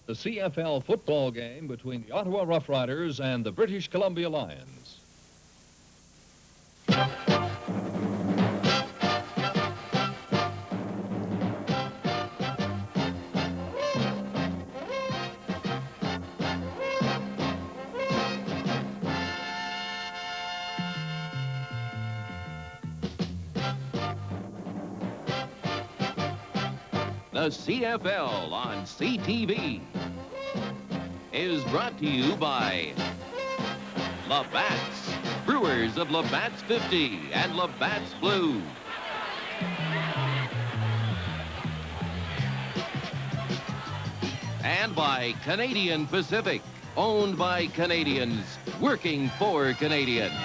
The CFL football game between the Ottawa Roughriders and the British Columbia Lions. The CFL on CTV is brought to you by Labatt's, brewers of Labatt's 50 and Labatt's Blue. And by Canadian Pacific, owned by Canadians, working for Canadians.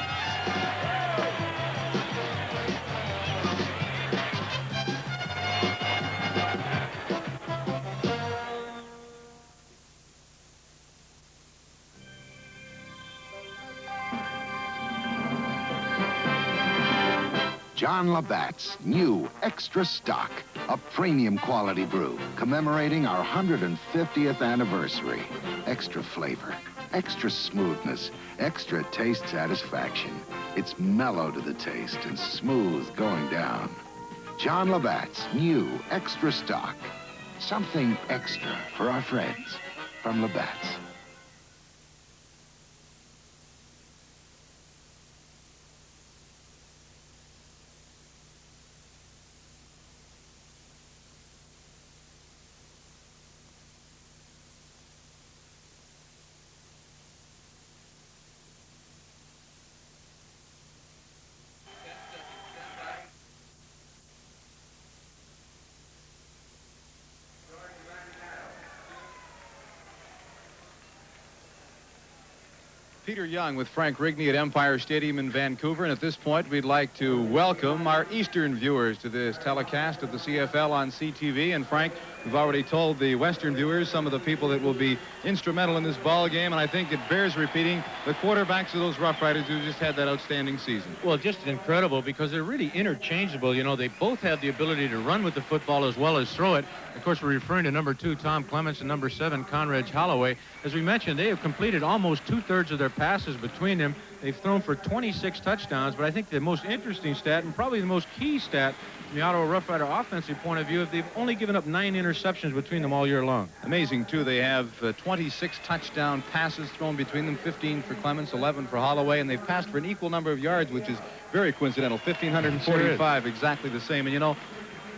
John Labatt's new Extra Stock, a premium quality brew commemorating our 150th anniversary. Extra flavor, extra smoothness, extra taste satisfaction. It's mellow to the taste and smooth going down. John Labatt's new Extra Stock. Something extra for our friends from Labatt's. Peter Young with Frank Rigney at Empire Stadium in Vancouver. And at this point, we'd like to welcome our Eastern viewers to this telecast of the CFL on CTV. And Frank, we've already told the Western viewers some of the people that will be instrumental in this ball game. And I think it bears repeating the quarterbacks of those Rough Riders who just had that outstanding season. Well, just incredible because they're really interchangeable. You know, they both have the ability to run with the football as well as throw it. Of course, we're referring to number 2, Tom Clements, and number 7, Conrad Holloway. As we mentioned, they have completed almost 2/3 of their passes between them. They've thrown for 26 touchdowns, but I think the most interesting stat and probably the most key stat from the Ottawa Rough Rider offensive point of view is they've only given up 9 interceptions between them all year long. Amazing, too. They have 26 touchdown passes thrown between them, 15 for Clements, 11 for Holloway, and they've passed for an equal number of yards, which is very coincidental, 1,545, exactly the same. And, you know,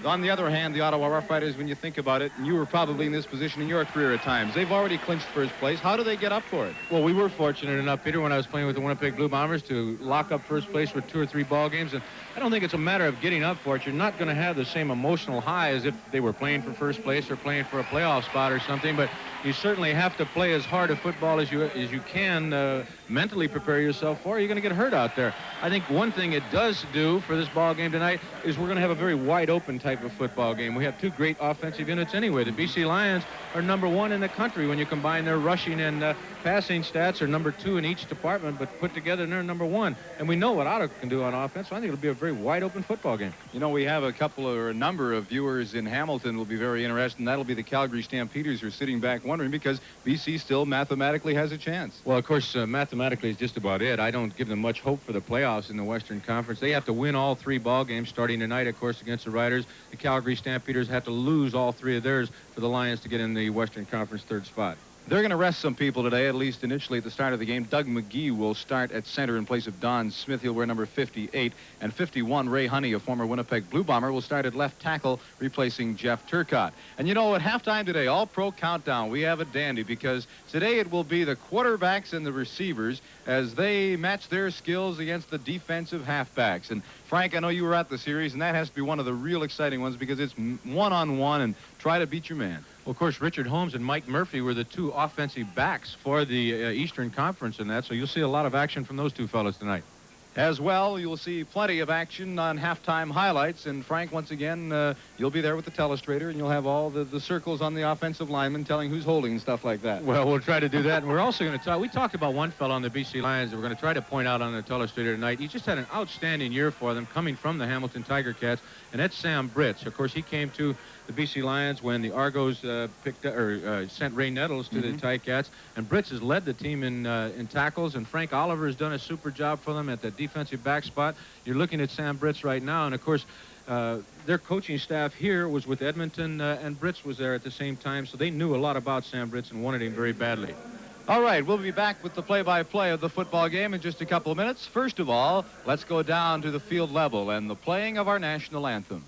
on the other hand, the Ottawa Rough Riders, when you think about it, and you were probably in this position in your career at times, they've already clinched first place. How do they get up for it? Well, we were fortunate enough, Peter, when I was playing with the Winnipeg Blue Bombers to lock up first place for 2 or 3 ball games. And I don't think it's a matter of getting up for it. You're not going to have the same emotional high as if they were playing for first place or playing for a playoff spot or something. But you certainly have to play as hard a football as you can, mentally prepare yourself for. You're going to get hurt out there. I think one thing it does do for this ball game tonight is we're going to have a very wide open type of football game. We have 2 great offensive units anyway. The BC Lions are number 1 in the country when you combine their rushing and passing stats. Are number 2 in each department, but put together they're number 1. And we know what Ottawa can do on offense, so I think it'll be a very wide open football game. You know, we have a number of viewers in Hamilton will be very interested, and that'll be the Calgary Stampeders who are sitting back wondering because BC still mathematically has a chance. Well, of course, mathematically is just about it. I don't give them much hope for the playoffs in the Western Conference. They have to win all 3 ball games starting tonight, of course, against the Riders. The Calgary Stampeders have to lose all 3 of theirs for the Lions to get in the Western Conference 3rd spot. They're going to rest some people today, at least initially at the start of the game. Doug McGee will start at center in place of Don Smith. He'll wear number 58. And 51, Ray Honey, a former Winnipeg Blue Bomber, will start at left tackle, replacing Jeff Turcotte. And you know, at halftime today, All-Pro Countdown, we have a dandy because today it will be the quarterbacks and the receivers as they match their skills against the defensive halfbacks. And Frank, I know you were at the series, and that has to be one of the real exciting ones because it's one-on-one and try to beat your man. Well, of course, Richard Holmes and Mike Murphy were the 2 offensive backs for the Eastern Conference in that, so you'll see a lot of action from those 2 fellas tonight. As well, you'll see plenty of action on halftime highlights. And Frank, once again, you'll be there with the telestrator, and you'll have all the circles on the offensive linemen telling who's holding and stuff like that. Well, we'll try to do that. And we're also going to talk. We talked about one fellow on the BC Lions that we're going to try to point out on the telestrator tonight. He just had an outstanding year for them coming from the Hamilton Tiger Cats, and that's Sam Britz. Of course, he came to the BC Lions when the Argos sent Ray Nettles to the Ticats. And Brits has led the team in tackles, and Frank Oliver has done a super job for them at the defensive back spot. You're looking at Sam Brits right now, and of course, their coaching staff here was with Edmonton, and Brits was there at the same time, so they knew a lot about Sam Brits and wanted him very badly. All right, we'll be back with the play-by-play of the football game in just a couple of minutes. First of all, let's go down to the field level and the playing of our national anthem.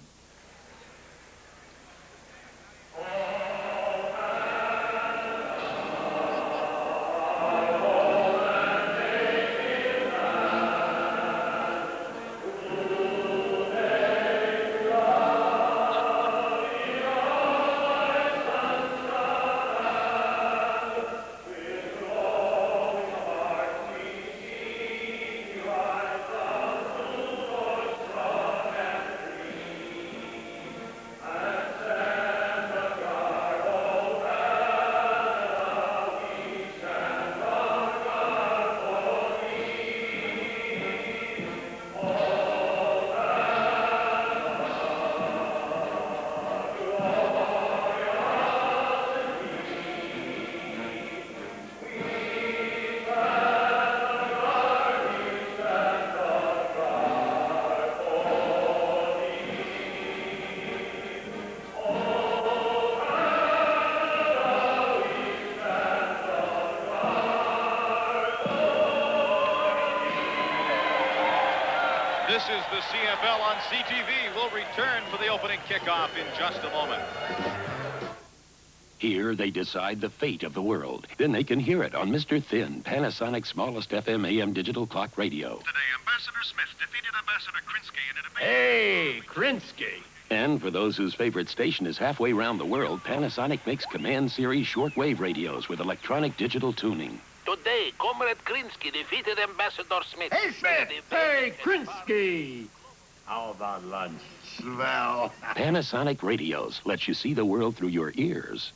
This is the CFL on CTV. We'll return for the opening kickoff in just a moment. Here they decide the fate of the world. Then they can hear it on Mr. Thin, Panasonic's smallest FM AM digital clock radio. Today, Ambassador Smith defeated Ambassador Krinsky in a debate. Hey, Krinsky! And for those whose favorite station is halfway around the world, Panasonic makes Command Series shortwave radios with electronic digital tuning. Today, Comrade Krinsky defeated Ambassador Smith. Hey, Smith! Hey, Krinsky! How about lunch? Swell. Panasonic radios lets you see the world through your ears.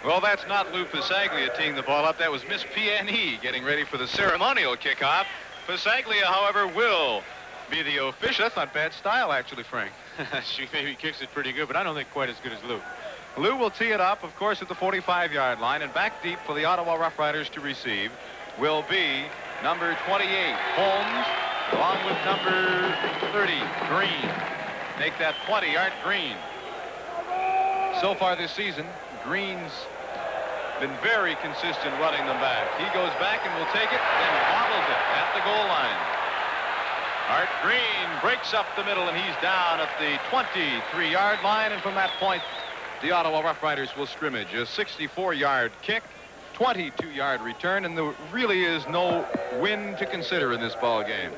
Well, that's not Lou Pasaglia teeing the ball up. That was Miss P.N.E. getting ready for the ceremonial kickoff. Pasaglia, however, will be the official. That's not bad style, actually, Frank. She maybe kicks it pretty good, but I don't think quite as good as Lou. Lou will tee it up, of course, at the 45-yard line, and back deep for the Ottawa Rough Riders to receive will be number 28, Holmes, along with number 30, Green. Make that 20, Art Green. So far this season, Green's been very consistent running them back. He goes back and will take it and bobbles it at the goal line. Art Green breaks up the middle, and he's down at the 23-yard line, and from that point, the Ottawa Rough Riders will scrimmage. A 64-yard kick, 22-yard return, and there really is no win to consider in this ball game.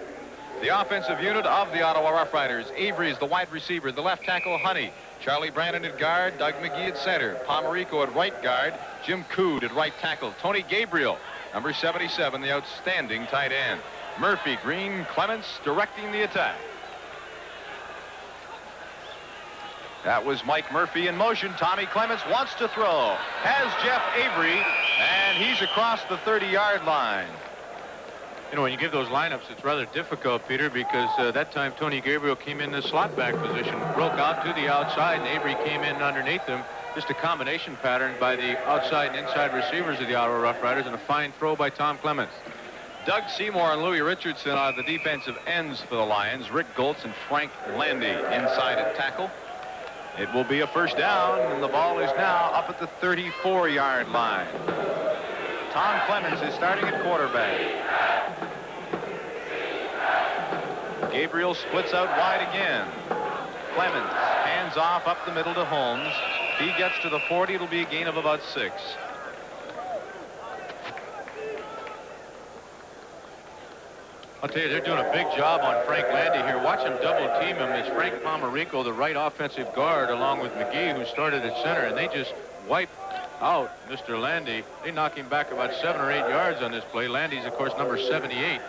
The offensive unit of the Ottawa Rough Riders: Avery is the wide receiver, the left tackle, Honey, Charlie Brandon at guard, Doug McGee at center, Pomerico at right guard, Jim Cood at right tackle, Tony Gabriel, number 77, the outstanding tight end, Murphy, Green, Clements directing the attack. That was Mike Murphy in motion. Tommy Clements wants to throw. Has Jeff Avery, and he's across the 30-yard line. You know, when you give those lineups, it's rather difficult, Peter, because that time Tony Gabriel came in the slot back position, broke out to the outside, and Avery came in underneath him. Just a combination pattern by the outside and inside receivers of the Ottawa Rough Riders, and a fine throw by Tom Clements. Doug Seymour and Louis Richardson are the defensive ends for the Lions. Rick Goltz and Frank Landy inside at tackle. It will be a first down, and the ball is now up at the 34-yard line. Tom Clements is starting at quarterback. Gabriel splits out wide again. Clements hands off up the middle to Holmes. He gets to the 40. It'll be a gain of about 6. I'll tell you, they're doing a big job on Frank Landy here. Watch him double team him. It's Frank Pomerico, the right offensive guard, along with McGee, who started at center, and they just wipe out Mr. Landy. They knock him back about 7 or 8 yards on this play. Landy's, of course, number 78.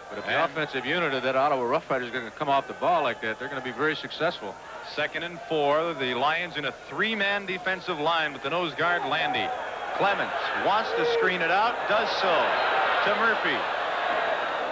But if the offensive unit of that Ottawa Rough Riders is going to come off the ball like that, they're going to be very successful. 2nd and 4. The Lions in a 3-man defensive line with the nose guard Landy. Clements wants to screen it out, does so to Murphy.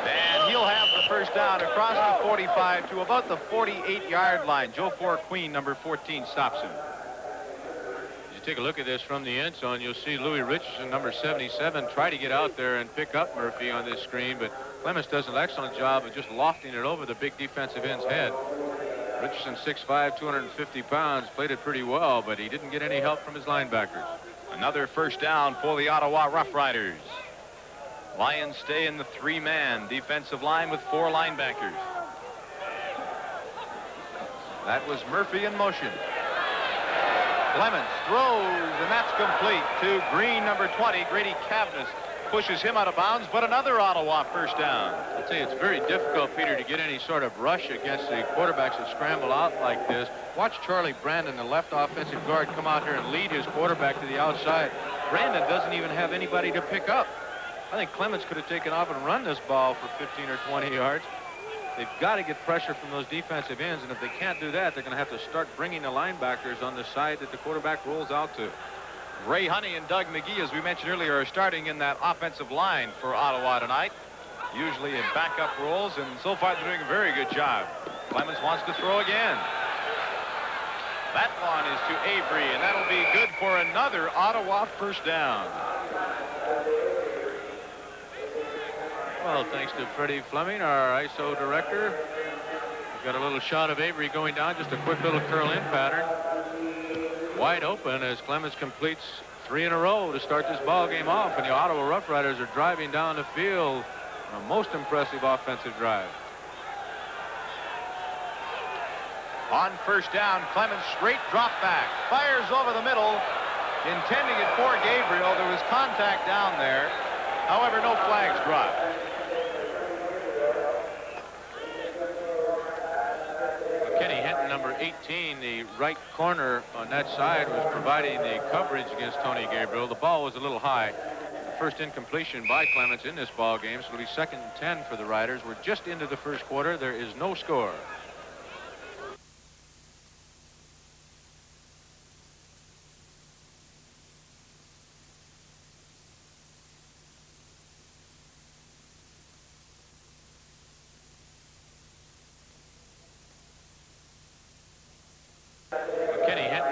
And he'll have the first down across the 45 to about the 48-yard line. Joe Queen, number 14, stops him. As you take a look at this from the end zone, you'll see Louis Richardson, number 77, try to get out there and pick up Murphy on this screen, but Clements does an excellent job of just lofting it over the big defensive end's head. Richardson, 6'5", 250 pounds, played it pretty well, but he didn't get any help from his linebackers. Another first down for the Ottawa Rough Riders. Lions stay in the 3-man defensive line with 4 linebackers. That was Murphy in motion. Clements throws, and that's complete to Green, number 20. Grady Cavness pushes him out of bounds, but another Ottawa first down. I'd say it's very difficult, Peter, to get any sort of rush against the quarterbacks that scramble out like this. Watch Charlie Brandon, the left offensive guard, come out here and lead his quarterback to the outside. Brandon doesn't even have anybody to pick up. I think Clements could have taken off and run this ball for 15 or 20 yards. They've got to get pressure from those defensive ends, and if they can't do that, they're going to have to start bringing the linebackers on the side that the quarterback rolls out to. Ray Honey and Doug McGee, as we mentioned earlier, are starting in that offensive line for Ottawa tonight, usually in backup roles, and so far they're doing a very good job. Clements wants to throw again. That one is to Avery, and that'll be good for another Ottawa first down. Well, thanks to Freddie Fleming, our ISO director. We've got a little shot of Avery going down, just a quick little curl-in pattern. Wide open as Clements completes 3 in a row to start this ball game off, and the Ottawa Rough Riders are driving down the field. A most impressive offensive drive. On first down, Clements straight drop back, fires over the middle, intending it for Gabriel. There was contact down there. However, no flags dropped. Kenny Hinton, number 18, the right corner on that side, was providing the coverage against Tony Gabriel. The ball was a little high. First incompletion by Clements in this ball game, so it'll be 2nd and 10 for the Riders. We're just into the first quarter. There is no score.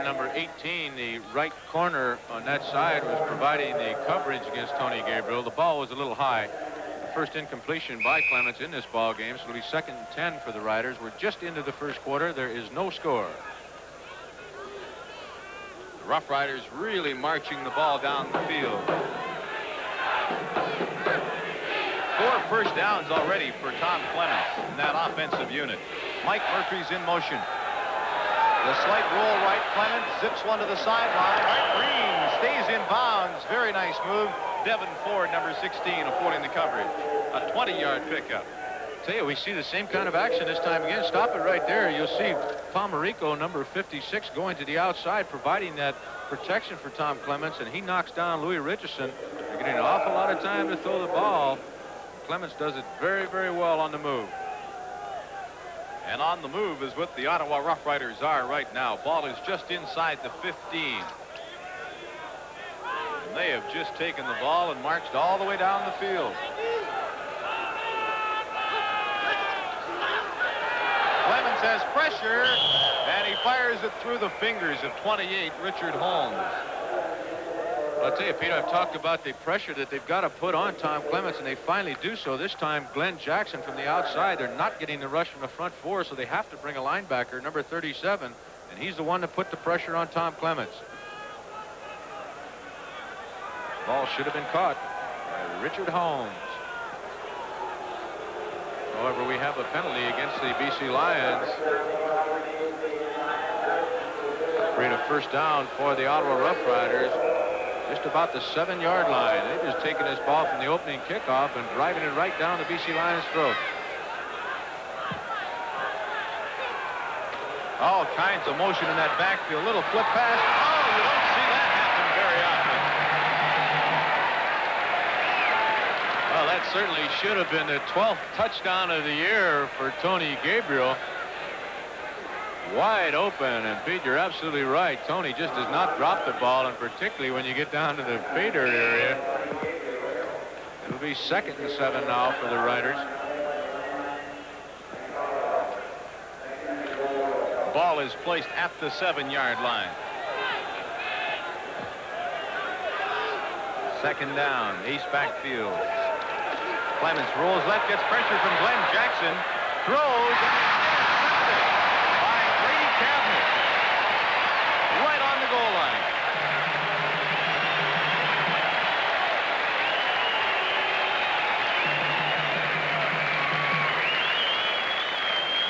Number 18, the right corner on that side, was providing the coverage against Tony Gabriel. The ball was a little high. The first incompletion by Clements in this ball game, so it'll be 2nd and 10 for the Riders. We're just into the first quarter. There is no score. The Rough Riders really marching the ball down the field. 4 first downs already for Tom Clements in that offensive unit. Mike Murphy's in motion. The slight roll right, Clements zips one to the sideline. Green stays in bounds. Very nice move. Devin Ford, number 16, affording the coverage. A 20-yard pickup. Tell you, we see the same kind of action this time again. Stop it right there. You'll see Pomerico, number 56, going to the outside, providing that protection for Tom Clements, and he knocks down Louis Richardson. They're getting an awful lot of time to throw the ball. Clements does it very, very well on the move. And on the move is what the Ottawa Rough Riders are right now. Ball is just inside the 15. And they have just taken the ball and marched all the way down the field. Clements has pressure, and he fires it through the fingers of 28, Richard Holmes. Well, I'll tell you, Peter, I've talked about the pressure that they've got to put on Tom Clements, and they finally do so. This time, Glenn Jackson from the outside. They're not getting the rush from the front 4, so they have to bring a linebacker, number 37, and he's the one that put the pressure on Tom Clements. Ball should have been caught by Richard Holmes. However, we have a penalty against the BC Lions. Create a first down for the Ottawa Rough Riders. just about the 7-yard line. They've just taken this ball from the opening kickoff and driving it right down the BC Lions' throat. All kinds of motion in that backfield. Little flip pass. Oh, you don't see that happen very often. Well, that certainly should have been the 12th touchdown of the year for Tony Gabriel. Wide open, and Pete, you're absolutely right. Tony just does not drop the ball, and particularly when you get down to the pay dirt area. It'll be 2nd and 7 now for the Riders. Ball is placed at the 7-yard line. 2nd down, Ace backfield. Clements rolls left, gets pressure from Glenn Jackson, throws, and intercepted by Grady Cabinet right on the goal line.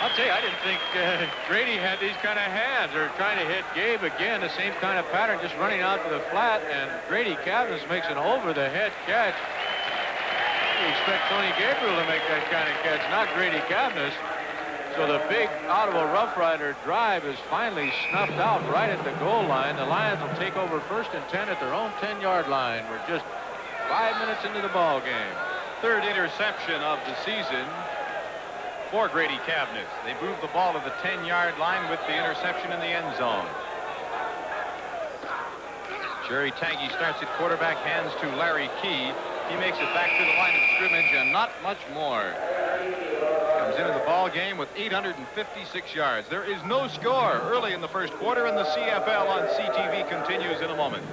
I'll tell you, I didn't think Grady had these kind of hands. They're trying to hit Gabe again, the same kind of pattern, just running out to the flat, and Grady Cabinet makes an over-the-head catch. You expect Tony Gabriel to make that kind of catch, not Grady Cabinet. So the big Ottawa Rough Rider drive is finally snuffed out right at the goal line. The Lions will take over 1st and 10 at their own 10-yard line. We're just 5 minutes into the ball game. 3rd interception of the season for Grady Cabinet. They moved the ball to the 10-yard line with the interception in the end zone. Jerry Taggy starts at quarterback, hands to Larry Key. He makes it back to the line of scrimmage, and not much more. Comes into the ball game with 856 yards. There is no score early in the first quarter, and the CFL on CTV continues in a moment.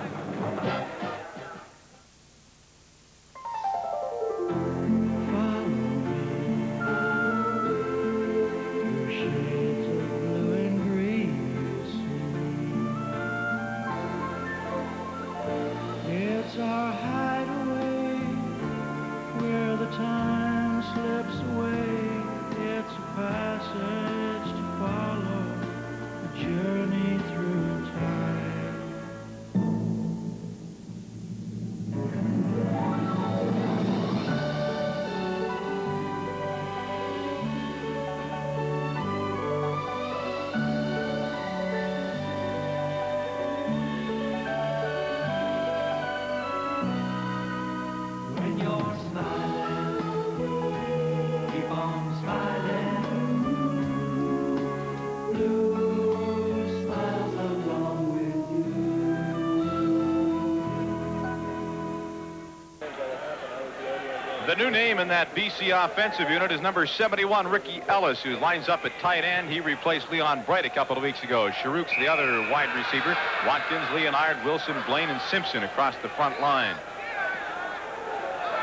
The new name in that BC offensive unit is number 71, Ricky Ellis, who lines up at tight end. He replaced Leon Bright a couple of weeks ago. Sharuk's the other wide receiver. Watkins, Leonard, Wilson, Blaine, and Simpson across the front line.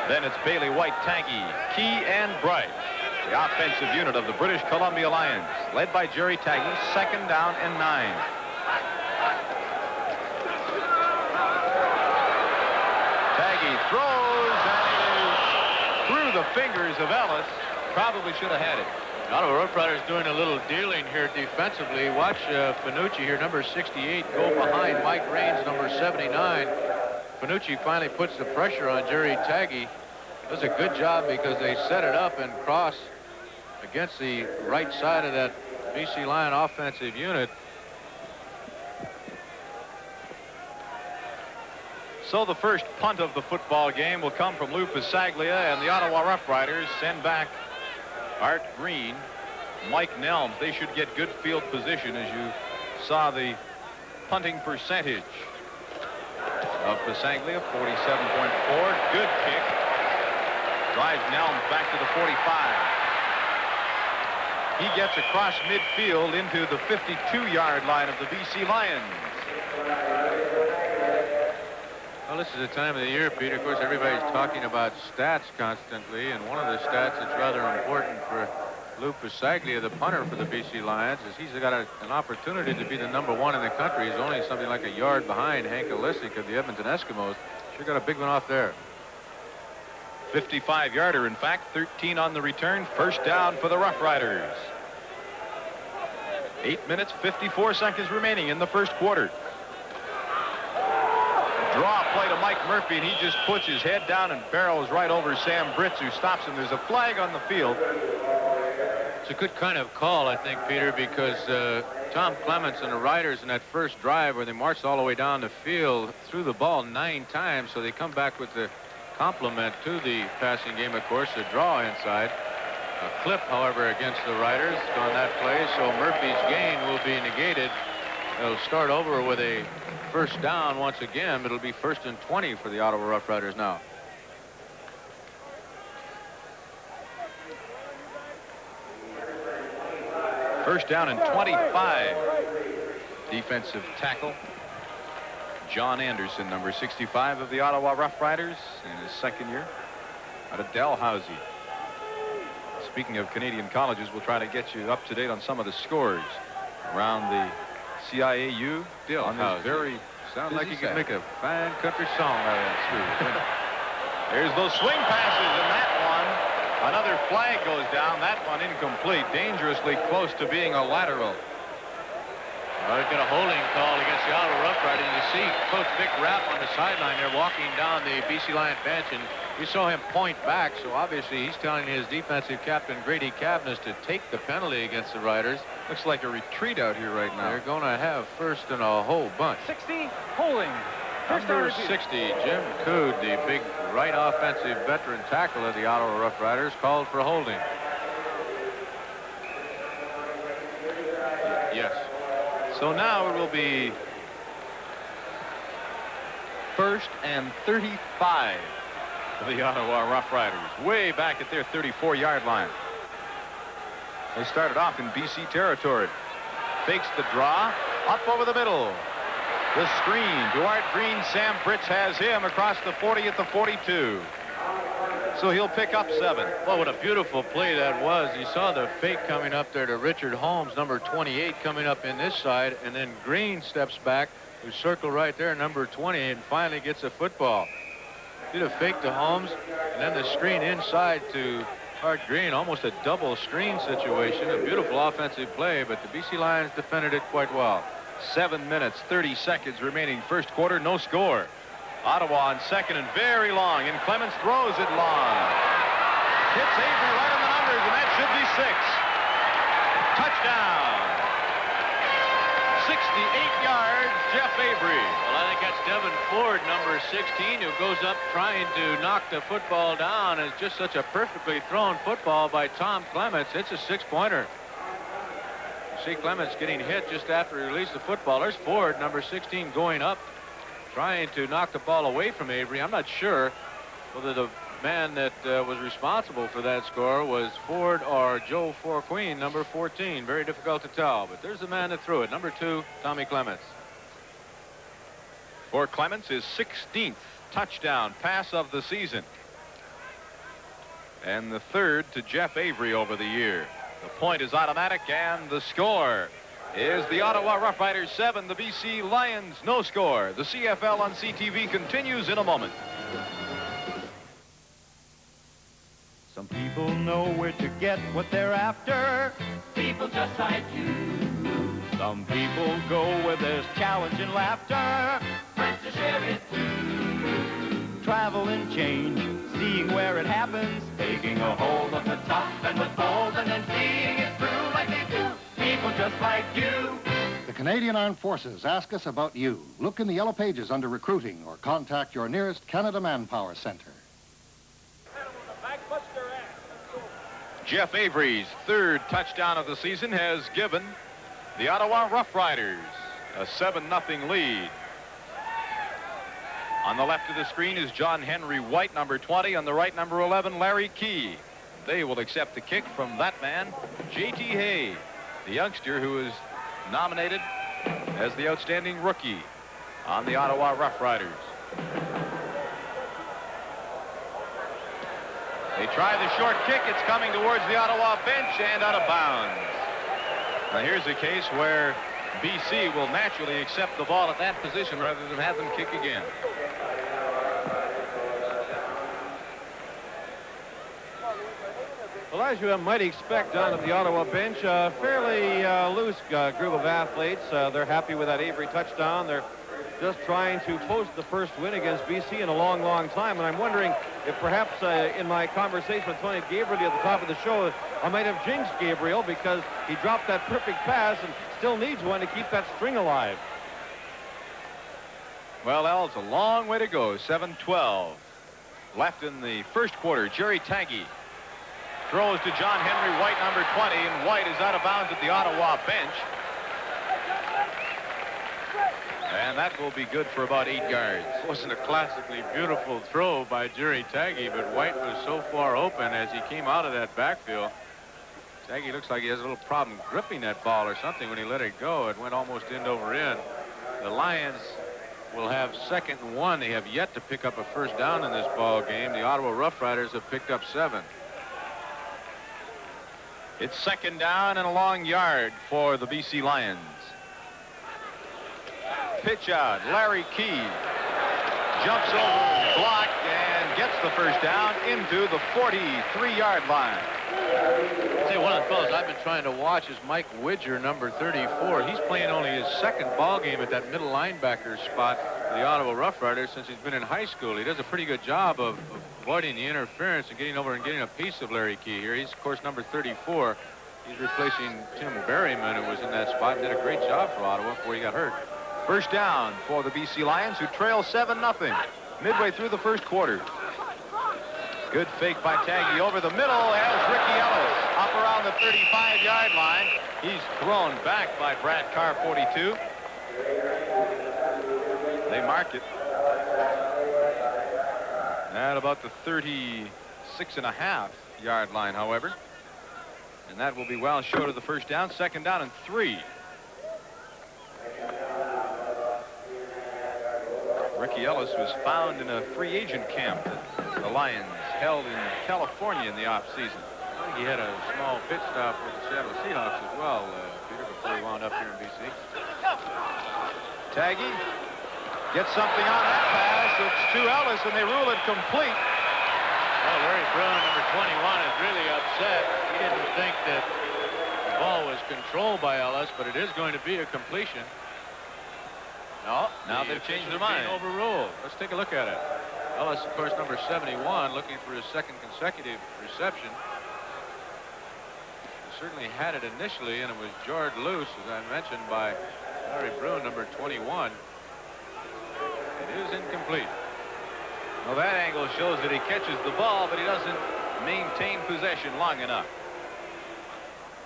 Then it's Bailey, White, Taggy, Key, and Bright. The offensive unit of the British Columbia Lions, led by Jerry Taggy, 2nd down and 9. Taggy throws, and through the fingers of Ellis. Probably should have had it. Ottawa Rough Riders doing a little dealing here defensively. Watch Finucci here, number 68, go behind Mike Raines, number 79. Finucci finally puts the pressure on Jerry Taggy. Does a good job because they set it up and cross against the right side of that BC Lion offensive unit. So the first punt of the football game will come from Lou Pasaglia, and the Ottawa Rough Riders send back Art Green, Mike Nelms. They should get good field position, as you saw the punting percentage of Pasaglia, 47.4. Good kick. Drives Nelms back to the 45. He gets across midfield into the 52-yard line of the BC Lions. Well, this is the time of the year, Pete. Of course, everybody's talking about stats constantly, and one of the stats that's rather important for Lou Pasaglia, the punter for the BC Lions, is he's got an opportunity to be the #1 in the country. He's only something like a yard behind Hank Olisic of the Edmonton Eskimos. Sure got a big one off there. 55-yarder, in fact, 13 on the return. First down for the Rough Riders. 8 minutes, 54 seconds remaining in the first quarter. draw play to Mike Murphy, and he just puts his head down and barrels right over Sam Britz, who stops him. There's a flag on the field. It's a good kind of call, I think, Peter, because Tom Clements and the Riders in that first drive where they marched all the way down the field, threw the ball 9 times, so they come back with the complement to the passing game, of course, a draw inside. A clip, however, against the Riders on that play, so Murphy's gain will be negated. They'll start over with a first down once again, but it'll be 1st and 20 for the Ottawa Rough Riders now. First down and 25. Defensive tackle John Anderson, number 65 of the Ottawa Rough Riders, in his second year out of Dalhousie. Speaking of Canadian colleges, we'll try to get you up to date on some of the scores around the CIAU. On this very sounds like you could Saturday. make a fine country song out of that. There's those swing passes in that one. Another flag goes down. That one incomplete. Dangerously close to being a lateral. Well, they've got a holding call against the Ottawa Rough Riders. You see Coach Vic Rapp on the sideline there walking down the BC Lion bench, and we saw him point back, so obviously he's telling his defensive captain Grady Cavness to take the penalty against the Riders. Looks like a retreat out here right now. They're going to have first and a whole bunch. 60, holding. Number 60, Jim Cood, the big right offensive veteran tackle of the Ottawa Rough Riders, called for holding. Yes. So now it will be 1st and 35 for the Ottawa Rough Riders, way back at their 34-yard line. They started off in BC territory. Fakes the draw, up over the middle. The screen, Duarte Green, Sam Britz has him across the 40 at the 42. So he'll pick up 7. Well, what a beautiful play that was. You saw the fake coming up there to Richard Holmes, number 28, coming up in this side, and then Green steps back, who circled right there, number 20, and finally gets a football. Did a fake to Holmes, and then the screen inside to Hart Green, almost a double screen situation. A beautiful offensive play, but the BC Lions defended it quite well. 7 minutes, 30 seconds remaining first quarter, no score. Ottawa on second and very long, and Clements throws it long. Hits Avery right on the numbers, and that should be 6. Touchdown. 68 yards, Jeff Avery. Well, I think that's Devin Ford, number 16, who goes up trying to knock the football down. It's just such a perfectly thrown football by Tom Clements. It's a 6-pointer. You see Clements getting hit just after he released the football. There's Ford, number 16, going up, trying to knock the ball away from Avery. I'm not sure whether the man that was responsible for that score was Ford or Joe Forqueen, number 14. Very difficult to tell, but there's the man that threw it, number 2, Tommy Clements. For Clements, his 16th touchdown pass of the season, and the 3rd to Jeff Avery over the year. The point is automatic, and the score is the Ottawa Rough Riders 7, the BC Lions no score. The CFL on CTV continues in a moment. Some people know where to get what they're after. People just like you. Some people go where there's challenge and laughter. Friends to share it too. Travel and change, seeing where it happens. Taking a hold of the top and with bold and then seeing it through like they do. People just like you. The Canadian Armed Forces ask us about you. Look in the yellow pages under recruiting or contact your nearest Canada Manpower Center. Jeff Avery's 3rd touchdown of the season has given the Ottawa Rough Riders a 7-0 lead. On the left of the screen is John Henry White, number 20. On the right, number 11, Larry Key. They will accept the kick from that man, J.T. Hay, the youngster who is nominated as the outstanding rookie on the Ottawa Rough Riders. They try the short kick. It's coming towards the Ottawa bench and out of bounds. Now here's a case where BC will naturally accept the ball at that position rather than have them kick again. Well, as you might expect down at the Ottawa bench, a fairly loose group of athletes. They're happy with that Avery touchdown. They're just trying to post the first win against BC in a long, long time. And I'm wondering if perhaps in my conversation with Tony Gabriel at the top of the show, I might have jinxed Gabriel because he dropped that perfect pass and still needs one to keep that string alive. Well, Al, it's a long way to go. 7:12 left in the first quarter. Jerry Taggy throws to John Henry White, number 20, and White is out of bounds at the Ottawa bench. And that will be good for about 8 yards. It wasn't a classically beautiful throw by Jerry Taggy, but White was so far open as he came out of that backfield. Taggy looks like he has a little problem gripping that ball or something when he let it go. It went almost end over end. The Lions will have 2nd and 1. They have yet to pick up a first down in this ball game. The Ottawa Rough Riders have picked up 7. It's 2nd down and a long yard for the BC Lions. Pitch out. Larry Key jumps over, blocked, and gets the first down into the 43-yard line. Say, one of the fellows I've been trying to watch is Mike Widger, number 34. He's playing only his 2nd ball game at that middle linebacker spot for the Ottawa Rough Riders since he's been in high school. He does a pretty good job of avoiding the interference and getting over and getting a piece of Larry Key here. He's, of course, number 34. He's replacing Tim Berryman, who was in that spot and did a great job for Ottawa before he got hurt. First down for the BC Lions, who trail 7-0 midway through the first quarter. Good fake by Taggy over the middle as Ricky Ellis up around the 35-yard line. He's thrown back by Brad Carr, 42. They mark it at about the 36.5-yard line, however. And that will be well short of the first down. 2nd down and 3. Ricky Ellis was found in a free agent camp that the Lions held in California in the offseason. I think he had a small pit stop with the Seattle Seahawks as well, Peter, before he wound up here in BC. Taggy gets something on that pass. It's to Ellis, and they rule it complete. Well, Larry Brown, number 21, is really upset. He didn't think that the ball was controlled by Ellis, but it is going to be a completion. No, now they've changed their mind. Overruled. Let's take a look at it. Ellis, of course, number 71, looking for his 2nd consecutive reception. He certainly had it initially, and it was jarred loose, as I mentioned, by Larry Brown, number 21. It is incomplete. Well, that angle shows that he catches the ball, but he doesn't maintain possession long enough.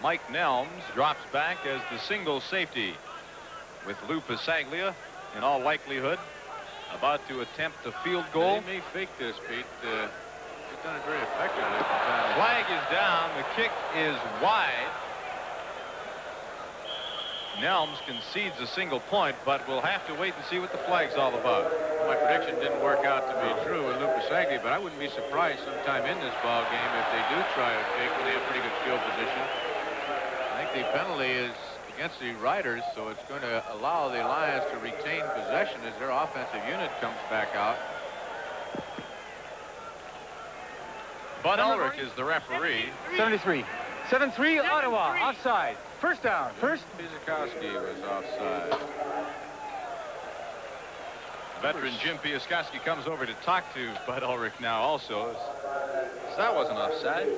Mike Nelms drops back as the single safety, with Lou Pasaglia, in all likelihood, about to attempt a field goal. They may fake this, Pete. He's done it very effectively. Flag is down. The kick is wide. Nelms concedes a single point, but we'll have to wait and see what the flag's all about. My prediction didn't work out to be true with Lou Pasaglia, but I wouldn't be surprised sometime in this ball game if they do try a fake when they have pretty good field position. I think the penalty is against the Riders, so it's going to allow the Lions to retain possession as their offensive unit comes back out. Bud Ulrich is the referee. 73. 7-3, Ottawa, offside. First down. First. Piaskowski was offside. Veteran Jim Piaskowski comes over to talk to Bud Ulrich now also. So that wasn't offside.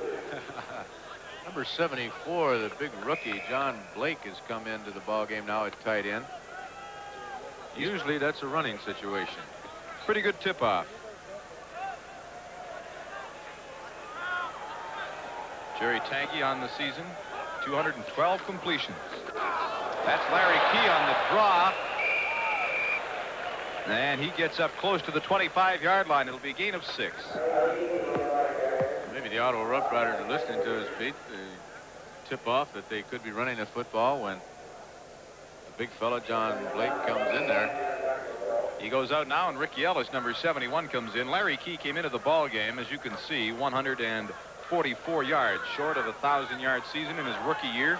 Number 74, the big rookie, John Blake, has come into the ball game now at tight end. Usually that's a running situation. Pretty good tip-off. Jerry Taggy on the season, 212 completions. That's Larry Key on the draw. And he gets up close to the 25-yard line. It'll be a gain of 6. Maybe the Ottawa Rough Riders are listening to his beat. The tip-off that they could be running the football when the big fella, John Blake, comes in there. He goes out now, and Ricky Ellis, number 71, comes in. Larry Key came into the ball game, as you can see, 144 yards, short of a 1,000-yard season in his rookie year.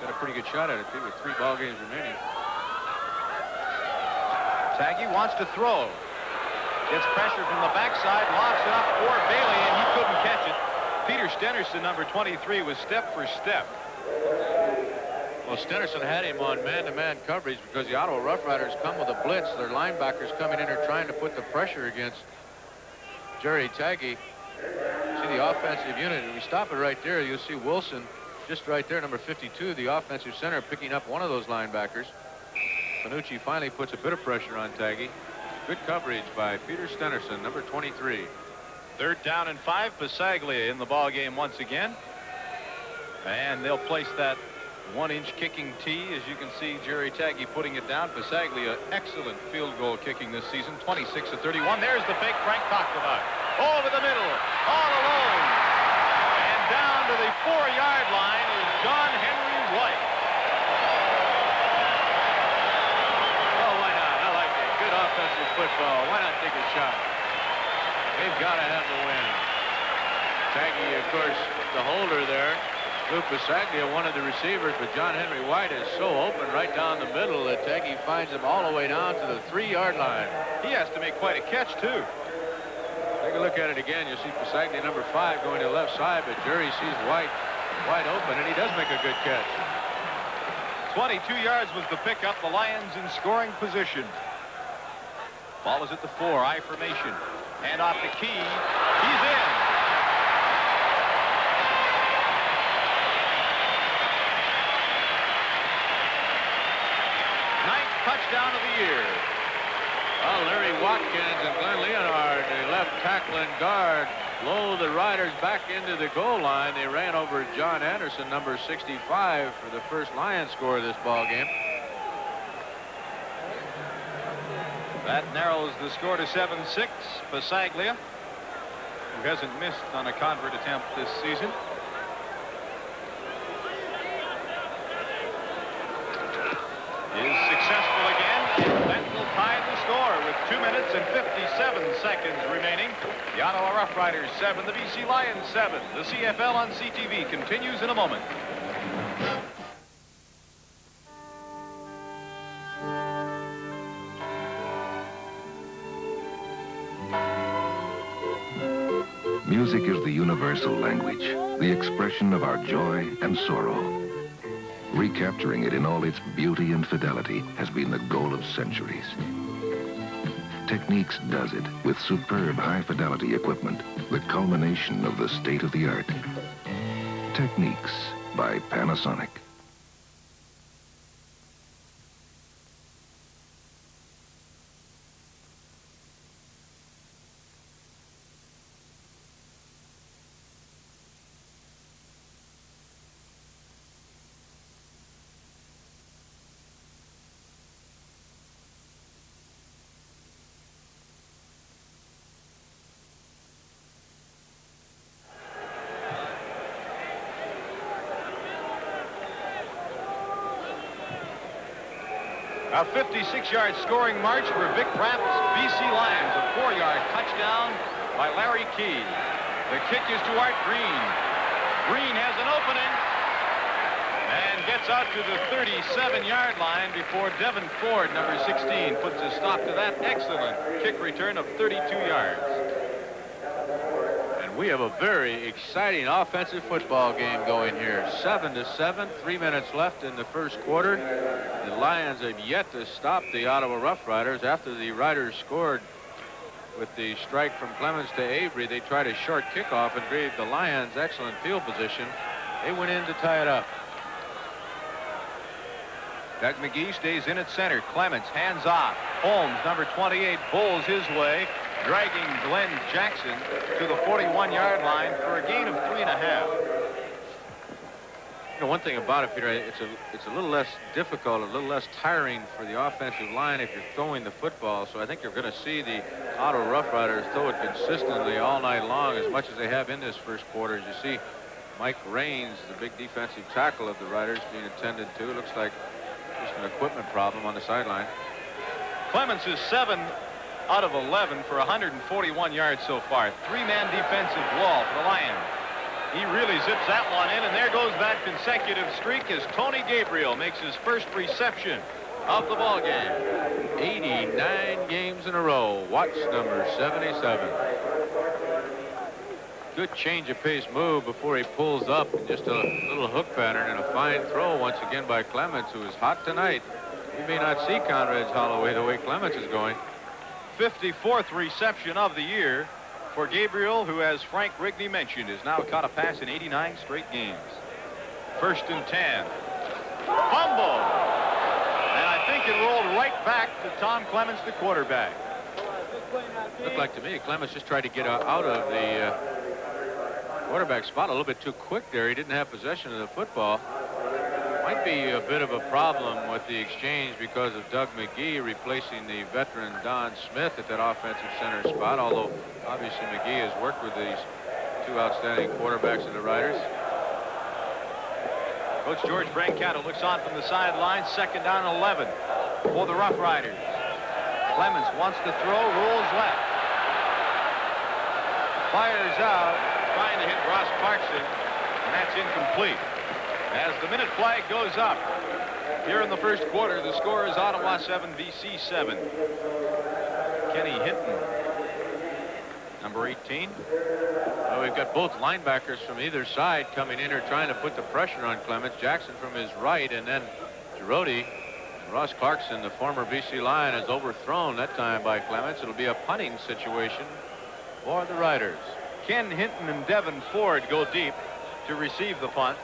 Got a pretty good shot at it, too, with 3 ball games remaining. Taggy wants to throw. Gets pressure from the backside, lofts it up for Bailey, and he couldn't catch it. Peter Stenerson, number 23, was step for step. Well, Stennerson had him on man-to-man coverage because the Ottawa Rough Riders come with a blitz. Their linebackers coming in there trying to put the pressure against Jerry Taggy. See the offensive unit. If we stop it right there, you'll see Wilson just right there, number 52, the offensive center, picking up one of those linebackers. Panucci finally puts a bit of pressure on Taggy. Good coverage by Peter Stennerson, number 23. 3rd down and 5. Pasaglia in the ball game once again. And they'll place that 1-inch kicking tee. As you can see, Jerry Taggy putting it down. Pasaglia, excellent field goal kicking this season, 26-31. There's the fake Frank talked about. Over the middle, all alone. And down to the 4-yard line is John Henry White. Oh, why not? I like it. Good offensive football. Why not take a shot? They've got to have the win. Taggy, of course, the holder there. Lou Pasaglia, one of the receivers, but John Henry White is so open right down the middle that Taggy finds him all the way down to the 3-yard line. He has to make quite a catch, too. Take a look at it again. You'll see Pasaglia, number 5, going to the left side, but Jerry sees White wide open, and he does make a good catch. 22 yards was the pickup. The Lions in scoring position. Ball is at the 4, I formation. Hand off the key. He's in. 9th touchdown of the year. Well, Larry Watkins and Glenn Leonard, the left tackle and guard, blow the Riders back into the goal line. They ran over John Anderson, number 65, for the first Lions score of this ball game. That narrows the score to 7-6. Pasaglia, who hasn't missed on a convert attempt this season. Is successful again. That will tie the score with 2 minutes and 57 seconds remaining. The Ottawa Rough Riders 7, the BC Lions 7. The CFL on CTV continues in a moment. Music is the universal language, the expression of our joy and sorrow. Recapturing it in all its beauty and fidelity has been the goal of centuries. Techniques does it with superb high-fidelity equipment, the culmination of the state-of-the-art. Techniques by Panasonic. A 56-yard scoring march for Vic Rapp's BC Lions. A 4-yard touchdown by Larry Key. The kick is to Art Green. Green has an opening and gets out to the 37-yard line before Devin Ford, number 16, puts a stop to that excellent kick return of 32 yards. And we have a very exciting offensive football game going here. 7-7, 3 minutes left in the first quarter. The Lions have yet to stop the Ottawa Rough Riders. After the Riders scored with the strike from Clemens to Avery, they tried a short kickoff and gave the Lions excellent field position. They went in to tie it up. Doug McGee stays in at center. Clemens hands off. Holmes, number 28, bowls his way, dragging Glenn Jackson to the 41-yard line for a gain of 3.5. You know, one thing about it, Peter, it's a little less difficult, a little less tiring for the offensive line if you're throwing the football. So I think you're going to see the Ottawa Rough Riders throw it consistently all night long, as much as they have in this first quarter. As you see, Mike Raines, the big defensive tackle of the Riders, being attended to. It looks like just an equipment problem on the sideline. Clemens is 7 out of 11 for 141 yards so far. 3-man defensive wall for the Lions. He really zips that one in, and there goes that consecutive streak as Tony Gabriel makes his first reception of the ball game. 89 games in a row. Watch number 77. Good change of pace move before he pulls up, and just a little hook pattern and a fine throw once again by Clements, who is hot tonight. We may not see Conrad's Holloway the way Clements is going. 54th reception of the year for Gabriel, who, as Frank Rigney mentioned, has now caught a pass in 89 straight games. 1st and 10. Fumble. And I think it rolled right back to Tom Clements, the quarterback. Looked like to me Clements just tried to get out of the quarterback spot a little bit too quick there. He didn't have possession of the football. Might be a bit of a problem with the exchange because of Doug McGee replacing the veteran Don Smith at that offensive center spot, although obviously McGee has worked with these two outstanding quarterbacks of the Riders. Coach George Brancato looks on from the sideline. 2nd down and 11 for the Rough Riders. Clements wants to throw, rolls left. Fires out, trying to hit Ross Clarkson, and that's incomplete. As the minute flag goes up here in the 1st quarter, the score is Ottawa 7, BC 7. Kenny Hinton, number 18. Well, we've got both linebackers from either side coming in or trying to put the pressure on Clements. Jackson from his right, and then Girodi. Ross Clarkson, the former BC Lion, is overthrown that time by Clements. It'll be a punting situation for the Riders. Ken Hinton and Devin Ford go deep to receive the punt.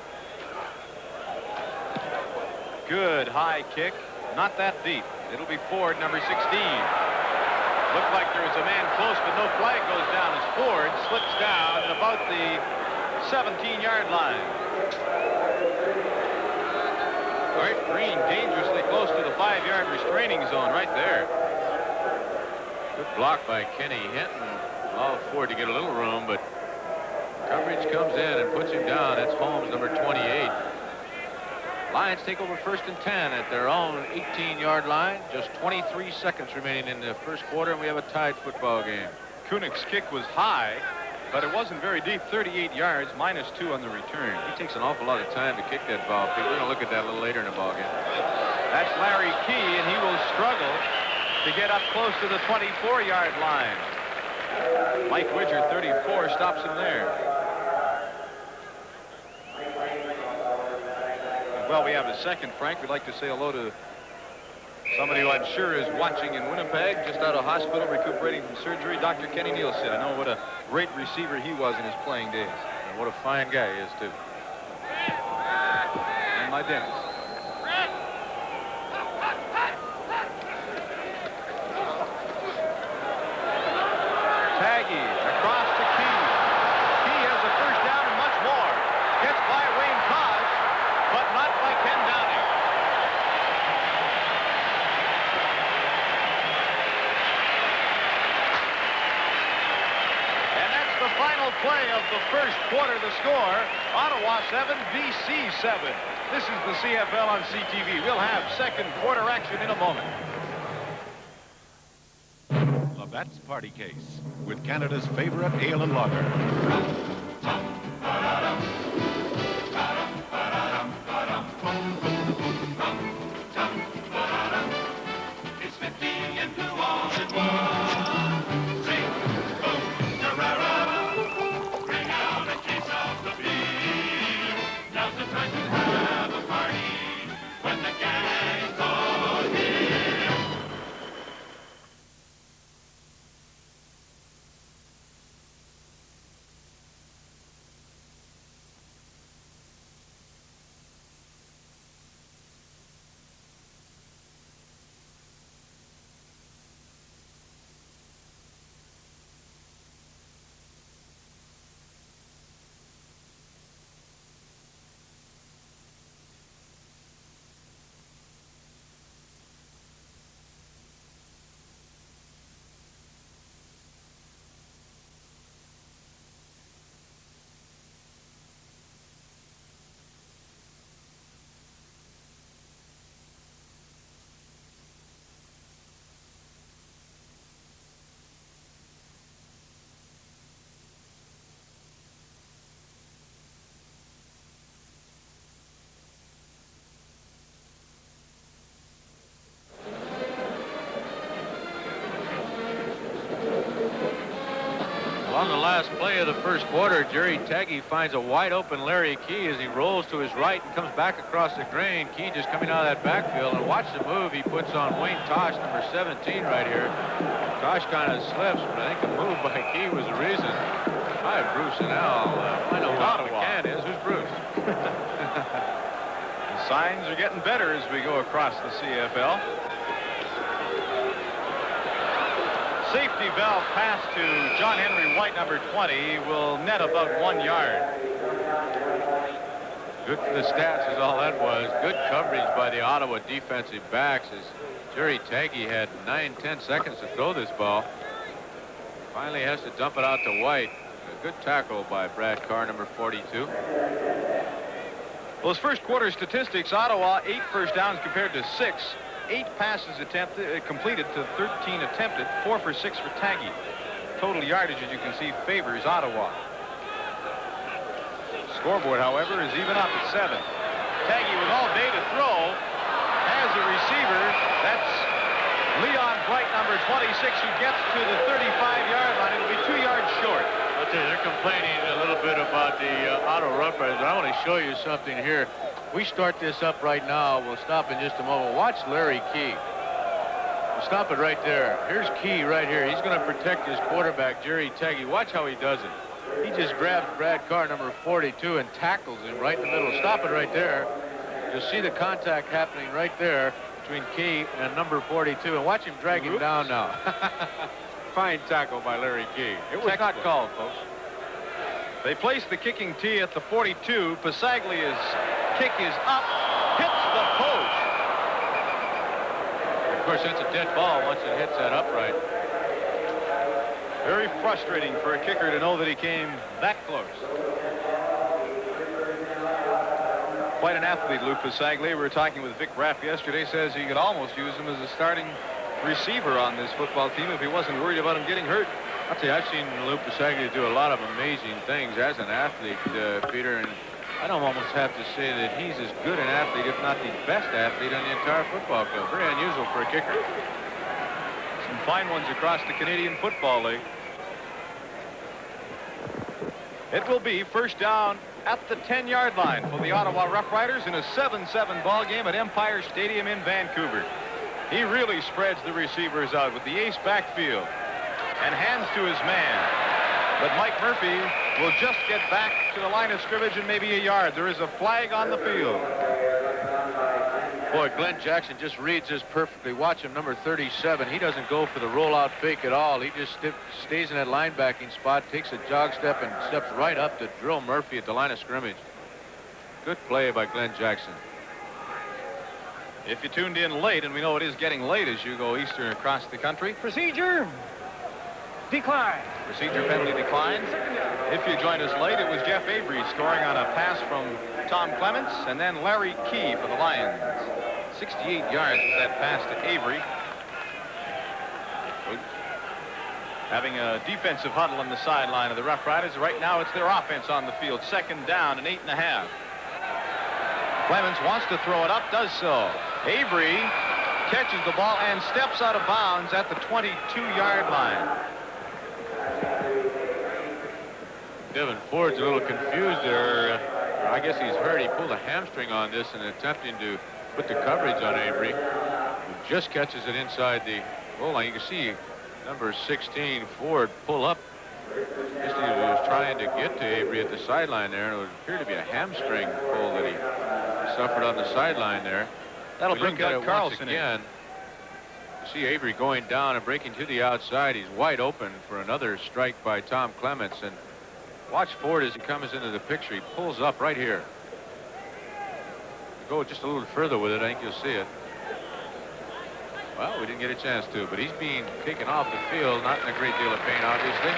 Good high kick. Not that deep. It'll be Ford, number 16. Looked like there was a man close, but no flag goes down as Ford slips down at about the 17-yard line. Art Green dangerously close to the 5-yard restraining zone right there. Good block by Kenny Hinton. Allow Ford to get a little room, but coverage comes in and puts him down. That's Holmes, number 28. Lions take over 1st and 10 at their own 18-yard line. Just 23 seconds remaining in the 1st quarter, and we have a tied football game. Kunig's kick was high, but it wasn't very deep. 38 yards, -2 on the return. He takes an awful lot of time to kick that ball. We're going to look at that a little later in the ball game. That's Larry Key, and he will struggle to get up close to the 24-yard line. Mike Widger, 34, stops him there. Well, we have a second, Frank. We'd like to say hello to somebody who I'm sure is watching in Winnipeg, just out of hospital, recuperating from surgery, Dr. Kenny Nielsen. I know what a great receiver he was in his playing days. And what a fine guy he is, too. And my dentist. Taggy across to Key. Key has a 1st down and much more. Gets by Wayne Koss, but not by Ken Downing. And that's the final play of the 1st quarter. The score, Ottawa 7, BC 7. This is the CFL on CTV. We'll have 2nd quarter action in a moment. Labatt's Party Case with Canada's favorite ale and lager. It's 50 and blue all in one. Sing, boom, Carrera. Bring out a case of the beer. Now's the time to have a party when the gang's all here. last play of the first quarter. Jerry Taggy finds a wide open Larry Key as he rolls to his right and comes back across the grain. Key just coming out of that backfield, and watch the move he puts on Wayne Tosh, number 17 right here. Tosh kind of slips, but I think the move by Key was the reason. Hi, Bruce and Al. I know who Ottawa. McCann is. Who's Bruce? The signs are getting better as we go across the CFL. Safety valve pass to John Henry White, number 20, will net about 1 yard. Good for the stats is all that was. Good coverage by the Ottawa defensive backs as Jerry Taggy had 9-10 seconds to throw this ball. Finally has to dump it out to White. A good tackle by Brad Carr, number 42. Those first quarter statistics, Ottawa 8 first downs compared to 6. 8 passes completed to 13 attempted, 4 for 6 for Taggy. Total yardage, as you can see, favors Ottawa. Scoreboard, however, is even up at 7. Taggy with all day to throw has a receiver. That's Leon Bright, number 26, who gets to the 35-yard line. It'll be 2 yards short. I'll tell you, they're complaining a little bit about the Ottawa Rough Riders. I want to show you something here. We start this up right now. We'll stop in just a moment. Watch Larry Key. We'll stop it right there. Here's Key right here. He's going to protect his quarterback, Jerry Taggy. Watch how he does it. He just grabs Brad Carr, number 42, and tackles him right in the middle. Stop it right there. You'll see the contact happening right there between Key and number 42. And watch him drag him down now. Fine tackle by Larry Key. It was not called, folks. They place the kicking tee at the 42. Pasaglia's kick is up, hits the post. Of course, that's a dead ball once it hits that upright. Very frustrating for a kicker to know that he came that close. Quite an athlete, Lou Pasaglia. We were talking with Vic Raff yesterday. Says he could almost use him as a starting receiver on this football team if he wasn't worried about him getting hurt. I'll tell you, I've seen Lou Pasaglia do a lot of amazing things as an athlete, Peter, and I don't almost have to say that he's as good an athlete, if not the best athlete on the entire football field. Very unusual for a kicker. Some fine ones across the Canadian Football League. It will be first down at the 10-yard line for the Ottawa Rough Riders in a 7-7 ball game at Empire Stadium in Vancouver. He really spreads the receivers out with the ace backfield and hands to his man. But Mike Murphy will just get back to the line of scrimmage and maybe a yard. There is a flag on the field. Boy, Glenn Jackson just reads this perfectly. Watch him, number 37. He doesn't go for the rollout fake at all. He just stays in that linebacking spot, takes a jog step, and steps right up to drill Murphy at the line of scrimmage. Good play by Glenn Jackson. If you tuned in late, and we know it is getting late as you go eastern across the country. Procedure. Decline. Procedure penalty declines. If you joined us late, it was Jeff Avery scoring on a pass from Tom Clements, and then Larry Key for the Lions. 68 yards was that pass to Avery. Having a defensive huddle on the sideline of the Rough Riders. Right now, it's their offense on the field. Second down and 8.5. Clements wants to throw it up, does so. Avery catches the ball and steps out of bounds at the 22-yard line. Devin Ford's a little confused there. I guess he's hurt. He pulled a hamstring on this and attempting to put the coverage on Avery, who just catches it inside the goal line. You can see number 16, Ford, pull up. Just he was trying to get to Avery at the sideline there, and it would appear to be a hamstring pull that he suffered on the sideline there. That'll bring Doug Carlson again. You see Avery going down and breaking to the outside. He's wide open for another strike by Tom Clements, and watch Ford as he comes into the picture. He pulls up right here. Go just a little further with it, I think you'll see it. Well, we didn't get a chance to, but he's being taken off the field, not in a great deal of pain, obviously.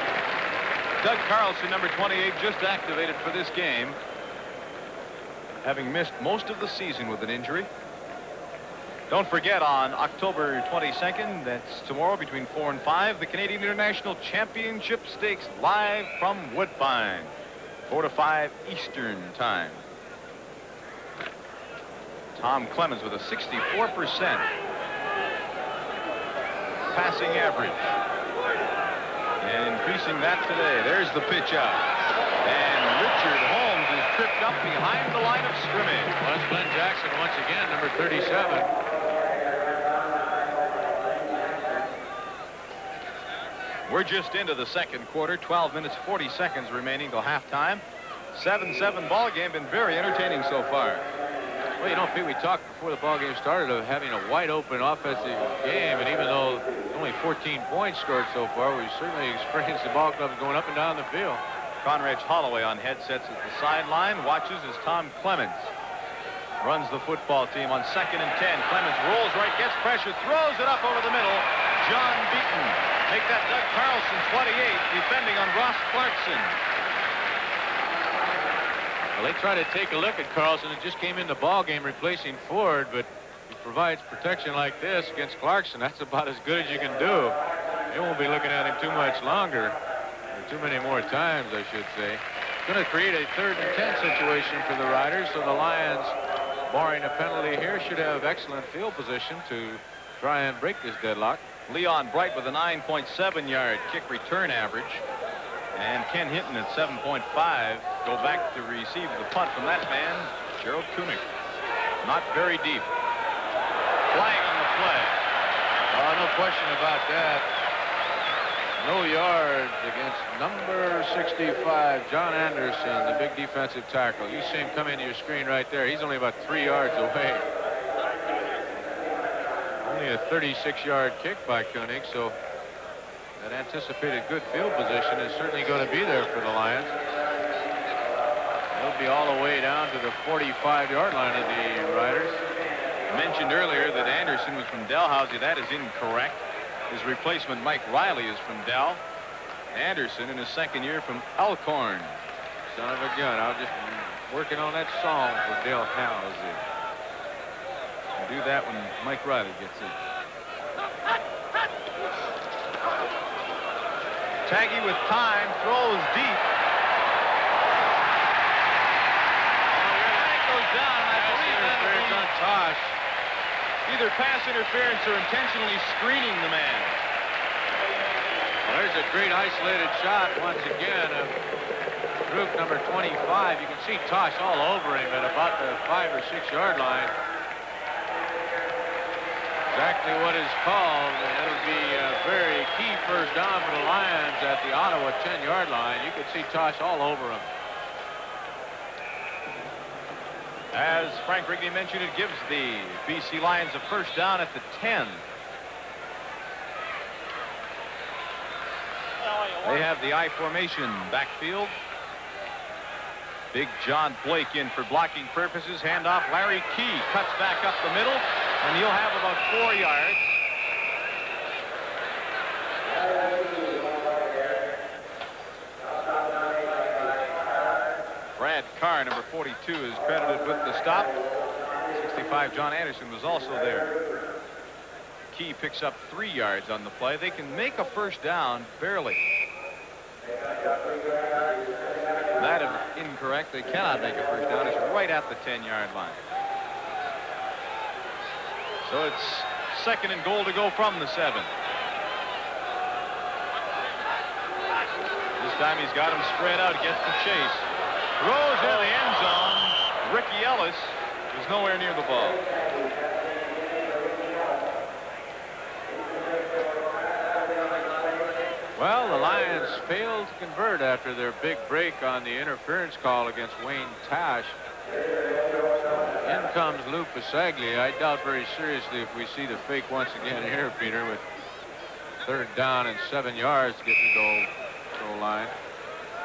Doug Carlson, number 28, just activated for this game, having missed most of the season with an injury. Don't forget, on October 22nd, that's tomorrow between 4 and 5, the Canadian International Championship Stakes live from Woodbine, 4 to 5 Eastern time. Tom Clements with a 64% passing average. And increasing that today. There's the pitch out. And Richard Holmes is tripped up behind the line of scrimmage. Well, that's Glenn Jackson once again, number 37. We're just into the second quarter. 12 minutes, 40 seconds remaining till halftime. 7-7 ball game. Been very entertaining so far. Well, you know, Pete, we talked before the ball game started of having a wide open offensive game, and even though only 14 points scored so far, we've certainly experienced the ball clubs going up and down the field. Conrad Holloway on headsets at the sideline, watches as Tom Clemens runs the football team on 2nd and 10. Clemens rolls right, gets pressure, throws it up over the middle. John Beaton. Make that Doug Carlson, 28, defending on Ross Clarkson. Well, they try to take a look at Carlson. It just came in the ball game replacing Ford, but he provides protection like this against Clarkson. That's about as good as you can do. They won't be looking at him too much longer, or too many more times, I should say. Going to create a 3rd and 10 situation for the Riders, so the Lions, barring a penalty here, should have excellent field position to try and break this deadlock. Leon Bright with a 9.7-yard kick return average. And Ken Hinton at 7.5 go back to receive the punt from that man, Gerald Kunick. Not very deep. Flag on the play. Oh, no question about that. No yards against number 65, John Anderson, the big defensive tackle. You see him come into your screen right there. He's only about 3 yards away. Only a 36-yard kick by Koenig, so that anticipated good field position is certainly going to be there for the Lions. They'll be all the way down to the 45-yard line of the Riders. I mentioned earlier that Anderson was from Dalhousie. That is incorrect. His replacement, Mike Riley, is from Dal. Anderson in his 2nd year from Elkhorn. Son of a gun. I was just working on that song for Dalhousie. Do that when Mike Riley gets in. Taggy with time, throws deep. That goes down. I believe interference on Tosh. Either pass interference or intentionally screening the man. Well, there's a great isolated shot once again of group number 25. You can see Tosh all over him at about the 5 or 6 yard line. Exactly what is called, and it'll be a very key first down for the Lions at the Ottawa 10-yard line. You could see Tosh all over him. As Frank Rigney mentioned, it gives the BC Lions a first down at the 10. They have the I formation backfield. Big John Blake in for blocking purposes. Handoff. Larry Key cuts back up the middle, and you'll have about 4 yards. Brad Carr, number 42, is credited with the stop. 65, John Anderson, was also there. Key picks up 3 yards on the play. They can make a first down barely. That is incorrect. They cannot make a first down. It's right at the 10-yard line. So it's 2nd and goal to go from the 7. This time he's got him spread out, gets the chase. Throws in the end zone. Ricky Ellis is nowhere near the ball. Well, the Lions failed to convert after their big break on the interference call against Wayne Tash. In comes Lou Pasaglia. I doubt very seriously if we see the fake once again here, Peter, with 3rd down and 7 yards to get to the goal line.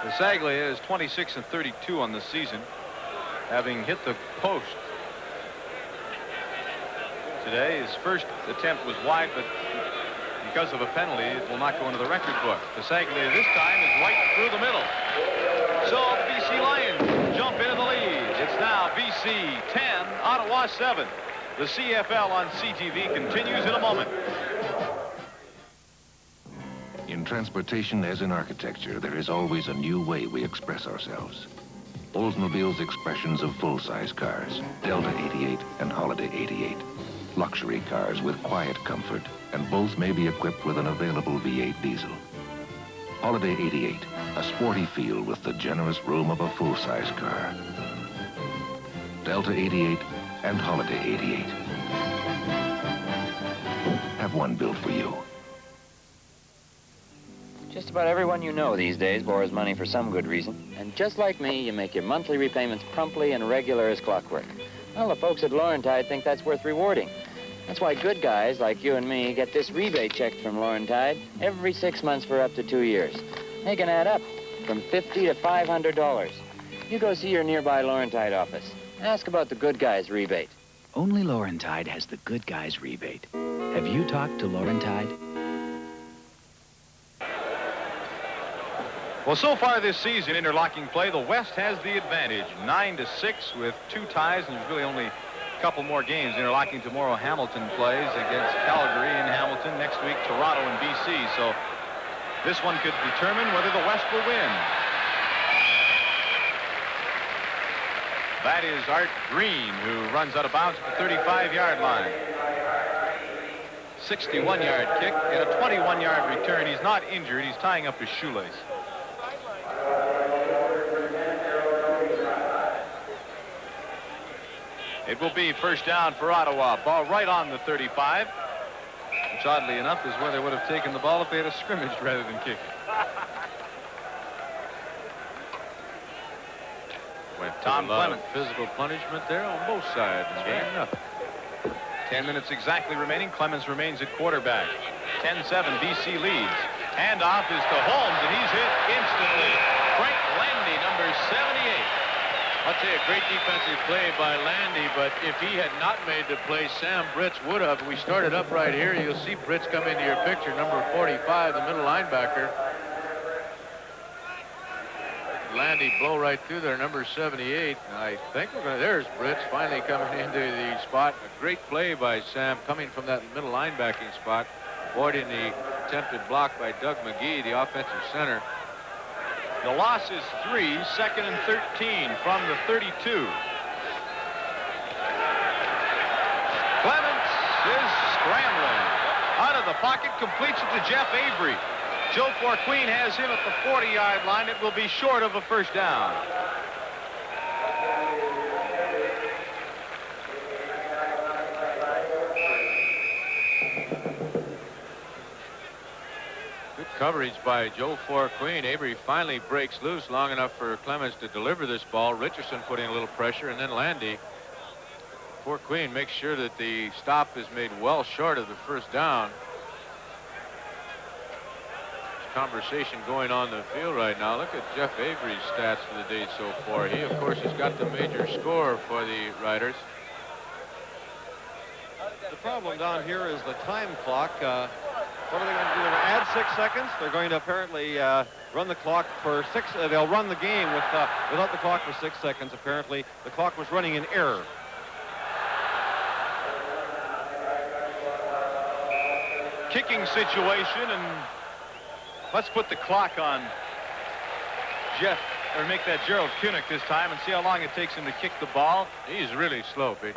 Pasaglia is 26 and 32 on the season, having hit the post. Today, his first attempt was wide, but because of a penalty, it will not go into the record book. Pasaglia this time is right through the middle. So the BC Lions jump into the lead. It's now BC 10, Ottawa 7. The CFL on CTV continues in a moment. In transportation, as in architecture, there is always a new way we express ourselves. Oldsmobile's expressions of full-size cars, Delta 88 and Holiday 88. Luxury cars with quiet comfort, and both may be equipped with an available V8 diesel. Holiday 88, a sporty feel with the generous room of a full-size car. Delta 88 and Holiday 88. Have one built for you. Just about everyone you know these days borrows money for some good reason. And just like me, you make your monthly repayments promptly and regular as clockwork. Well, the folks at Laurentide think that's worth rewarding. That's why good guys like you and me get this rebate check from Laurentide every 6 months for up to 2 years. They can add up from $50 to $500. You go see your nearby Laurentide office. Ask about the good guys rebate. Only Laurentide has the good guys rebate. Have you talked to Laurentide? Well, so far this season, interlocking play, the West has the advantage, 9-6 with 2 ties, and there's really only a couple more games. Interlocking tomorrow, Hamilton plays against Calgary in Hamilton. Next week, Toronto and BC. So this one could determine whether the West will win. That is Art Green, who runs out of bounds at the 35-yard line. 61-yard kick and a 21-yard return. He's not injured. He's tying up his shoelace. It will be first down for Ottawa. Ball right on the 35, which oddly enough is where they would have taken the ball if they had a scrimmage rather than kick it. Went Tom Clement. Physical punishment there on both sides. Game nothing. 10 minutes exactly remaining. Clemens remains at quarterback. 10-7, BC leads. Handoff is to Holmes, and he's hit instantly. Frank Landy, number 78. I'd say a great defensive play by Landy, but if he had not made the play, Sam Britz would have. We started up right here. You'll see Britz come into your picture, number 45, the middle linebacker. Landy blow right through there, number 78. I think we're going to, there's Britz finally coming into the spot. A great play by Sam coming from that middle linebacking spot, avoiding the attempted block by Doug McGee, the offensive center. The loss is 3, second and 13 from the 32. Clements is scrambling. Out of the pocket, completes it to Jeff Avery. Joe Forqueen has him at the 40-yard line. It will be short of a first down. Good coverage by Joe Forqueen. Avery finally breaks loose long enough for Clemens to deliver this ball. Richardson put in a little pressure, and then Landy. Forqueen makes sure that the stop is made well short of the first down. Conversation going on the field right now. Look at Jeff Avery's stats for the day so far. He, of course, has got the major score for the Riders. The problem down here is the time clock. What are they going to do? They're going to add 6 seconds. They're going to apparently run the clock for 6. They'll run the game without the clock for 6 seconds. Apparently, the clock was running in error. Kicking situation, and let's put the clock on Jeff, or make that Gerald Kunich this time, and see how long it takes him to kick the ball. He's really slow, Pete.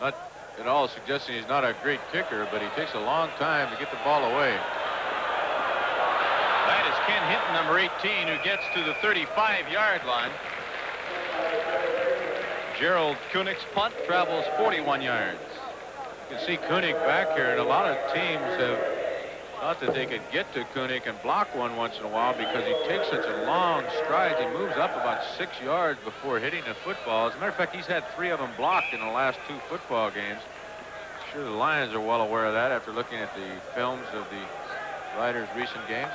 Not at all suggesting he's not a great kicker, but he takes a long time to get the ball away. That is Ken Hinton, number 18, who gets to the 35-yard line. Gerald Kunich's punt travels 41 yards. You can see Kunich back here, and a lot of teams have thought that they could get to Kunich and block one once in a while because he takes such a long stride. He moves up about 6 yards before hitting the football. As a matter of fact, he's had 3 of them blocked in the last 2 football games. I'm sure the Lions are well aware of that after looking at the films of the Riders' recent games.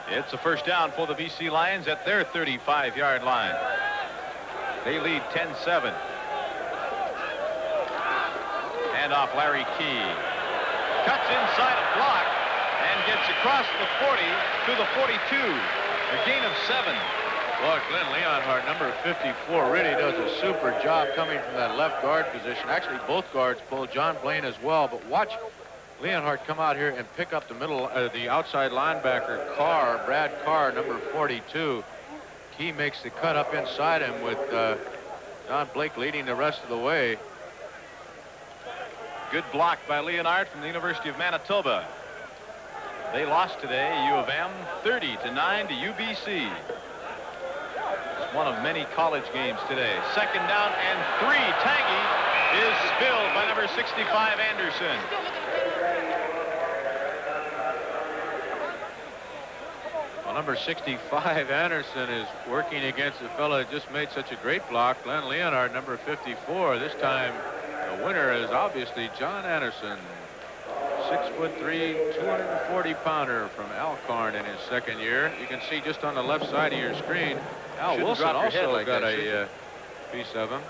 It's a first down for the BC Lions at their 35-yard line. They lead 10-7. Hand off Larry Key. Cuts inside a block and gets across the 40 to the 42. A gain of 7. Well, Glenn Leonhardt, number 54, really does a super job coming from that left guard position. Actually, both guards pull, John Blaine as well. But watch Leonhardt come out here and pick up the middle, the outside linebacker, Brad Carr, number 42. Key makes the cut up inside him with Don Blake leading the rest of the way. Good block by Leonhardt from the University of Manitoba. They lost today, U of M, 30-9 to UBC. It's one of many college games today. Second down and 3. Tangy is spilled by number 65, Anderson. Well, number 65, Anderson, is working against the fellow that just made such a great block, Glenn Leonard, number 54. This time, the winner is obviously John Anderson. 6'3", 240-pounder from Alcorn in his second year. You can see just on the left side of your screen, Al Wilson also like got that, a piece of him.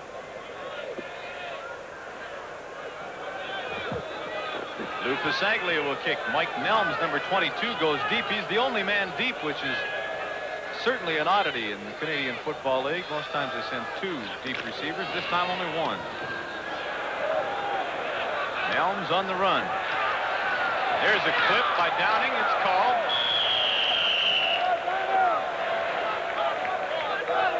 Lou Pasaglia will kick. Mike Nelms, number 22, goes deep. He's the only man deep, which is certainly an oddity in the Canadian Football League. Most times they send 2 deep receivers. This time only 1. Nelms on the run. There's a clip by Downing. It's called.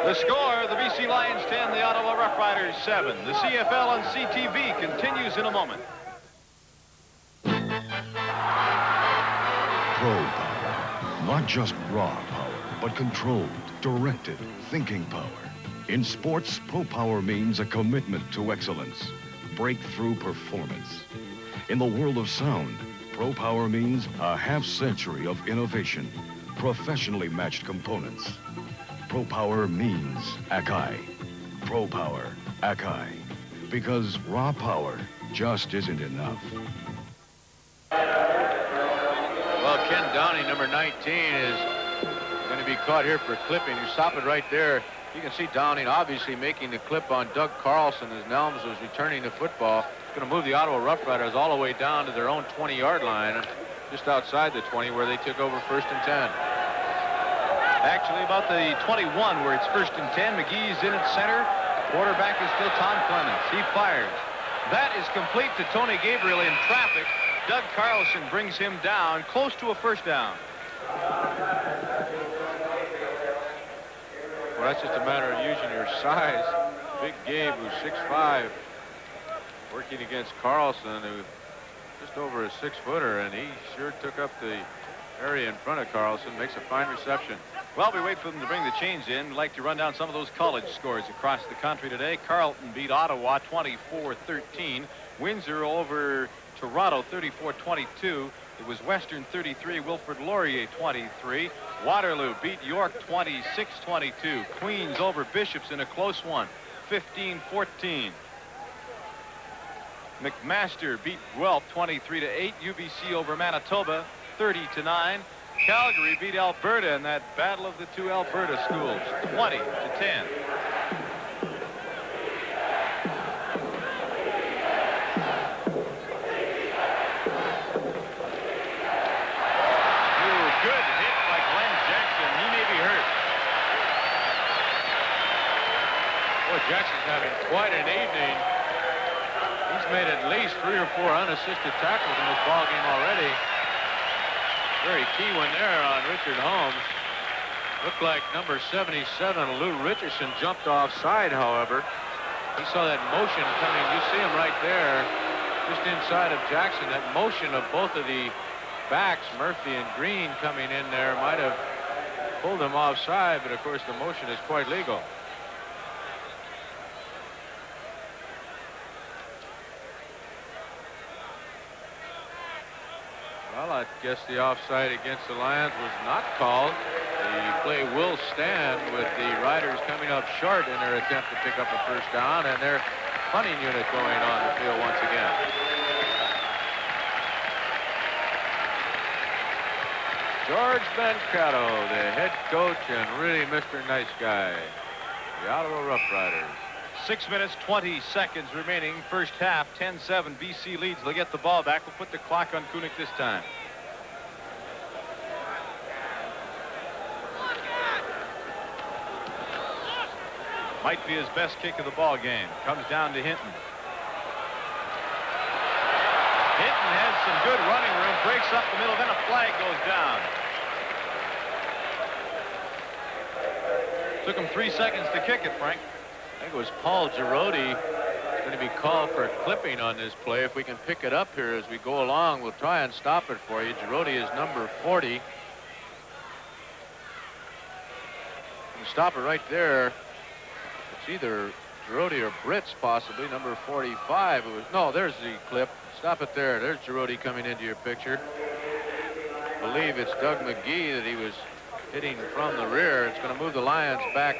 The score, the BC Lions 10, the Ottawa Rough Riders 7. The CFL on CTV continues in a moment. Pro power. Not just raw power, but controlled, directed, thinking power. In sports, pro power means a commitment to excellence, breakthrough performance. In the world of sound, pro power means a half-century of innovation, professionally matched components. Pro power means Akai. Pro power, Akai. Because raw power just isn't enough. Well, Ken Downing, number 19, is going to be caught here for clipping. You stop it right there. You can see Downing obviously making the clip on Doug Carlson as Nelms was returning the football. It's going to move the Ottawa Rough Riders all the way down to their own 20-yard line, just outside the 20, where they took over 1st and 10. Actually, about the 21, where it's 1st and 10. McGee's in at center. Quarterback is still Tom Clements. He fires. That is complete to Tony Gabriel in traffic. Doug Carlson brings him down close to a 1st down. Well, that's just a matter of using your size. Big Gabe, who's 6'5", working against Carlson, who's just over a 6-footer, and he sure took up the area in front of Carlson. Makes a fine reception. While we wait for them to bring the chains in, we'd like to run down some of those college scores across the country today. Carleton beat Ottawa 24-13. Windsor over Toronto 34-22. It was Western 33, Wilfrid Laurier 23. Waterloo beat York 26-22. Queens over Bishops in a close one, 15-14. McMaster beat Guelph 23-8. UBC over Manitoba 30-9. Calgary beat Alberta in that battle of the 2 Alberta schools, 20-10. Jackson's having quite an evening. He's made at least 3 or 4 unassisted tackles in this ball game already. Very key one there on Richard Holmes. Looked like number 77, Lou Richardson, jumped offside, however. He saw that motion coming. You see him right there, just inside of Jackson. That motion of both of the backs, Murphy and Green, coming in there might have pulled him offside, but of course the motion is quite legal. Well, I guess the offside against the Lions was not called. The play will stand with the Riders coming up short in their attempt to pick up a 1st down, and their punting unit going on the field once again. George Mankato, the head coach and really Mr. Nice Guy. The Ottawa Rough Riders. 6 minutes, 20 seconds remaining. First half, 10-7. BC leads. They'll get the ball back. We'll put the clock on Kunik this time. Might be his best kick of the ball game. Comes down to Hinton. Hinton has some good running room. Breaks up the middle. Then a flag goes down. Took him 3 seconds to kick it, Frank. I think it was Paul Girodi. It's going going to be called for clipping on this play. If we can pick it up here as we go along, we'll try and stop it for you. Girodi is number 40. Stop it right there. It's either Girodi or Brits, possibly, number 45. No, there's the clip. Stop it there. There's Girodi coming into your picture. I believe it's Doug McGee that he was hitting from the rear. It's going to move the Lions back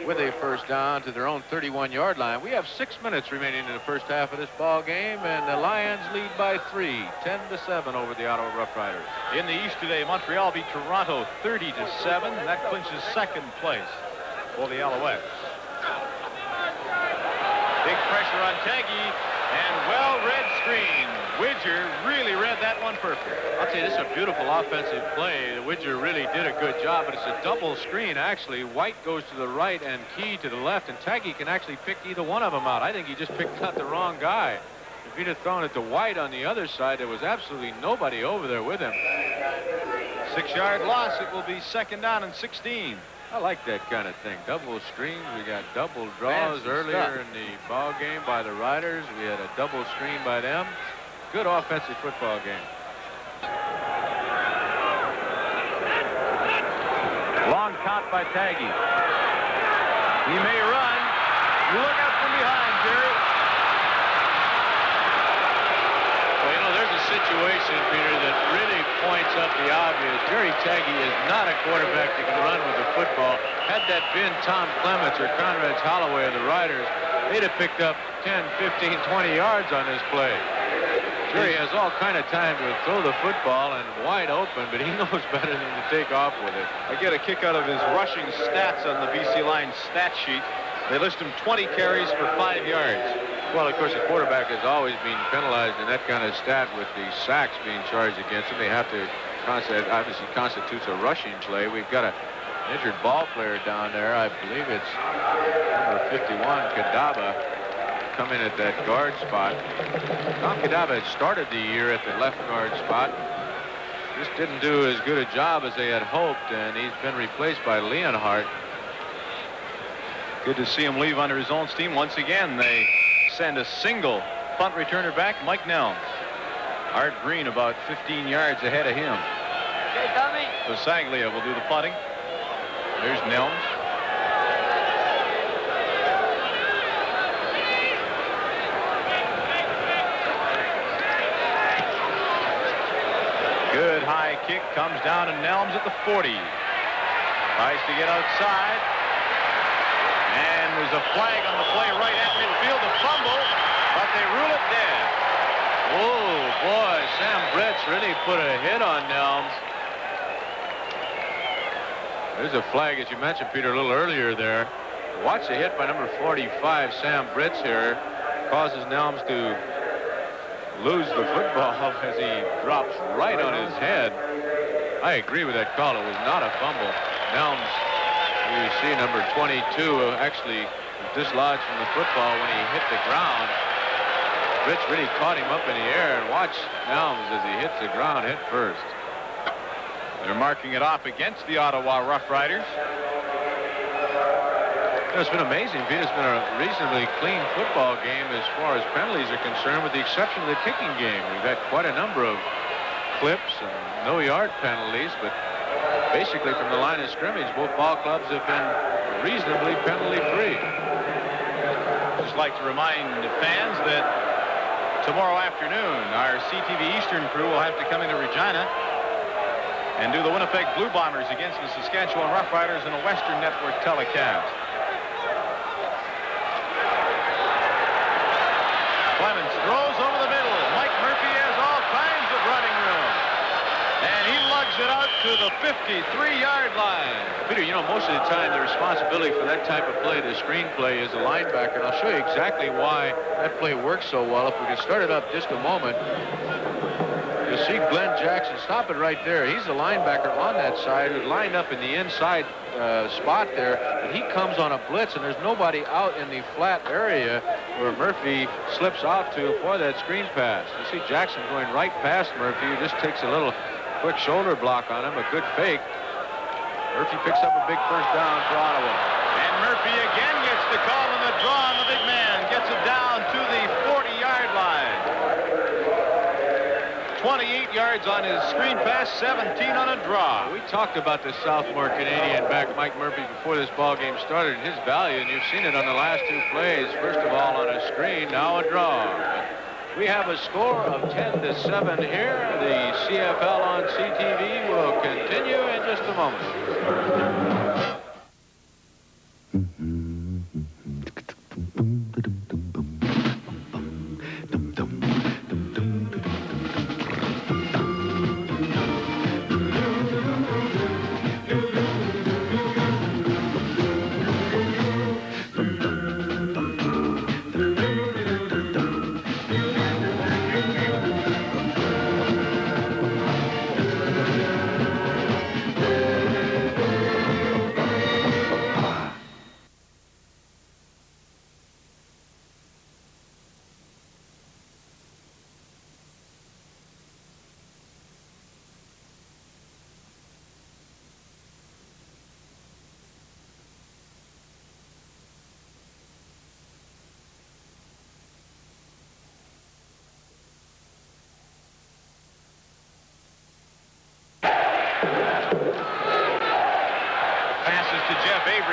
with a first down to their own 31-yard line. We have 6 minutes remaining in the first half of this ball game, and the Lions lead by 3, 10-7 over the Ottawa Rough Riders. In the East today, Montreal beat Toronto 30-7, and that clinches second place for the Alouettes. Big pressure on Taggy, and well-read screen. Widger really read that one perfect. I'll tell you, this is a beautiful offensive play. Widger really did a good job, but it's a double screen, actually. White goes to the right and Key to the left, and Taggy can actually pick either one of them out. I think he just picked out the wrong guy. If he'd have thrown it to White on the other side, there was absolutely nobody over there with him. 6-yard loss. It will be second down and 16. I like that kind of thing. Double screens. We got double draws earlier in the ball game by the Riders. We had a double screen by them. Good offensive football game. Long count by Taggy. He may run. Look out from behind, Jerry. Well, you know, there's a situation, Peter, that really points up the obvious. Jerry Taggy is not a quarterback that can run with the football. Had that been Tom Clements or Conrad Holloway of the Riders, they'd have picked up 10, 15, 20 yards on this play. Jerry has all kind of time to throw the football and wide open, but he knows better than to take off with it. I get a kick out of his rushing stats on the BC Lions stat sheet. They list him 20 carries for 5 yards. Well, of course, the quarterback is always being penalized in that kind of stat with the sacks being charged against him. They have to, obviously constitutes a rushing play. We've got an injured ball player down there. I believe it's number 51, Kadaba, come in at that guard spot. Tom Kadaba had started the year at the left guard spot. Just didn't do as good a job as they had hoped, and he's been replaced by Leonhardt. Good to see him leave under his own steam. Once again, they send a single punt returner back, Mike Nelms. Art Green about 15 yards ahead of him. Okay, Tommy. Pasaglia will do the punting. There's Nelms. Good high kick comes down to Nelms at the 40. Tries to get outside. And there's a flag on the play right at midfield, a fumble, but they rule it dead. Oh, boy, Sam Bretz really put a hit on Nelms. There's a flag, as you mentioned, Peter, a little earlier there. Watch the hit by number 45, Sam Bretz here. Causes Nelms to lose the football as he drops right on his head. I agree with that call. It was not a fumble. Nelms, you see number 22 actually dislodged from the football when he hit the ground. Rich really caught him up in the air, and watch Nelms as he hits the ground head first. They're marking it off against the Ottawa Rough Riders. It's been amazing, Pete. It's been a reasonably clean football game as far as penalties are concerned, with the exception of the kicking game. We've had quite a number of clips and no-yard penalties, but basically from the line of scrimmage, both ball clubs have been reasonably penalty-free. Just like to remind the fans that tomorrow afternoon, our CTV Eastern crew will have to come into Regina and do the Winnipeg Blue Bombers against the Saskatchewan Rough Riders in a Western Network telecast. Clemens throws over the middle. Mike Murphy has all kinds of running room. And he lugs it out to the 53-yard line. Peter, you know, most of the time the responsibility for that type of play, the screen play, is the linebacker. And I'll show you exactly why that play works so well. If we can start it up just a moment. You'll see Glenn Jackson. Stop it right there. He's the linebacker on that side, lined up in the inside spot there. But he comes on a blitz, and there's nobody out in the flat area where Murphy slips out to for that screen pass. You see Jackson going right past Murphy, who just takes a little quick shoulder block on him, a good fake. Murphy picks up a big first down for Ottawa. And Murphy again gets the call on the draw on the big man. Gets it down to 28 yards on his screen pass, 17 on a draw. We talked about the sophomore Canadian back, Mike Murphy, before this ball game started, his value, and you've seen it on the last two plays. First of all on a screen, now a draw. We have a score of 10-7 here. The CFL on CTV will continue in just a moment.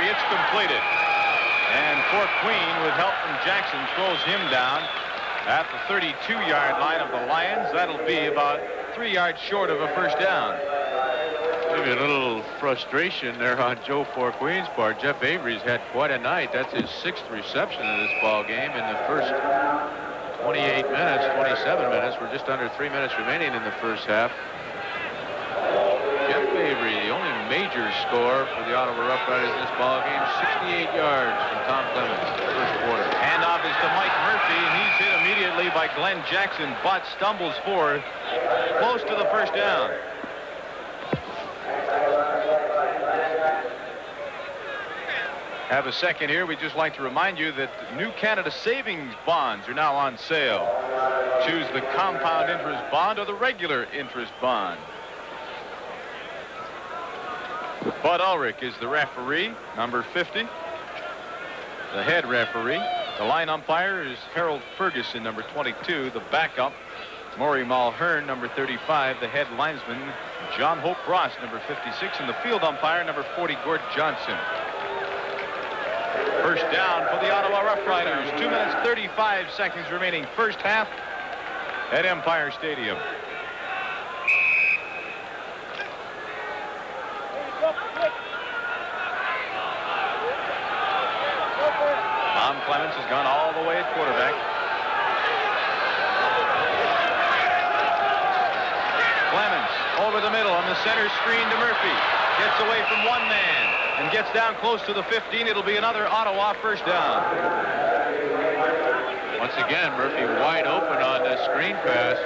It's completed. And Fort Queen, with help from Jackson, throws him down at the 32-yard line of the Lions. That'll be about 3 yards short of a first down. Maybe a little frustration there on Joe Fort Queen's part. Jeff Avery's had quite a night. That's his 6th reception in this ball game in the first 28 minutes, 27 minutes. We're just under 3 minutes remaining in the first half. Jeff Avery, the only major score for the Ottawa Rough Riders in this ball game, 68 yards from Tom Clemens in the first quarter. Handoff is to Mike Murphy, and he's hit immediately by Glenn Jackson, but stumbles forward close to the first down. Have a second here. We'd just like to remind you that new Canada savings bonds are now on sale. Choose the compound interest bond or the regular interest bond. Bud Ulrich is the referee, number 50. The head referee. The line umpire is Harold Ferguson, number 22. The backup, Maury Mulhern, number 35. The head linesman, John Hope Ross, number 56. And the field umpire, number 40, Gord Johnson. First down for the Ottawa Rough Riders. 2 minutes, 35 seconds remaining. First half at Empire Stadium. Tom Clemens has gone all the way at quarterback. Clemens over the middle on the center screen to Murphy. Gets away from one man and gets down close to the 15. It'll be another Ottawa first down. Once again, Murphy wide open on the screen pass.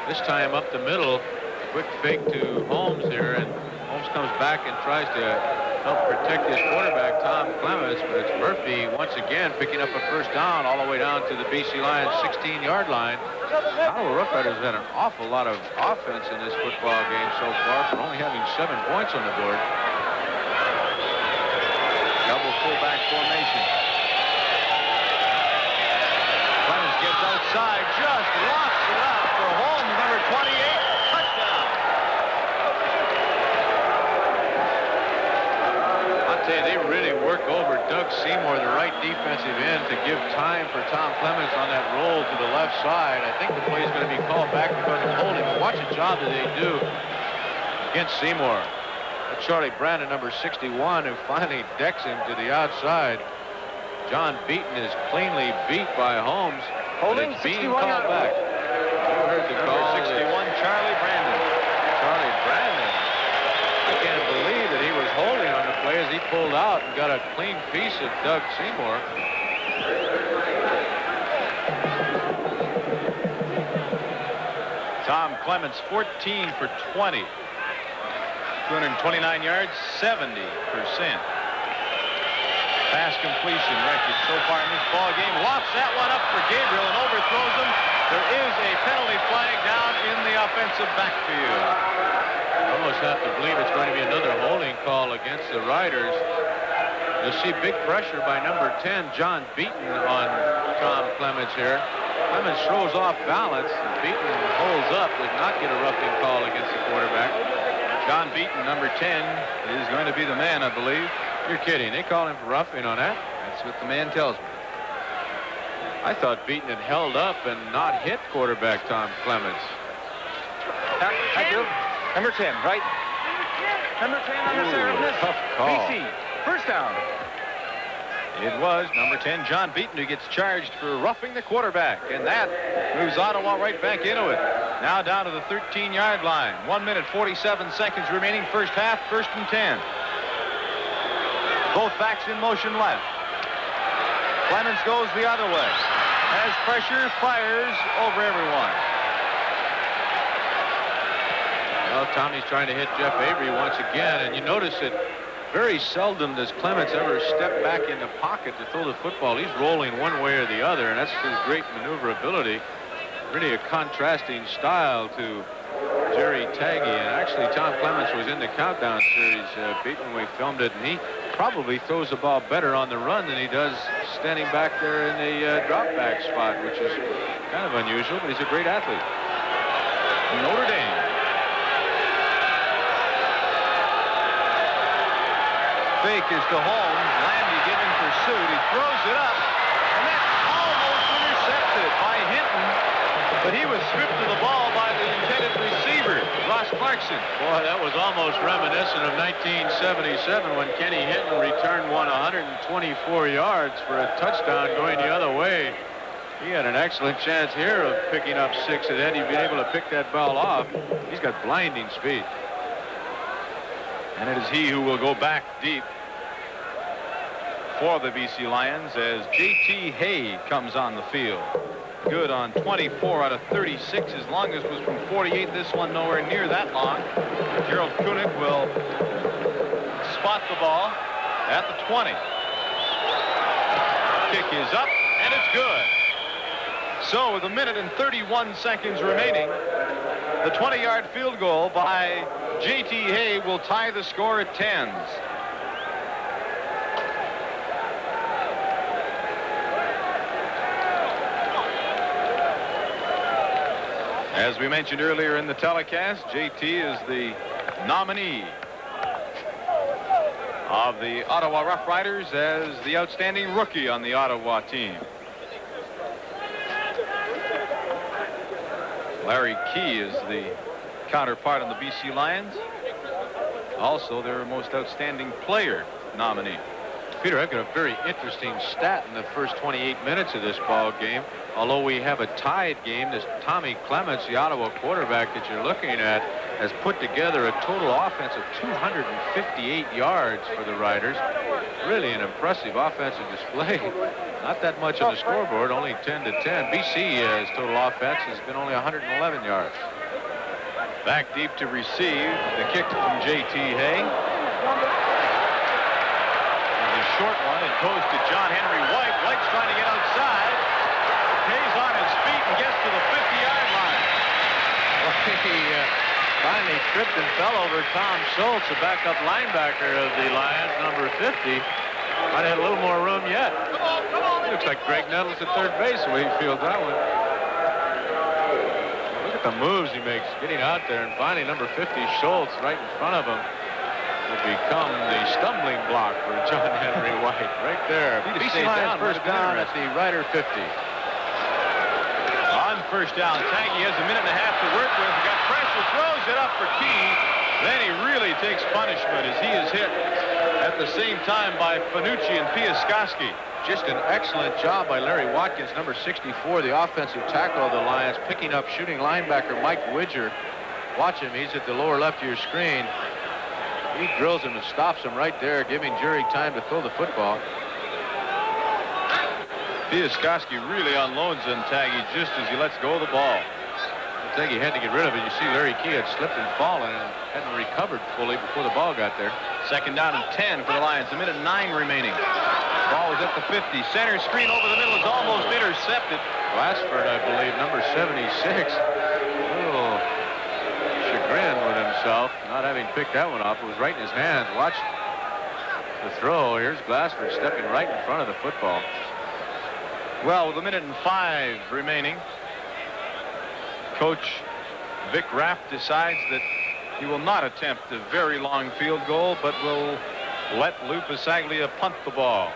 This time up the middle. Quick fake to Holmes here, and Holmes comes back and tries to help protect his quarterback, Tom Clemens, but it's Murphy once again picking up a first down all the way down to the BC Lions 16-yard line. Ottawa Rough Riders have had an awful lot of offense in this football game so far for only having 7 points on the board. Double fullback formation. Clemens gets outside, just lofts it out for Holmes, number 28. They really work over Doug Seymour, the right defensive end, to give time for Tom Clemens on that roll to the left side. I think the play is going to be called back because of holding. But watch the job that they do against Seymour. That's Charlie Brandon, number 61, who finally decks him to the outside. John Beaton is cleanly beat by Holmes. Holding, it's being called back. You heard the number call. 61, Charlie Brandon. Charlie Brandon. I can't believe that he was holding on the play as he pulled out and got a clean piece of Doug Seymour. Tom Clemens, 14 for 20. 229 yards, 70%. Pass completion record so far in this ball game. Lofts that one up for Gabriel and overthrows him. There is a penalty flag down in the offensive backfield. I almost have to believe it's going to be another holding call against the Riders. You'll see big pressure by number 10, John Beaton, on Tom Clemens here. Clemens throws off balance. And Beaton holds up, does not get a roughing call against the quarterback. John Beaton, number 10, is going to be the man, I believe. You're kidding. They call him for roughing on that? That's what the man tells me. I thought Beaton had held up and not hit quarterback Tom Clemens. Number 10, right? Number 10 on the serve. Tough call. BC, first down. It was number 10, John Beaton, who gets charged for roughing the quarterback. And that moves Ottawa right back into it. Now down to the 13-yard line. 1 minute, 47 seconds remaining. First half, 1st and 10. Both backs in motion left. Clemens goes the other way. Has pressure, fires over everyone. Well, Tommy's trying to hit Jeff Avery once again, and you notice that very seldom does Clemens ever step back in the pocket to throw the football. He's rolling one way or the other, and that's his great maneuverability. Really a contrasting style to Jerry Taggy. And actually, Tom Clemens was in the countdown series, Pete, when we filmed it, and he probably throws the ball better on the run than he does standing back there in the drop back spot, which is kind of unusual, but he's a great athlete. Notre Dame. Fake is to Holmes. Landy giving pursuit. He throws it up, and that's almost intercepted by Hinton, but he was stripped of the ball by the intended receiver, Ross Clarkson. Boy, that was almost reminiscent of 1977 when Kenny Hinton returned one 124 yards for a touchdown going the other way. He had an excellent chance here of picking up 6, and had he been able to pick that ball off. He's got blinding speed. And it is he who will go back deep for the BC Lions as J.T. Hay comes on the field. Good on 24 out of 36. His longest was from 48. This one nowhere near that long. Gerald Kunick will spot the ball at the 20. Kick is up, and it's good. So with 1 minute and 31 seconds remaining, the 20-yard field goal by J.T. Hay will tie the score at 10s. As we mentioned earlier in the telecast, J.T. is the nominee of the Ottawa Rough Riders as the outstanding rookie on the Ottawa team. Larry Key is the counterpart on the BC Lions. Also their most outstanding player nominee. Peter, I've got a very interesting stat in the first 28 minutes of this ball game. Although we have a tied game, this Tommy Clemens, the Ottawa quarterback that you're looking at, has put together a total offense of 258 yards for the Riders. Really an impressive offensive display. Not that much on the scoreboard, only 10-10. BC's total offense has been only 111 yards. Back deep to receive. The kick from J.T. Hay. And the short one, it goes to John Henry White. White's trying to get outside. Hay's on his feet and gets to the 50-yard line. Well, he finally tripped and fell over Tom Schultz, the backup linebacker of the Lions, number 50. Might have had a little more room yet. Looks like Greg Nettles at third base the way he fields that one. Look at the moves he makes, getting out there, and finally number 50, Schultz, right in front of him, will become the stumbling block for John Henry White. Right there. BC Lions first down at the Rider 50. On first down, Taggy has a minute and a half to work with. He got pressure, throws it up for Key. Then he really takes punishment as he is hit at the same time by Fanucci and Piaskowski. Just an excellent job by Larry Watkins, number 64, the offensive tackle of the Lions, picking up shooting linebacker Mike Widger. Watch him. He's at the lower left of your screen. He drills him and stops him right there, giving Jerry time to throw the football. Piaskowski really unloads on Taggy just as he lets go of the ball. Taggy had to get rid of it. You see Larry Key had slipped and fallen and hadn't recovered fully before the ball got there. Second down and 10 for the Lions. A minute and 9 remaining. Ball is at the 50. Center screen over the middle is almost intercepted. Glassford, I believe, number 76. A little chagrin with himself, not having picked that one up. It was right in his hands. Watch the throw. Here's Glassford stepping right in front of the football. Well, with 1:05 remaining, Coach Vic Rapp decides that he will not attempt a very long field goal, but will let Lou Pasaglia punt the ball.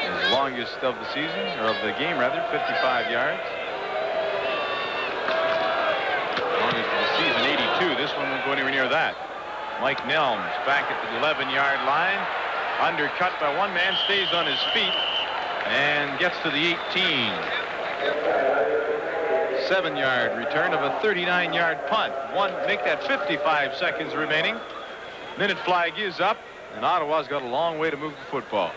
His longest of the season, or of the game rather, 55 yards. Longest of the season, 82. This one won't go anywhere near that. Mike Nelms back at the 11-yard line. Undercut by one man, stays on his feet, and gets to the 18. 7-yard return of a 39-yard punt. Make that 55 seconds remaining. Minute flag is up, and Ottawa's got a long way to move the football.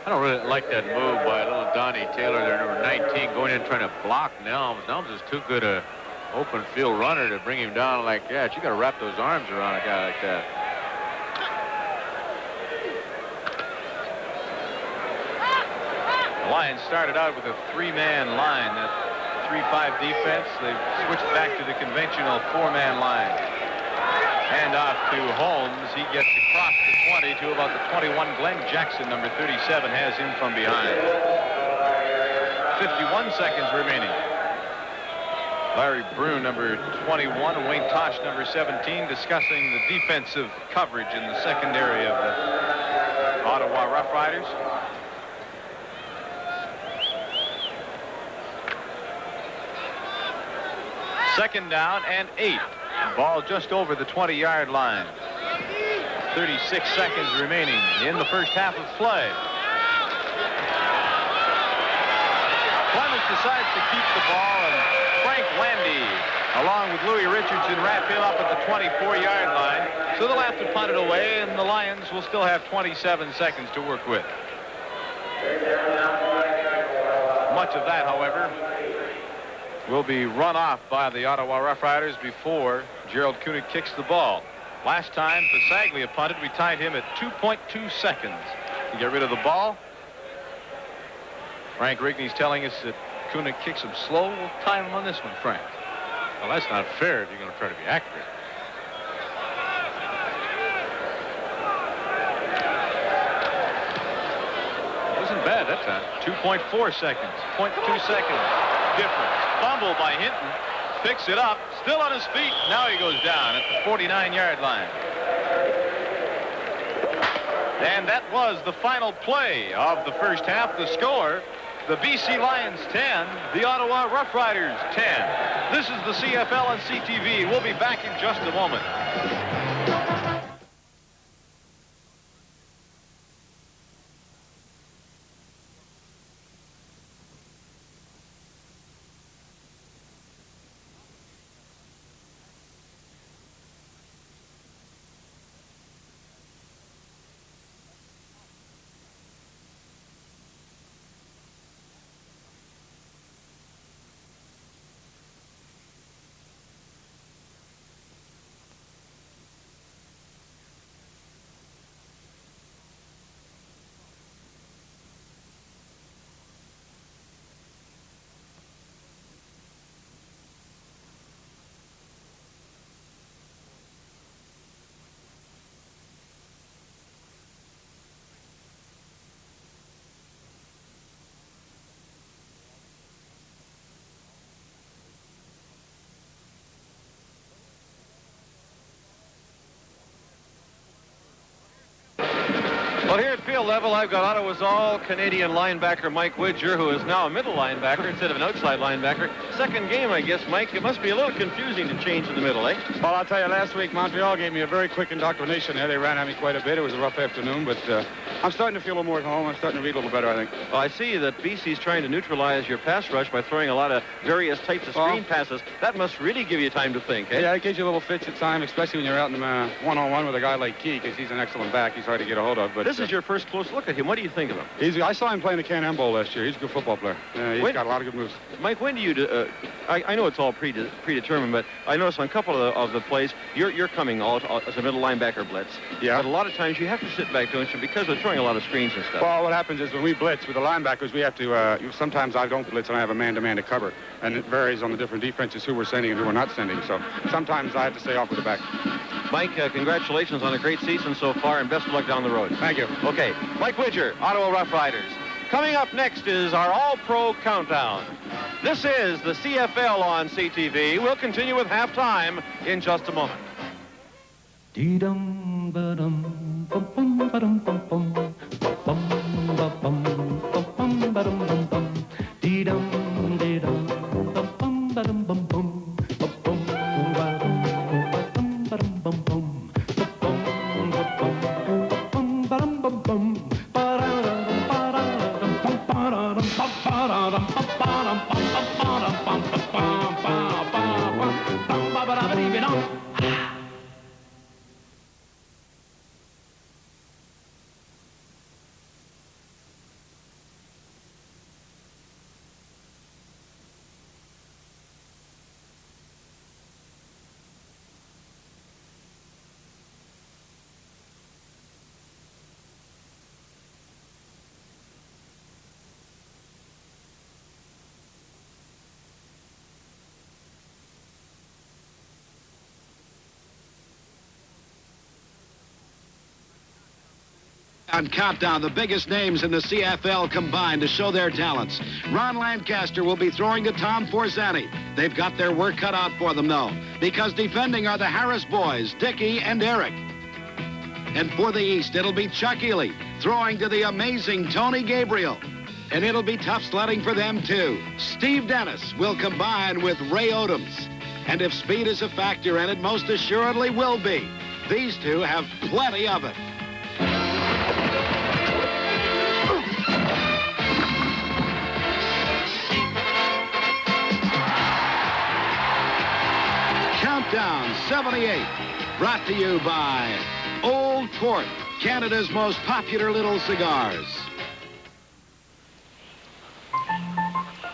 I don't really like that move by little Donnie Taylor, their number 19, going in trying to block Nelms. Nelms is too good a open field runner to bring him down like that. You got to wrap those arms around a guy like that. The Lions started out with a 3-man line. That 3-5 defense, they've switched back to the conventional 4-man line. Hand off to Holmes. He gets across the 20 to about the 21. Glenn Jackson, number 37, has him from behind. 51 seconds remaining. Larry Brune, number 21, and Wayne Tosh, number 17, discussing the defensive coverage in the secondary of the Ottawa Rough Riders. Second down and 8. Ball just over the 20-yard line. 36 seconds remaining in the first half of play. Clemens decides to keep the ball, and Frank Landy, along with Louis Richardson, wrap him up at the 24-yard line. So they'll have to punt it away, and the Lions will still have 27 seconds to work with. Much of that, however, will be run off by the Ottawa Rough Riders before Gerald Koenig kicks the ball. Last time Pasaglia punted, we tied him at 2.2 seconds to get rid of the ball. Frank Rigney's telling us that Koenig kicks him slow. We'll time him on this one, Frank. Well, that's not fair if you're going to try to be accurate. Wasn't bad that time. 2.4 seconds, 0.2 seconds difference. Fumble by Hinton. Picks it up, still on his feet. Now he goes down at the 49-yard line. And that was the final play of the first half. The score, the BC Lions 10, the Ottawa Rough Riders 10. This is the CFL on CTV. We'll be back in just a moment. Well, here at field level, I've got Ottawa's all-Canadian linebacker Mike Widger, who is now a middle linebacker instead of an outside linebacker. Second game, I guess, Mike. It must be a little confusing to change to the middle, eh? Well, I'll tell you, last week, Montreal gave me a very quick indoctrination there. They ran at me quite a bit. It was a rough afternoon, but I'm starting to feel a little more at home. I'm starting to read a little better, I think. Well, I see that BC's trying to neutralize your pass rush by throwing a lot of various types of screen passes. That must really give you time to think, eh? Yeah, it gives you a little fits at time, especially when you're out in the one-on-one with a guy like Key, because he's an excellent back. He's hard to get a hold of. But this is your first close look at him. What do you think of him? I saw him playing the Can-Am Bowl last year. He's a good football player. He's got a lot of good moves. Mike, when do you... I know it's all predetermined, but I noticed on a couple of the plays, you're coming out as a middle linebacker blitz. Yeah. But a lot of times you have to sit back, don't you, because they're throwing a lot of screens and stuff. Well, what happens is when we blitz with the linebackers, we have to... sometimes I don't blitz and I have a man-to-man to cover. And it varies on the different defenses who we're sending and who we're not sending. So sometimes I have to stay off with the back. Mike, congratulations on a great season so far, and best of luck down the road. Thank you. Okay, Mike Widger, Ottawa Rough Riders. Coming up next is our All-Pro Countdown. This is the CFL on CTV. We'll continue with halftime in just a moment. Dee-dum, ba-dum, bum, bum, ba-dum, bum, bum, bum, ba-bum, bum, ba-dum, bum, bum. Dee-dum, dee-dum, bum, bum, ba-dum, bum, bum, ba-bum, ba-dum, ba-dum, bum, bum, ba-bum, ba-bum, ba-bum, ba-dum, bum, bum, ba-da-dum, ba-da-dum, ba-da-dum, ba-da-dum, ba-da-dum, ba-da-dum, ba-da-dum, ba-da-dum. On Countdown, the biggest names in the CFL combined to show their talents. Ron Lancaster will be throwing to Tom Forzani. They've got their work cut out for them, though, because defending are the Harris boys, Dickie and Eric. And for the East, it'll be Chuck Ely throwing to the amazing Tony Gabriel. And it'll be tough sledding for them, too. Steve Dennis will combine with Ray Odoms. And if speed is a factor, and it most assuredly will be, these two have plenty of it. Countdown 78, brought to you by Old Port, Canada's most popular little cigars.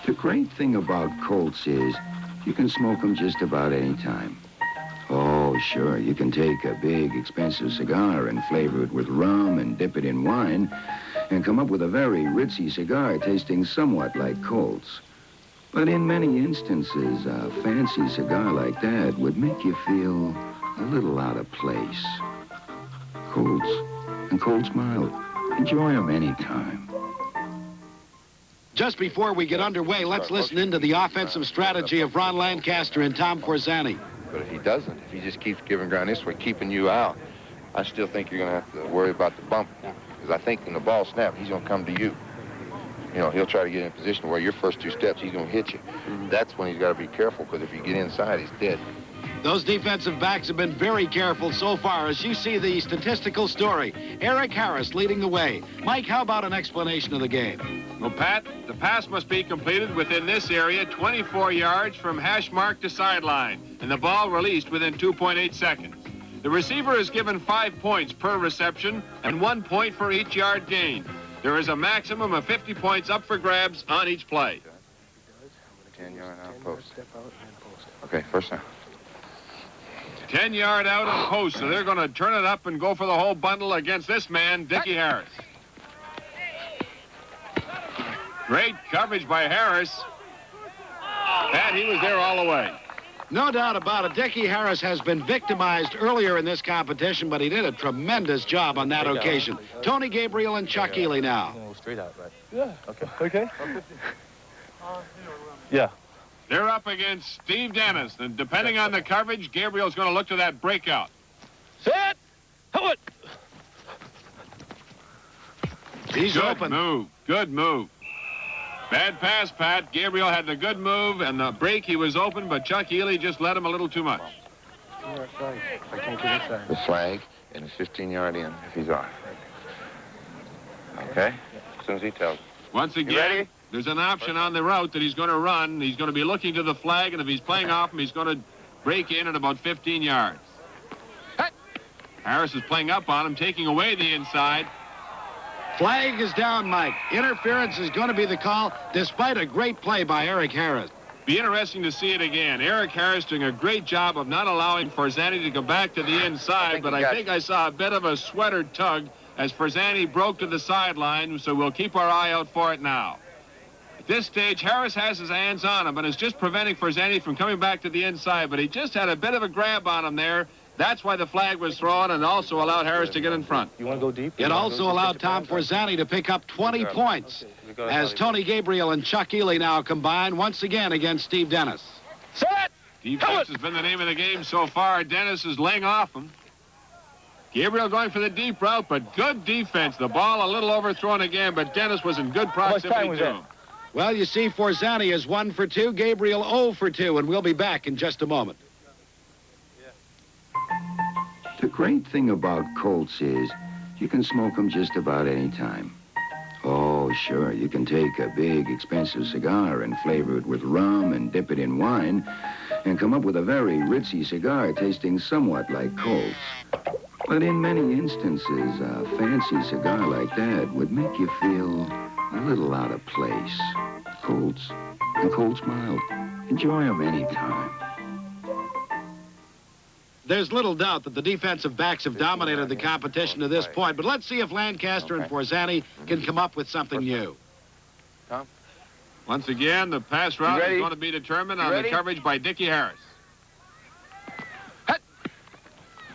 The great thing about Colts is you can smoke them just about any time. Oh, sure, you can take a big, expensive cigar and flavor it with rum and dip it in wine and come up with a very ritzy cigar tasting somewhat like Colts. But in many instances, a fancy cigar like that would make you feel a little out of place. Colts, and Colts mild. Enjoy them anytime. Just before we get underway, let's listen into the offensive strategy of Ron Lancaster and Tom Forzani. But if he doesn't, if he just keeps giving ground this way, keeping you out, I still think you're going to have to worry about the bump. Because I think when the ball snaps, he's going to come to you. You know, he'll try to get in a position where your first two steps, he's going to hit you. That's when he's got to be careful, because if you get inside, he's dead. Those defensive backs have been very careful so far. As you see the statistical story, Eric Harris leading the way. Mike, how about an explanation of the game? Well, Pat, the pass must be completed within this area, 24 yards from hash mark to sideline, and the ball released within 2.8 seconds. The receiver is given 5 points per reception and 1 point for each yard gained. There is a maximum of 50 points up for grabs on each play. 10-yard out post. Okay, first down. 10-yard out of post, so they're going to turn it up and go for the whole bundle against this man, Dickie Harris. Great coverage by Harris. And he was there all the way. No doubt about it. Dickie Harris has been victimized earlier in this competition, but he did a tremendous job on that occasion. Tony Gabriel and Chuck Ely now. Straight out, right? Yeah. Okay. Okay. Yeah. They're up against Steve Dennis, and depending on the coverage, Gabriel's going to look to that breakout. Set. How it? He's open. Good move. Bad pass, Pat. Gabriel had the good move, and the break, he was open, but Chuck Ely just led him a little too much. The flag and a 15-yard in if he's off. Okay? As soon as he tells. Once again, there's an option on the route that he's going to run. He's going to be looking to the flag, and if he's playing off him, he's going to break in at about 15 yards. Harris is playing up on him, taking away the inside. Flag is down, Mike. Interference is going to be the call, despite a great play by Eric Harris. Be interesting to see it again. Eric Harris doing a great job of not allowing Forzani to go back to the inside, but I think I saw a bit of a sweater tug as Forzani broke to the sideline, so we'll keep our eye out for it now. At this stage, Harris has his hands on him and is just preventing Forzani from coming back to the inside, but he just had a bit of a grab on him there, That's why the flag was thrown and also allowed Harris to get in front. You want to go deep? It also allowed Tom Forzani to pick up 20 points as Tony Gabriel and Chuck Ely now combine once again against Steve Dennis. Set! Defense has been the name of the game so far. Dennis is laying off him. Gabriel going for the deep route, but good defense. The ball a little overthrown again, but Dennis was in good proximity to him. Well, you see, Forzani is 1 for 2, Gabriel 0 for 2, and we'll be back in just a moment. The great thing about Colts is you can smoke them just about any time. Oh, sure, you can take a big, expensive cigar and flavor it with rum and dip it in wine and come up with a very ritzy cigar tasting somewhat like Colts. But in many instances, a fancy cigar like that would make you feel a little out of place. Colts, and Colts mild. Enjoy them anytime. There's little doubt that the defensive backs have dominated the competition to this point, but let's see if Lancaster and Forzani can come up with something new. Tom? Once again, the pass route is going to be determined on the coverage by Dickie Harris.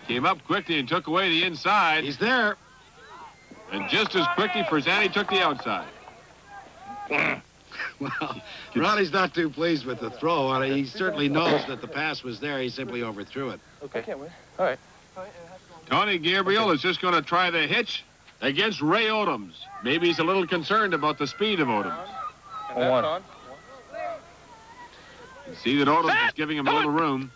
Came up quickly and took away the inside. He's there. And just as quickly, Forzani took the outside. Well, Ronnie's not too pleased with the throw. He certainly knows that the pass was there. He simply overthrew it. Okay. I can't win. All right. Tony Gabriel is just going to try the hitch against Ray Odoms. Maybe he's a little concerned about the speed of Odoms. On. You see that Odoms is giving him a little room.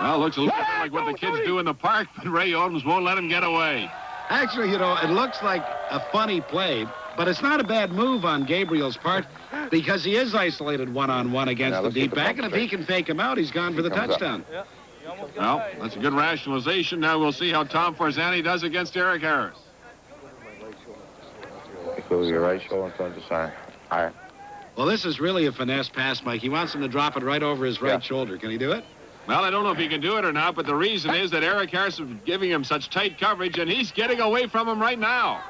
Well, looks a little bit like what the kids do in the park, but Ray Odoms won't let him get away. Actually, you know, it looks like a funny play, but it's not a bad move on Gabriel's part because he is isolated one-on-one against the deep back, and if he can fake him out, he's gone for the touchdown. Well, that's a good rationalization. Now we'll see how Tom Forzani does against Eric Harris. Go with your right shoulder in front of the sign. All right. Well, this is really a finesse pass, Mike. He wants him to drop it right over his right shoulder. Can he do it? Well, I don't know if he can do it or not, but the reason is that Eric Harris is giving him such tight coverage, and he's getting away from him right now.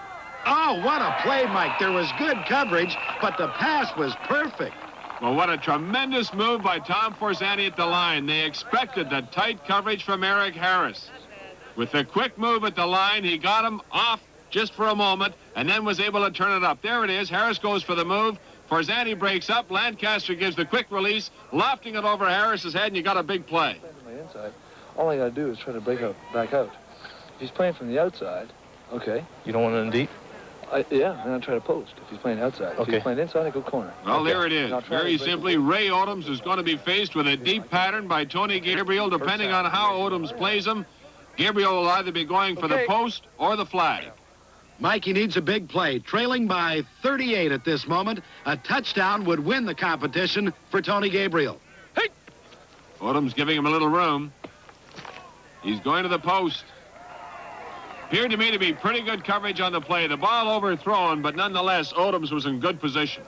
Oh, what a play, Mike. There was good coverage, but the pass was perfect. Well, what a tremendous move by Tom Forzani at the line. They expected the tight coverage from Eric Harris. With the quick move at the line, he got him off just for a moment, and then was able to turn it up. There it is. Harris goes for the move. Forzani breaks up. Lancaster gives the quick release, lofting it over Harris's head, and you got a big play. From the inside, all I got to do is try to back out. If he's playing from the outside, okay. You don't want it in deep? Yeah, then I try to post if he's playing outside. If he's playing inside, I go corner. Well, there it is. Very simply, Ray Odoms is going to be faced with a deep pattern by Tony Gabriel, depending on how Odoms plays him. Gabriel will either be going for the post or the flag. Mike, he needs a big play. Trailing by 38 at this moment, a touchdown would win the competition for Tony Gabriel. Hey! Odoms giving him a little room. He's going to the post. Appeared to me to be pretty good coverage on the play. The ball overthrown, but nonetheless, Odoms was in good position.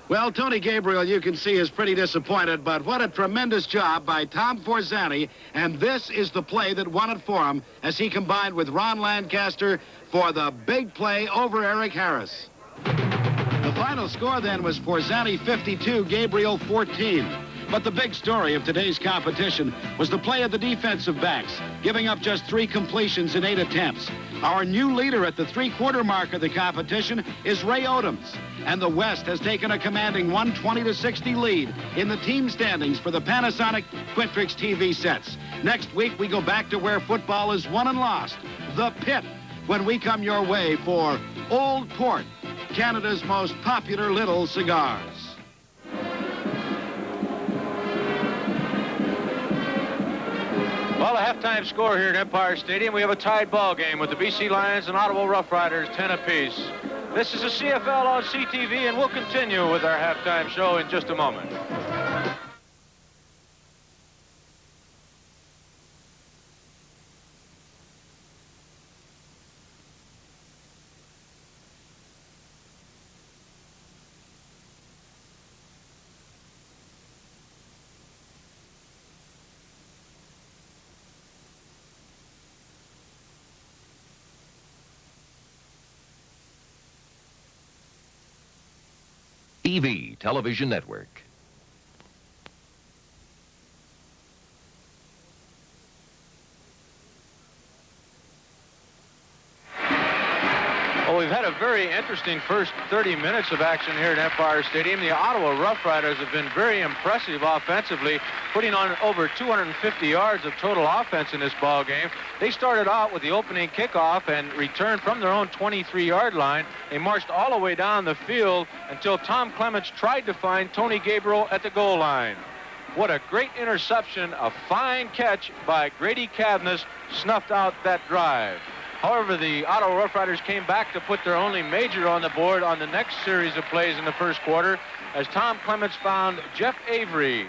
Well, Tony Gabriel, you can see, is pretty disappointed, but what a tremendous job by Tom Forzani, and this is the play that won it for him as he combined with Ron Lancaster for the big play over Eric Harris. The final score then was Forzani 52, Gabriel 14. But the big story of today's competition was the play of the defensive backs, giving up just 3 completions in 8 attempts. Our new leader at the 3-quarter mark of the competition is Ray Odoms, and the West has taken a commanding 120-60 lead in the team standings for the Panasonic Quintrix TV sets. Next week, we go back to where football is won and lost, the pit, when we come your way for Old Port, Canada's most popular little cigars. Well, a halftime score here at Empire Stadium. We have a tied ball game with the BC Lions and Ottawa Rough Riders 10 apiece. This is a CFL on CTV, and we'll continue with our halftime show in just a moment. TV Television Network. Well, we've had a very interesting first 30 minutes of action here at Empire Stadium. The Ottawa Rough Riders have been very impressive offensively, putting on over 250 yards of total offense in this ball game. They started out with the opening kickoff and returned from their own 23-yard line. They marched all the way down the field until Tom Clements tried to find Tony Gabriel at the goal line. What a great interception, a fine catch by Grady Cavness snuffed out that drive. However, the Ottawa Rough Riders came back to put their only major on the board on the next series of plays in the first quarter as Tom Clements found Jeff Avery,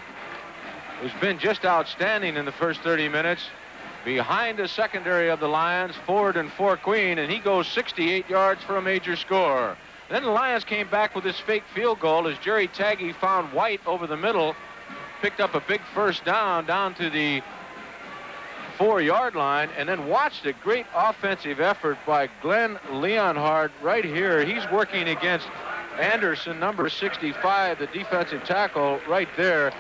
who's been just outstanding in the first 30 minutes, behind the secondary of the Lions, Ford and Four-Queen, and he goes 68 yards for a major score. Then the Lions came back with this fake field goal as Jerry Taggy found White over the middle, picked up a big first down to the 4-yard line, and then watched a great offensive effort by Glenn Leonhard right here. He's working against Anderson, number 65, the defensive tackle right there.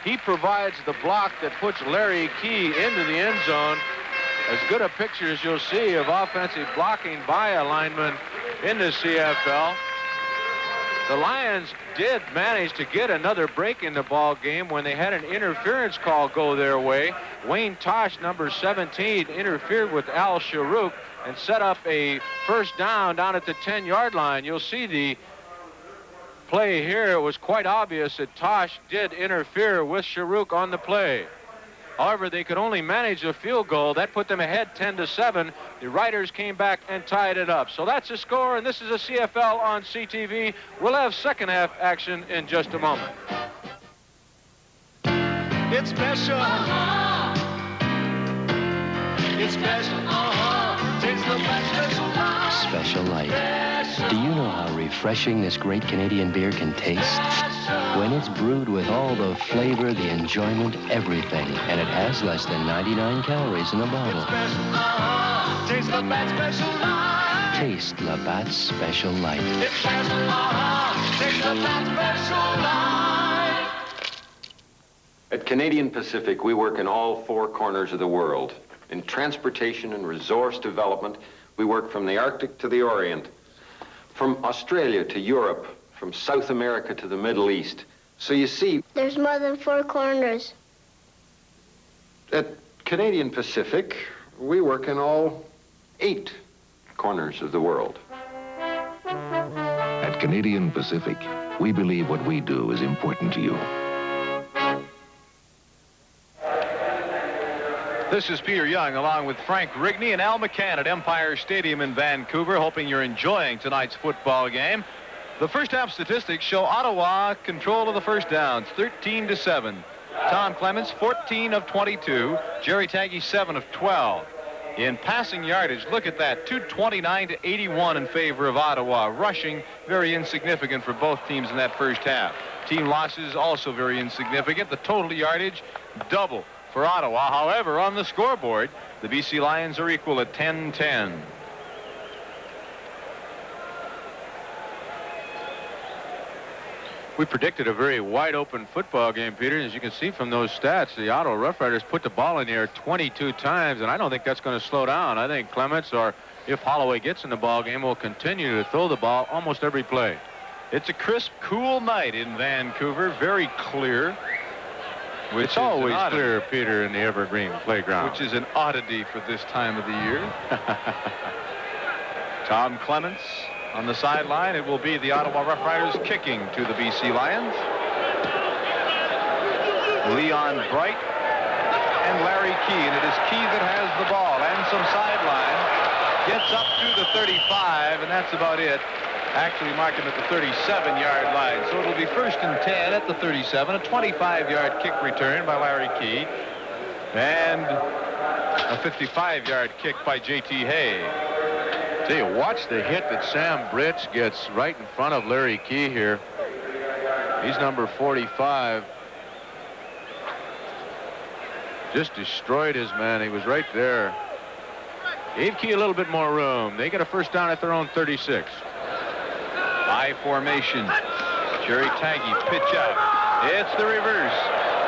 He provides the block that puts Larry Key into the end zone. As good a picture as you'll see of offensive blocking by a lineman in the CFL. The Lions did manage to get another break in the ball game when they had an interference call go their way. Wayne Tosh, number 17, interfered with Al Sharuk and set up a first down at the 10-yard line. You'll see the play here. It was quite obvious that Tosh did interfere with Sharuk on the play. However, they could only manage a field goal. That put them ahead 10-7. The Riders came back and tied it up. So that's the score, and this is a CFL on CTV. We'll have second half action in just a moment. It's special. It's special. Tastes the best special light. Special Light. Do you know how refreshing this great Canadian beer can taste? When it's brewed with all the flavor, the enjoyment, everything, and it has less than 99 calories in a bottle. Taste Labatt's Special Light. Taste Labatt's Special Light. It's special. Taste Labatt's Special Light. At Canadian Pacific, we work in all four corners of the world. In transportation and resource development, we work from the Arctic to the Orient, from Australia to Europe, from South America to the Middle East. So you see, there's more than four corners. At Canadian Pacific, we work in all 8 corners of the world. At Canadian Pacific, we believe what we do is important to you. This is Peter Young along with Frank Rigney and Al McCann at Empire Stadium in Vancouver, hoping you're enjoying tonight's football game. The first half statistics show Ottawa control of the first downs, 13-7. Tom Clements, 14 of 22. Jerry Taggy, 7 of 12. In passing yardage, look at that, 229-81 in favor of Ottawa. Rushing, very insignificant for both teams in that first half. Team losses also very insignificant. The total yardage, double for Ottawa. However, on the scoreboard, the BC Lions are equal at 10-10. We predicted a very wide-open football game, Peter. As you can see from those stats, the Ottawa Rough Riders put the ball in the air 22 times, and I don't think that's going to slow down. I think Clements, or if Holloway gets in the ball game, will continue to throw the ball almost every play. It's a crisp, cool night in Vancouver, very clear. It's always clear, Peter, in the Evergreen playground. Which is an oddity for this time of the year. Tom Clements on the sideline. It will be the Ottawa Rough Riders kicking to the BC Lions. Leon Bright and Larry Key, and it is Key that has the ball and some sideline. Gets up to the 35, and that's about it. Actually marked him at the 37-yard line. So it'll be 1st and 10 at the 37. A 25-yard kick return by Larry Key. And a 55-yard kick by J.T. Hay. Tell you, watch the hit that Sam Britch gets right in front of Larry Key here. He's number 45. Just destroyed his man. He was right there. Gave Key a little bit more room. They get a first down at their own 36. High formation. Jerry Taggy, pitch out. It's the reverse.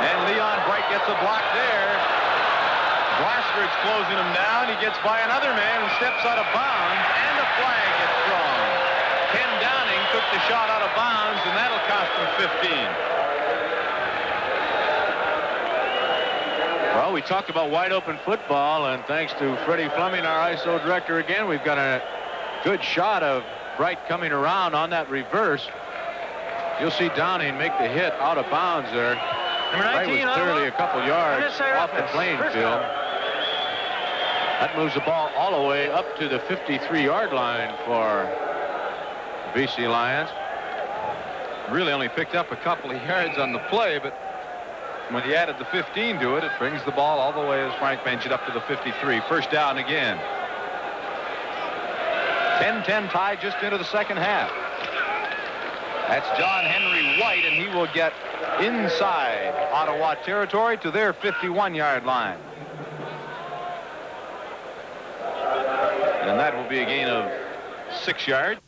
And Leon Bright gets a block there. Glassford's closing him down. He gets by another man and steps out of bounds, and a flag gets thrown. Ken Downing took the shot out of bounds, and that'll cost him 15. Well, we talked about wide open football, and thanks to Freddie Fleming, our ISO director again, we've got a good shot of Bright coming around on that reverse. You'll see Downing make the hit out of bounds there. Bright was clearly a couple yards off the playing field. That moves the ball all the way up to the 53-yard line for the BC Lions. Really only picked up a couple of yards on the play, but when he added the 15 to it, it brings the ball all the way, as Frank mentioned, up to the 53. First down again. 10-10 tie just into the second half. That's John Henry White, and he will get inside Ottawa territory to their 51-yard line. And that will be a gain of 6 yards.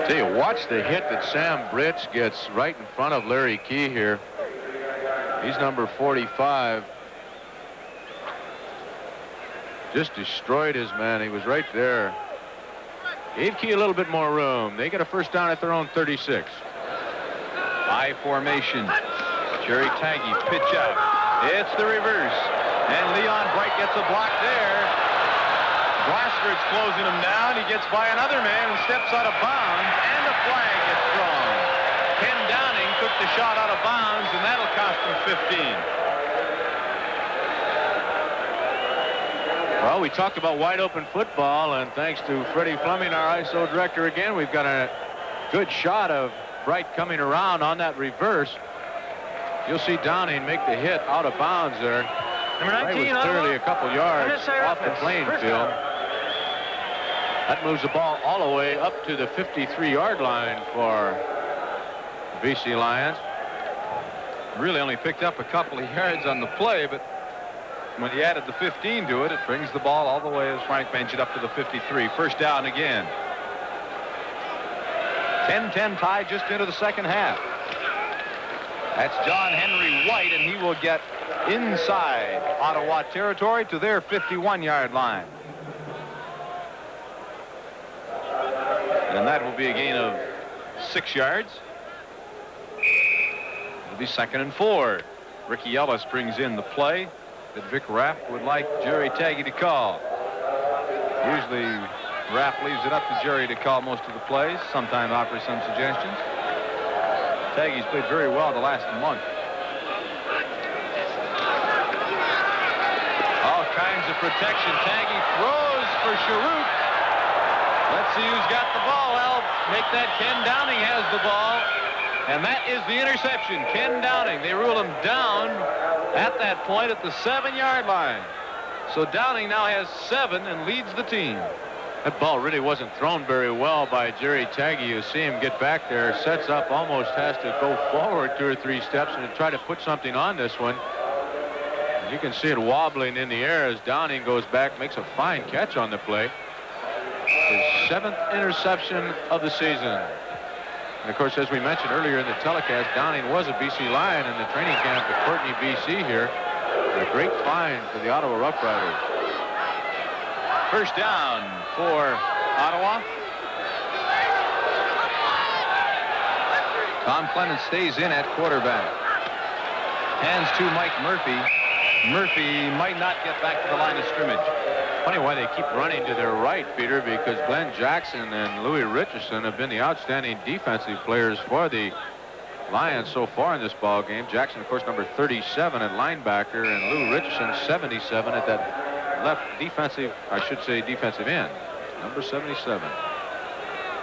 Tell you, watch the hit that Sam Britch gets right in front of Larry Key here. He's number 45. Just destroyed his man. He was right there. Gave Key a little bit more room. They get a first down at their own 36. High formation. Jerry Taggy, pitch out. It's the reverse. And Leon Bright gets a block there. Glassford's closing him down. He gets by another man and steps out of bounds, and a flag gets thrown. Ken Downing took the shot out of bounds, and that'll cost him 15. Well, we talked about wide open football, and thanks to Freddie Fleming, our ISO director again, we've got a good shot of Bright coming around on that reverse. You'll see Downing make the hit out of bounds there. Bright was clearly a couple yards off the playing field. That moves the ball all the way up to the 53-yard line for the BC Lions. Really only picked up a couple of yards on the play, but when he added the 15 to it, it brings the ball all the way, as Frank mentioned, up to the 53. First down again. 10-10 tie just into the second half. That's John Henry White, and he will get inside Ottawa territory to their 51-yard line. And that will be a gain of 6 yards. It'll be 2nd and 4. Ricky Ellis brings in the play that Vic Rapp would like Jerry Taggy to call. Usually Rapp leaves it up to Jerry to call most of the plays, sometimes offers some suggestions. Taggy's played very well the last month. All kinds of protection. Taggy throws for Sharuk. Let's see who's got the ball. I'll make that Ken Downing has the ball. And that is the interception. Ken Downing. They rule him down at that point at the 7-yard line. So Downing now has 7 and leads the team. That ball really wasn't thrown very well by Jerry Taggy. You see him get back there, sets up, almost has to go forward 2 or 3 steps and to try to put something on this one. And you can see it wobbling in the air as Downing goes back, makes a fine catch on the play. His 7th interception of the season. And of course, as we mentioned earlier in the telecast, Downing was a BC Lion in the training camp at Courtney, BC here. A great find for the Ottawa Rough Riders. First down for Ottawa. Tom Clemens stays in at quarterback. Hands to Mike Murphy. Murphy might not get back to the line of scrimmage. Funny why they keep running to their right, Peter, because Glenn Jackson and Louis Richardson have been the outstanding defensive players for the Lions so far in this ball game. Jackson, of course, number 37 at linebacker, and Lou Richardson, 77 at that left defensive, I should say defensive end, number 77.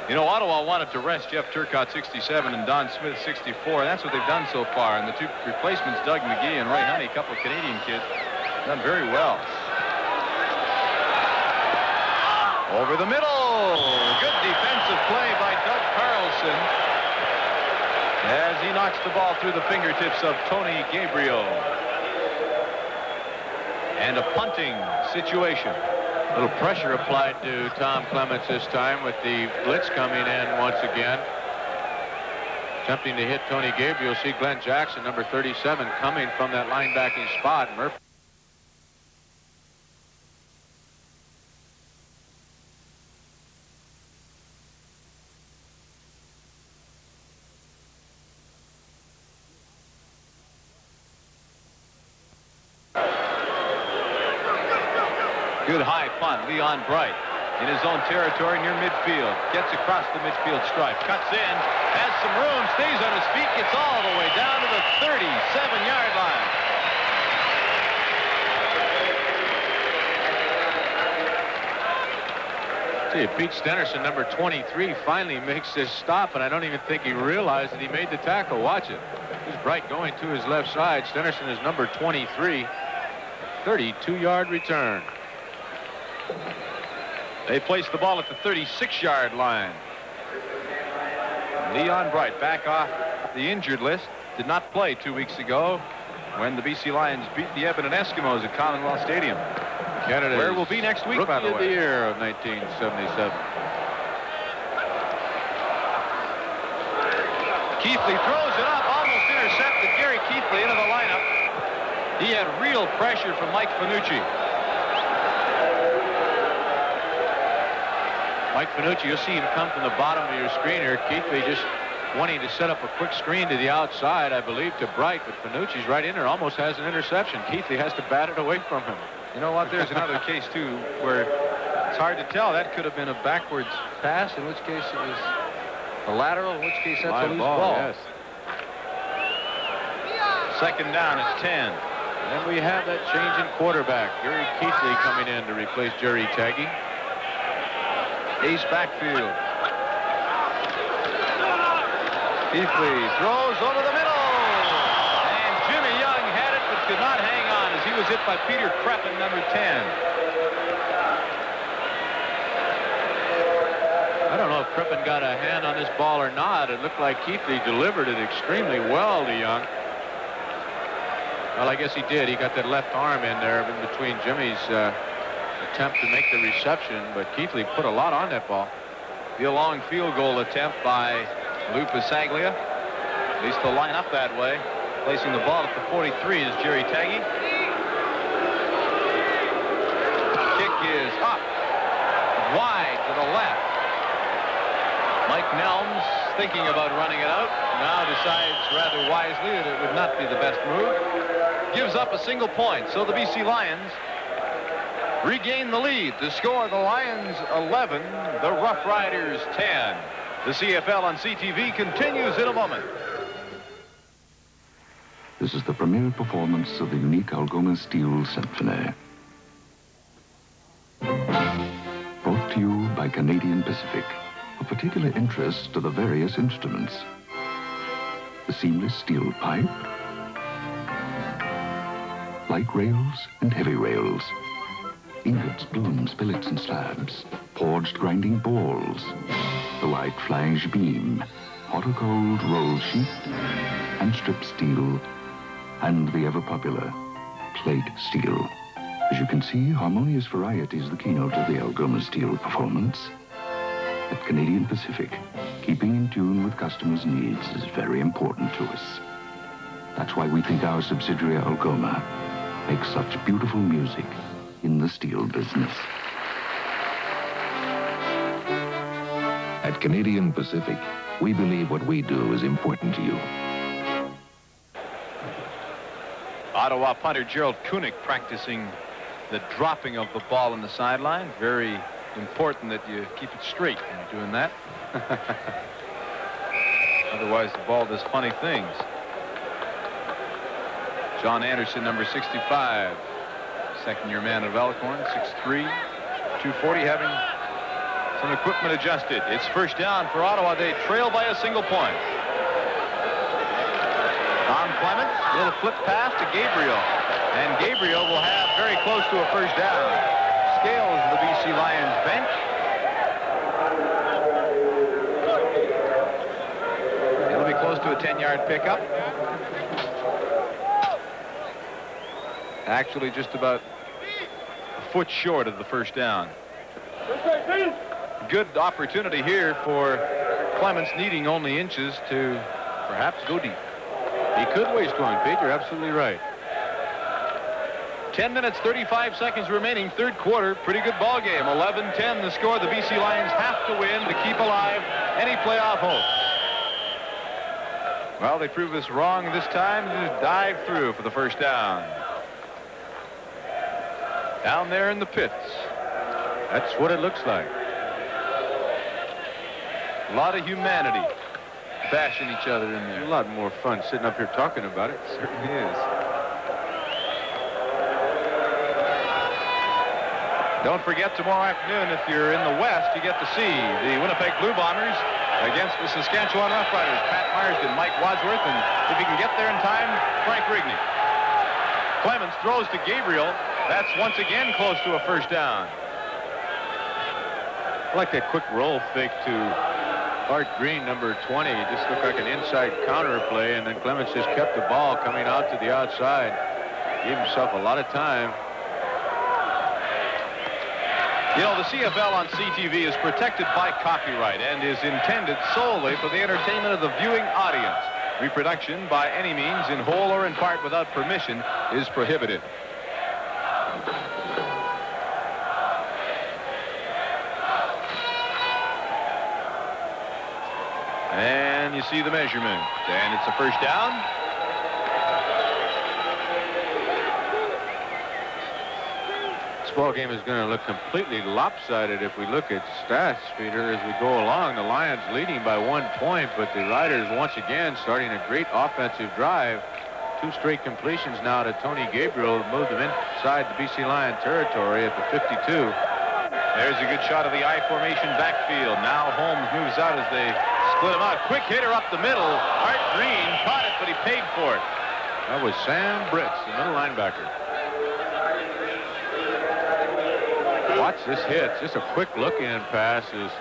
You know, Ottawa wanted to rest Jeff Turcotte, 67, and Don Smith, 64. And that's what they've done so far. And the two replacements, Doug McGee and Ray Honey, a couple of Canadian kids, done very well. Over the middle. Good defensive play by Doug Carlson as he knocks the ball through the fingertips of Tony Gabriel. And a punting situation. A little pressure applied to Tom Clements this time with the blitz coming in once again. Attempting to hit Tony Gabriel. See Glenn Jackson, number 37, coming from that linebacking spot. Murphy. Good high punt. Leon Bright in his own territory near midfield. Gets across the midfield stripe. Cuts in. Has some room. Stays on his feet. Gets all the way down to the 37-yard line. See, Pete Stenerson, number 23, finally makes this stop, and I don't even think he realized that he made the tackle. Watch it. Here's Bright going to his left side. Stenerson is number 23. 32-yard return. They place the ball at the 36-yard line. Leon Bright back off the injured list. Did not play 2 weeks ago when the BC Lions beat the Edmonton Eskimos at Commonwealth Stadium. Canada's where we'll be next week, by the way. Rookie of the year of 1977. Keithley throws it up, almost intercepted. Gary Keithley into the lineup. He had real pressure from Mike Finucci. Mike Finucci, you'll see him come from the bottom of your screen here. Keithley just wanting to set up a quick screen to the outside, I believe, to Bright, but Finucci's right in there, almost has an interception. Keithley has to bat it away from him. You know what? There's another case, too, where it's hard to tell. That could have been a backwards pass, in which case it was a lateral, in which case that's a loose ball. Yes. Second down, it's 10. And we have that change in quarterback. Gary Keithley coming in to replace Jerry Taggy. Ace backfield. Keithley throws over the middle. And Jimmy Young had it but could not hang on as he was hit by Peter Kreppen, number 10. I don't know if Kreppen got a hand on this ball or not. It looked like Keithley delivered it extremely well to Young. Well, I guess he did. He got that left arm in there in between Jimmy's attempt to make the reception, but Keithley put a lot on that ball. The long field goal attempt by Lou Pasaglia. At least they'll line up that way. Placing the ball at the 43 is Jerry Taggy. Kick is up. Wide to the left. Mike Nelms, thinking about running it out, now decides rather wisely that it would not be the best move. Gives up a single point. So the BC Lions regain the lead. The score, the Lions 11, the Rough Riders 10. The CFL on CTV continues in a moment. This is the premiere performance of the unique Algoma Steel Symphony. Brought to you by Canadian Pacific, of particular interest to the various instruments. The seamless steel pipe, light rails and heavy rails, ingots, blooms, billets, and slabs, forged grinding balls, the white flange beam, hot or cold roll sheet, and strip steel, and the ever-popular plate steel. As you can see, harmonious variety is the keynote of the Algoma Steel performance. At Canadian Pacific, keeping in tune with customers' needs is very important to us. That's why we think our subsidiary Algoma makes such beautiful music in the steel business. At Canadian Pacific, we believe what we do is important to you. Ottawa punter Gerald Kunick practicing the dropping of the ball on the sideline. Very important that you keep it straight when you're doing that. Otherwise, the ball does funny things. John Anderson, number 65, second-year man of Elkhorn, 6'3", 240, having some equipment adjusted. It's first down for Ottawa. They trail by a single point. Don Clements, a little flip pass to Gabriel. And Gabriel will have very close to a first down. Scales the BC Lions bench. It'll be close to a 10-yard pickup. Actually, just about a foot short of the first down. Good opportunity here for Clements, needing only inches to perhaps go deep. He could waste one, Pete. You're absolutely right. 10 minutes, 35 seconds remaining, third quarter. Pretty good ball game. 11-10 the score. The BC Lions have to win to keep alive any playoff hope. Well, they proved us wrong this time. Just dive through for the first down. Down there in the pits. That's what it looks like. A lot of humanity bashing each other in there. A lot more fun sitting up here talking about it. It certainly is. Don't forget, tomorrow afternoon, if you're in the West, you get to see the Winnipeg Blue Bombers against the Saskatchewan Roughriders. Pat Marsden, Mike Wadsworth, and if he can get there in time, Frank Rigney. Clements throws to Gabriel. That's once again close to a first down. I like that quick roll fake to Art Green, number 20. It just looked like an inside counter play, and then Clements just kept the ball coming out to the outside. Gave himself a lot of time. You know, the CFL on CTV is protected by copyright and is intended solely for the entertainment of the viewing audience. Reproduction by any means, in whole or in part without permission, is prohibited. And you see the measurement, and it's a first down. This ball game is going to look completely lopsided if we look at stats, Peter, as we go along. The Lions leading by 1 point, but the Riders once again starting a great offensive drive. 2 straight completions now to Tony Gabriel, moved them inside the BC Lion territory at the 52. There's a good shot of the I formation backfield. Now Holmes moves out as they split him out. Quick hitter up the middle. Art Green caught it, but he paid for it. That was Sam Britz, the middle linebacker. Watch this hit. Just a quick look-in pass as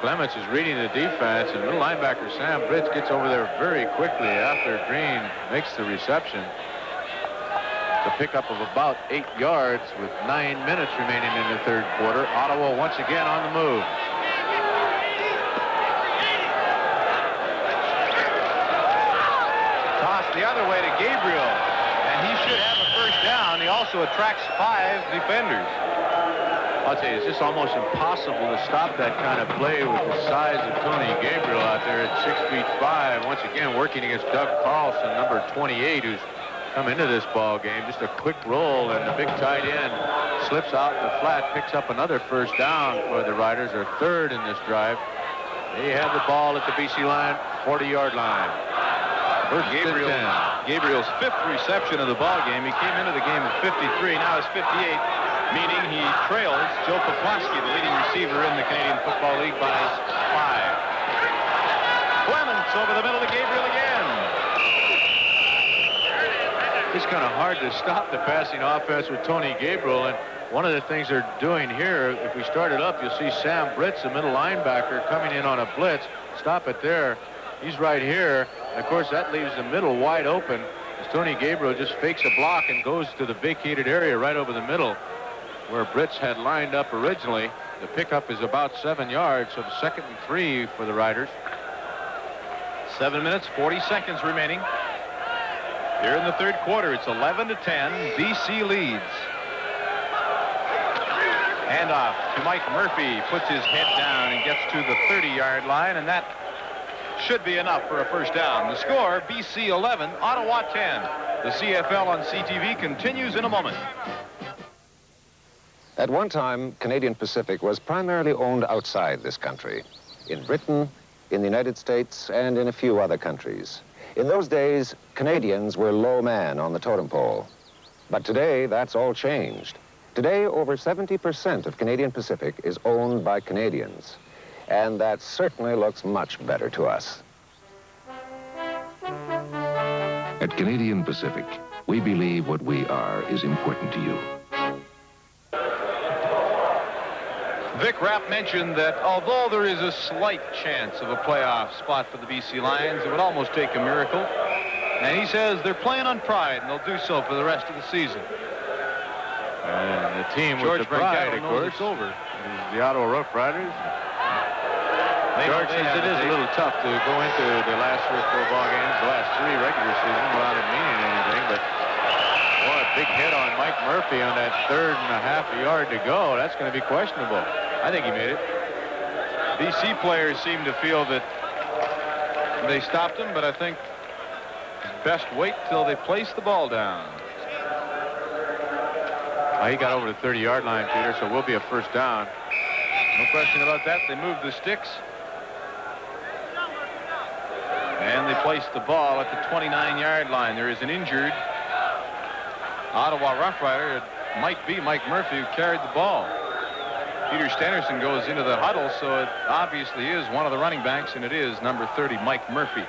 Clements is reading the defense, and middle linebacker Sam Britz gets over there very quickly after Green makes the reception. The pickup of about 8 yards with 9 minutes remaining in the third quarter. Ottawa once again on the move. Toss the other way to Gabriel, and he should have a first down. He also attracts 5 defenders. I'll tell you, it's just almost impossible to stop that kind of play with the size of Tony Gabriel out there at 6'5". Once again, working against Doug Carlson, number 28, who's come into this ball game. Just a quick roll, and the big tight end slips out in the flat, picks up another first down for the Riders, their third in this drive. They have the ball at the BC Lion 40-yard line. First Gabriel's 5th reception of the ball game. He came into the game at 53, now it's 58. Meaning he trails Joe Poplawski, the leading receiver in the Canadian Football League, by 5. Clements over the middle to Gabriel again. It's kind of hard to stop the passing offense with Tony Gabriel, and one of the things they're doing here, if we start it up, you'll see Sam Britz, the middle linebacker, coming in on a blitz. Stop it there. He's right here. And of course, that leaves the middle wide open as Tony Gabriel just fakes a block and goes to the vacated area right over the middle, where Britz had lined up originally. The pickup is about 7 yards, so the 2nd and 3 for the Riders. 7 minutes, 40 seconds remaining. Here in the third quarter, it's 11-10. BC leads. Handoff to Mike Murphy. Puts his head down and gets to the 30-yard line, and that should be enough for a first down. The score, BC 11, Ottawa 10. The CFL on CTV continues in a moment. At one time, Canadian Pacific was primarily owned outside this country, in Britain, in the United States, and in a few other countries. In those days, Canadians were low man on the totem pole. But today, that's all changed. Today, over 70% of Canadian Pacific is owned by Canadians. And that certainly looks much better to us. At Canadian Pacific, we believe what we are is important to you. Vic Rapp mentioned that although there is a slight chance of a playoff spot for the BC Lions, it would almost take a miracle. And he says they're playing on pride, and they'll do so for the rest of the season. And the team George with the pride, of course, it's over. is the Ottawa Rough Riders. George says it is a little tough to go into the last 3 or 4 ball games, the last 3 regular season without it meaning anything. But boy, a big hit on Mike Murphy on that 3rd and a half a yard to go. That's going to be questionable. I think he made it. BC players seem to feel that they stopped him, but I think best wait till they place the ball down. He got over the 30-yard line, Peter, so we'll be a first down. No question about that. They moved the sticks. And they placed the ball at the 29-yard line. There is an injured Ottawa Rough Rider. It might be Mike Murphy who carried the ball. Peter Stennerson goes into the huddle, so it obviously is one of the running backs, and it is number 30, Mike Murphy.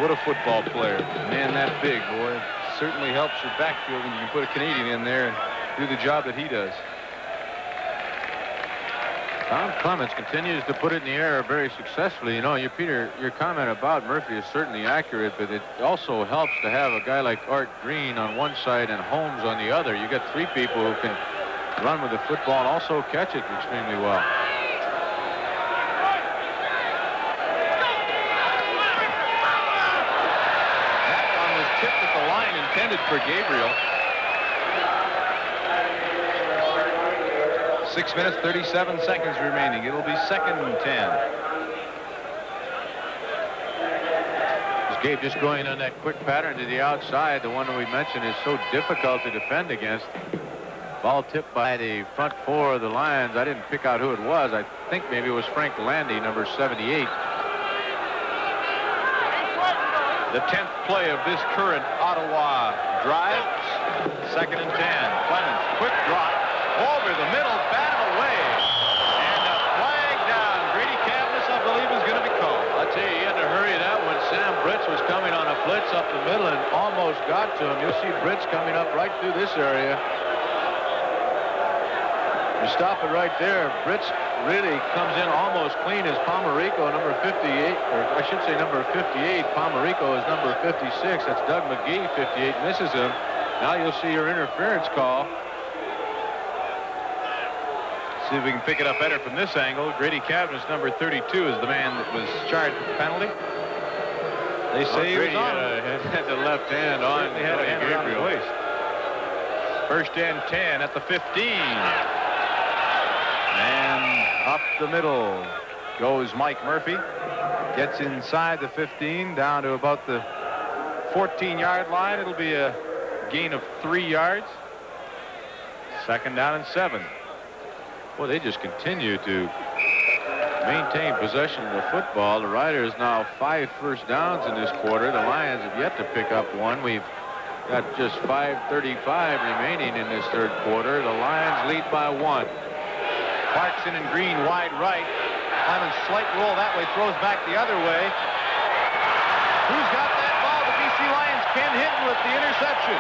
What a football player. Man that big, boy. It certainly helps your backfield when you can put a Canadian in there and do the job that he does. Tom Clements continues to put it in the air very successfully. You know, Peter, your comment about Murphy is certainly accurate, but it also helps to have a guy like Art Green on one side and Holmes on the other. You got 3 people who can run with the football and also catch it extremely well. That one was tipped at the line intended for Gabriel. 6 minutes, 37 seconds remaining. It'll be 2nd and 10. Gabe just going on that quick pattern to the outside. The one that we mentioned is so difficult to defend against. Ball tipped by the front 4 of the Lions. I didn't pick out who it was. I think maybe it was Frank Landy, number 78. The 10th play of this current Ottawa drive. 2nd and 10. Clemens, quick drop. Over the middle, batted away. And a flag down. Grady Cavness, I believe, is going to be called. I tell you, he had to hurry that when Sam Britz was coming on a blitz up the middle and almost got to him. You'll see Britz coming up right through this area. You stop it right there. Britz really comes in almost clean as Pomerico, number 58, or I should say number 58. Pomerico is number 56. That's Doug McGee, 58, misses him. Now you'll see your interference call. See if we can pick it up better from this angle. Grady Cavness, number 32, is the man that was charged with the penalty. They say he was on. Had the left hand on. He had a hand around his waist. 1st and 10 at the 15. And up the middle goes Mike Murphy. Gets inside the 15, down to about the 14-yard line. It'll be a gain of 3 yards. 2nd down and 7. Well, they just continue to maintain possession of the football. The Riders now 5 first downs in this quarter. The Lions have yet to pick up one. We've got just 5:35 remaining in this 3rd quarter. The Lions lead by 1. Clarkson and Green wide right. Clemens slight roll that way, throws back the other way. Who's got that ball? The BC Lions. Ken Hinton with the interception.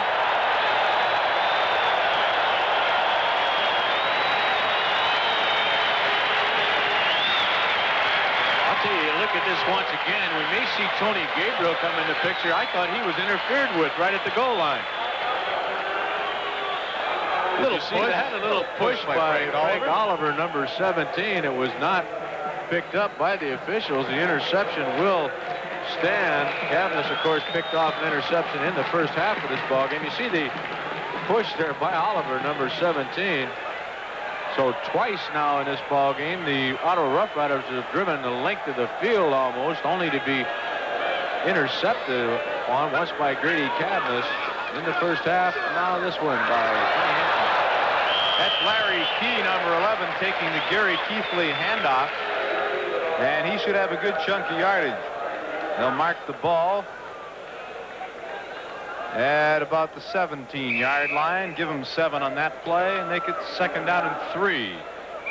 Look at this once again. We may see Tony Gabriel come in the picture. I thought he was interfered with right at the goal line. A little push by Frank Oliver, number 17. It was not picked up by the officials. The interception will stand. Cavness, of course, picked off an interception in the first half of this ballgame. You see the push there by Oliver, number 17. So twice now in this ball game, the Ottawa Rough Riders have driven the length of the field almost, only to be intercepted on once by Grady Cadmus in the first half. Now this one by Kenny Hinton. That's Larry Key, number 11, taking the Gary Keithley handoff. And he should have a good chunk of yardage. They'll mark the ball at about the 17-yard line. Give them 7 on that play and make it 2nd down and 3.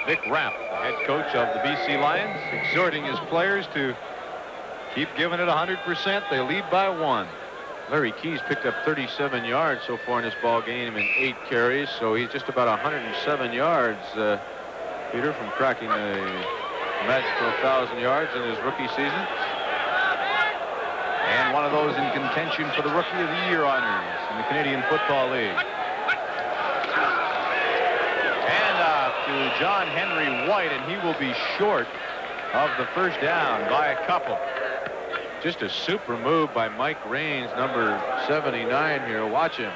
Vic Rapp, the head coach of the BC Lions, exhorting his players to keep giving it 100%. They lead by 1. Larry Key's picked up 37 yards so far in this ball game in 8 carries, so he's just about 107 yards, Peter, from cracking the magical 1,000 yards in his rookie season. And one of those in contention for the Rookie of the Year honors in the Canadian Football League. Handoff to John Henry White, and he will be short of the first down by a couple. Just a super move by Mike Raines, number 79 here. Watch him.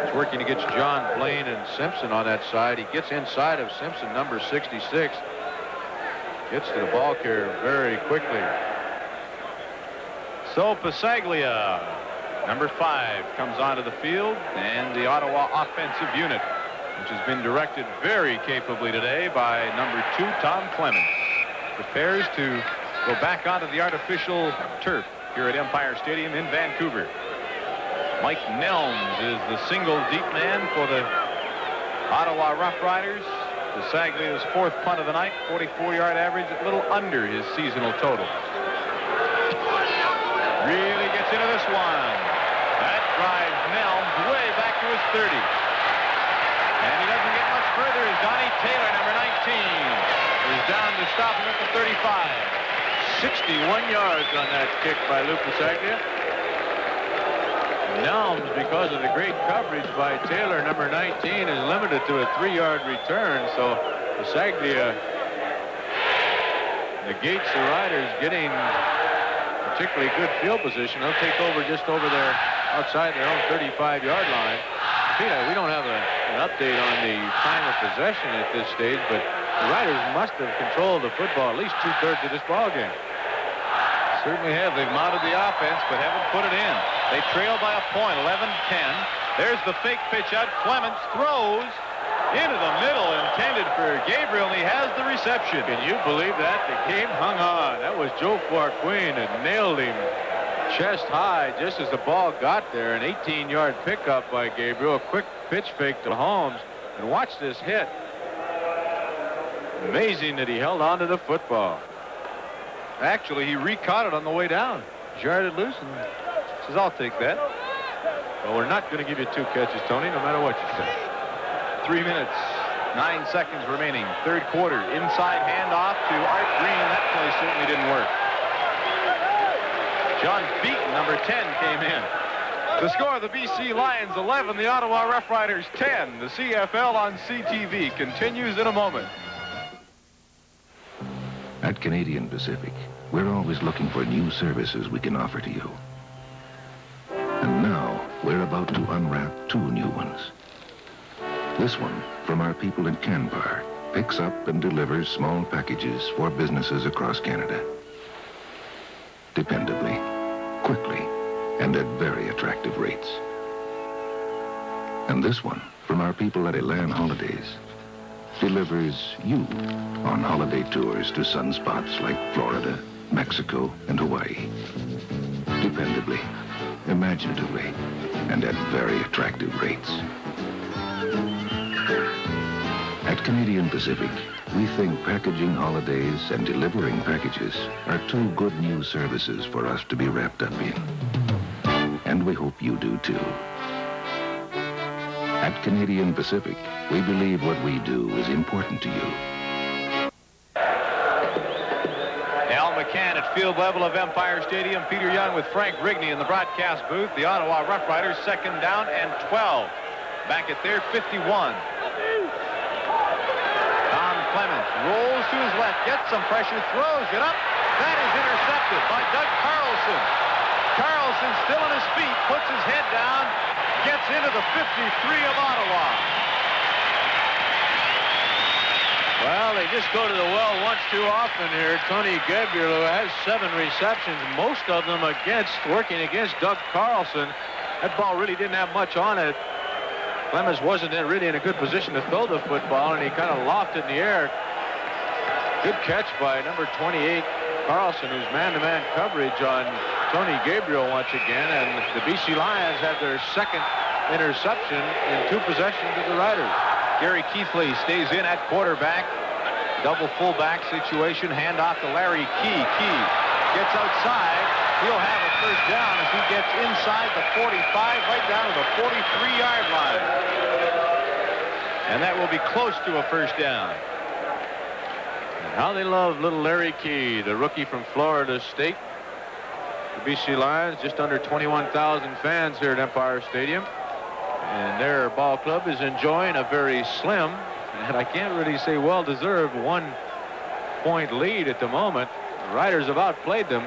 He's working against John Blaine and Simpson on that side. He gets inside of Simpson, number 66. Gets to the ball carrier very quickly. So Pasaglia, number 5, comes onto the field, and the Ottawa offensive unit, which has been directed very capably today by number 2, Tom Clements, prepares to go back onto the artificial turf here at Empire Stadium in Vancouver. Mike Nelms is the single deep man for the Ottawa Rough Riders. Pasaglia's 4th punt of the night, 44-yard average, a little under his seasonal total. Really gets into this one. That drives Nelms way back to his 30. And he doesn't get much further as Donnie Taylor, number 19, is down to stop him at the 35. 61 yards on that kick by Lou Pasaglia. Nelms, because of the great coverage by Taylor, number 19, is limited to a 3-yard return. So Pasaglia negates the Riders getting particularly good field position. They'll take over just over there outside their own 35-yard line. Peter, we don't have an update on the time of possession at this stage, but the Riders must have controlled the football at least 2/3 of this ball game. Certainly have. They've mounted the offense, but haven't put it in. They trail by a point, 11-10. There's the fake pitch out. Clements throws into the middle, intended for Gabriel, and he has the reception. Can you believe that? The game hung on. That was Joe Farqueen and nailed him chest high just as the ball got there. An 18-yard pickup by Gabriel. A quick pitch fake to Holmes. And watch this hit. Amazing that he held on to the football. Actually, he re-caught it on the way down. Jarred it loose and says, I'll take that. Well, we're not going to give you 2 catches, Tony, no matter what you say. 3 minutes, 9 seconds remaining. 3rd quarter. Inside handoff to Art Green. That play certainly didn't work. John Beaton, number 10, came in. The score of the BC Lions 11, the Ottawa Rough Riders 10. The CFL on CTV continues in a moment. At Canadian Pacific, we're always looking for new services we can offer to you. And now, we're about to unwrap 2 new ones. This one, from our people in Canbar, picks up and delivers small packages for businesses across Canada. Dependably, quickly, and at very attractive rates. And this one, from our people at Elan Holidays, delivers you on holiday tours to sunspots like Florida, Mexico, and Hawaii. Dependably, imaginatively, and at very attractive rates. At Canadian Pacific, we think packaging holidays and delivering packages are 2 good new services for us to be wrapped up in. And we hope you do too. At Canadian Pacific, we believe what we do is important to you. Al McCann at field level of Empire Stadium. Peter Young with Frank Rigney in the broadcast booth. The Ottawa Rough Riders 2nd down and 12. Back at their 51. Tom Clements rolls to his left, gets some pressure, throws it up. That is intercepted by Doug Carlson. Carlson still on his feet, puts his head down, gets into the 53 of Ottawa. Well, they just go to the well once too often here. Tony Gabriel, who has 7 receptions, most of them working against Doug Carlson. That ball really didn't have much on it. Clemens wasn't really in a good position to throw the football, and he kind of lofted in the air. Good catch by number 28, Carlson, who's man-to-man coverage on Tony Gabriel once again. And the BC Lions have their second interception in 2 possessions of the Riders. Gary Keithley stays in at quarterback. Double fullback situation. Hand off to Larry Key. Key gets outside. He'll have a first down if he gets inside the 45, right down to the 43-yard line. And that will be close to a first down. And how they love little Larry Key, the rookie from Florida State. The BC Lions, just under 21,000 fans here at Empire Stadium. And their ball club is enjoying a very slim, and I can't really say well-deserved, 1-point lead at the moment. The Riders have outplayed them.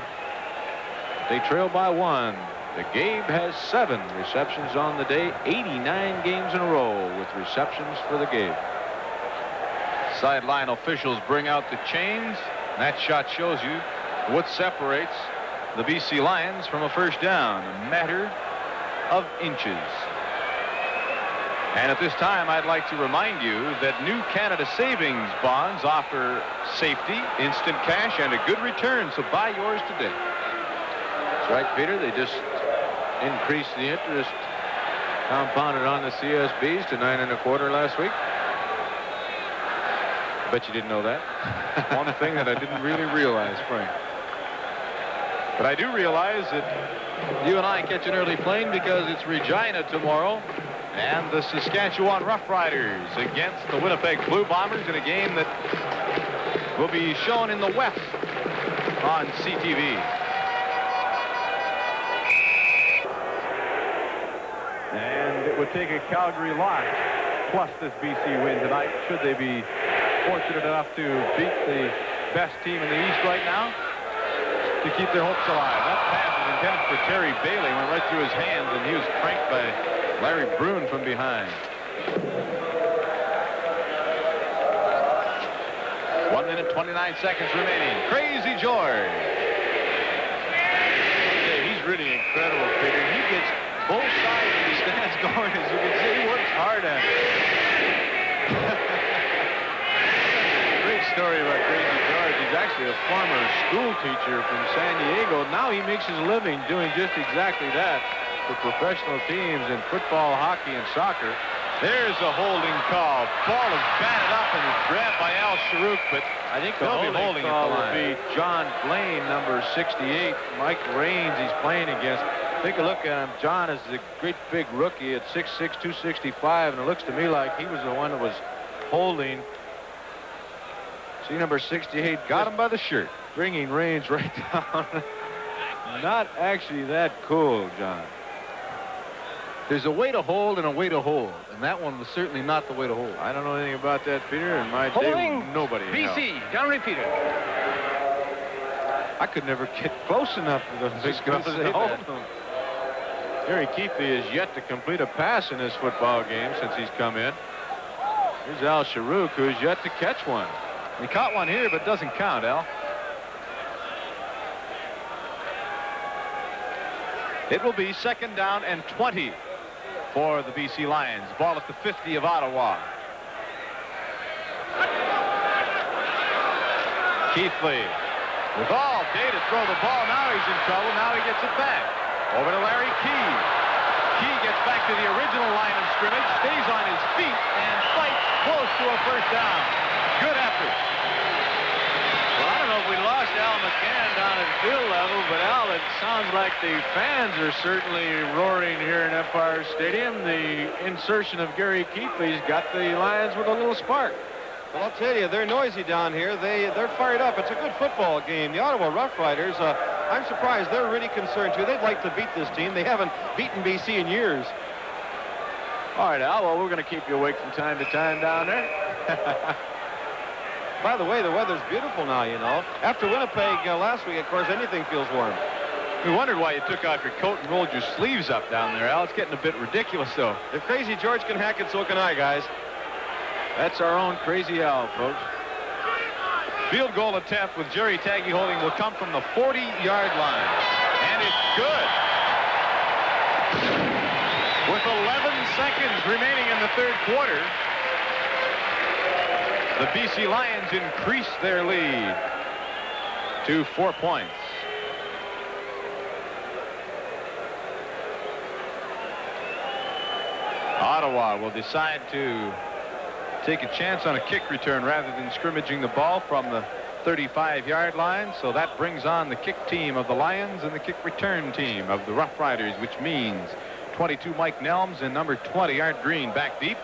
They trail by 1. The Gabe has 7 receptions on the day, 89 games in a row with receptions for the Gabe. Sideline officials bring out the chains. That shot shows you what separates the BC Lions from a first down, a matter of inches. And at this time, I'd like to remind you that new Canada Savings bonds offer safety, instant cash, and a good return, so buy yours today. That's right, Peter. They just increased the interest compounded on the CSBs to 9 1/4 last week. I bet you didn't know that. One thing that I didn't really realize, Frank. But I do realize that you and I catch an early plane because it's Regina tomorrow. And the Saskatchewan Roughriders against the Winnipeg Blue Bombers in a game that will be shown in the West on CTV. And it would take a Calgary loss plus this BC win tonight, should they be fortunate enough to beat the best team in the East right now, to keep their hopes alive. That pass is intended for Terry Bailey, went right through his hands, and he was pranked by Larry Brune from behind. 1 minute, 29 seconds remaining. Crazy George. Yeah, he's really incredible, Peter. He gets both sides of the stands going. As you can see, he works hard at it. Great story about Crazy George. He's actually a former school teacher from San Diego. Now he makes his living doing just exactly that for professional teams in football, hockey, and soccer. There's a holding call. Ball is batted up and is grabbed by Al Sharuk, but I think the holding call would be John Blaine, number 68. Mike Raines he's playing against. Take a look at him. John is a great big rookie at 6'6", 265, and it looks to me like he was the one that was holding. See, number 68 got him by the shirt, bringing Raines right down. Not actually that cool, John. There's a way to hold and a way to hold, and that one was certainly not the way to hold. I don't know anything about that, Peter. In my day, nobody BC, down repeater. I could never get close enough to those big guns to hold them. Gary Keithley is yet to complete a pass in this football game since he's come in. Here's Al Sharuk, who's yet to catch one. He caught one here, but doesn't count, Al. It will be 2nd down and 20 for the BC Lions. Ball at the 50 of Ottawa. Keithley with all day to throw the ball. Now he's in trouble. Now he gets it back. Over to Larry Key. Key gets back to the original line of scrimmage, stays on his feet, and fights close to a first down. Good effort. Well, I don't know if we lost Al McCann down at field level, but Al, it sounds like the fans are certainly roaring here in Empire Stadium. The insertion of Gary Keithley's got the Lions with a little spark. Well, I'll tell you, they're noisy down here. They're fired up. It's a good football game. The Ottawa Roughriders, I'm surprised they're really concerned, too. They'd like to beat this team. They haven't beaten BC in years. All right, Al, well, we're going to keep you awake from time to time down there. By the way, the weather's beautiful now, you know. After Winnipeg last week, of course, anything feels warm. We wondered why you took off your coat and rolled your sleeves up down there, Al. It's getting a bit ridiculous, though. If Crazy George can hack it, so can I, guys. That's our own Crazy Al, folks. field goal attempt with Jerry Taggy holding will come from the 40-yard line. And it's good. With 11 seconds remaining in the third quarter, the BC Lions increase their lead to 4 points. Ottawa will decide to take a chance on a kick return rather than scrimmaging the ball from the 35-yard line. So that brings on the kick team of the Lions and the kick return team of the Rough Riders, which means 22 Mike Nelms and number 20 Art Green back deep.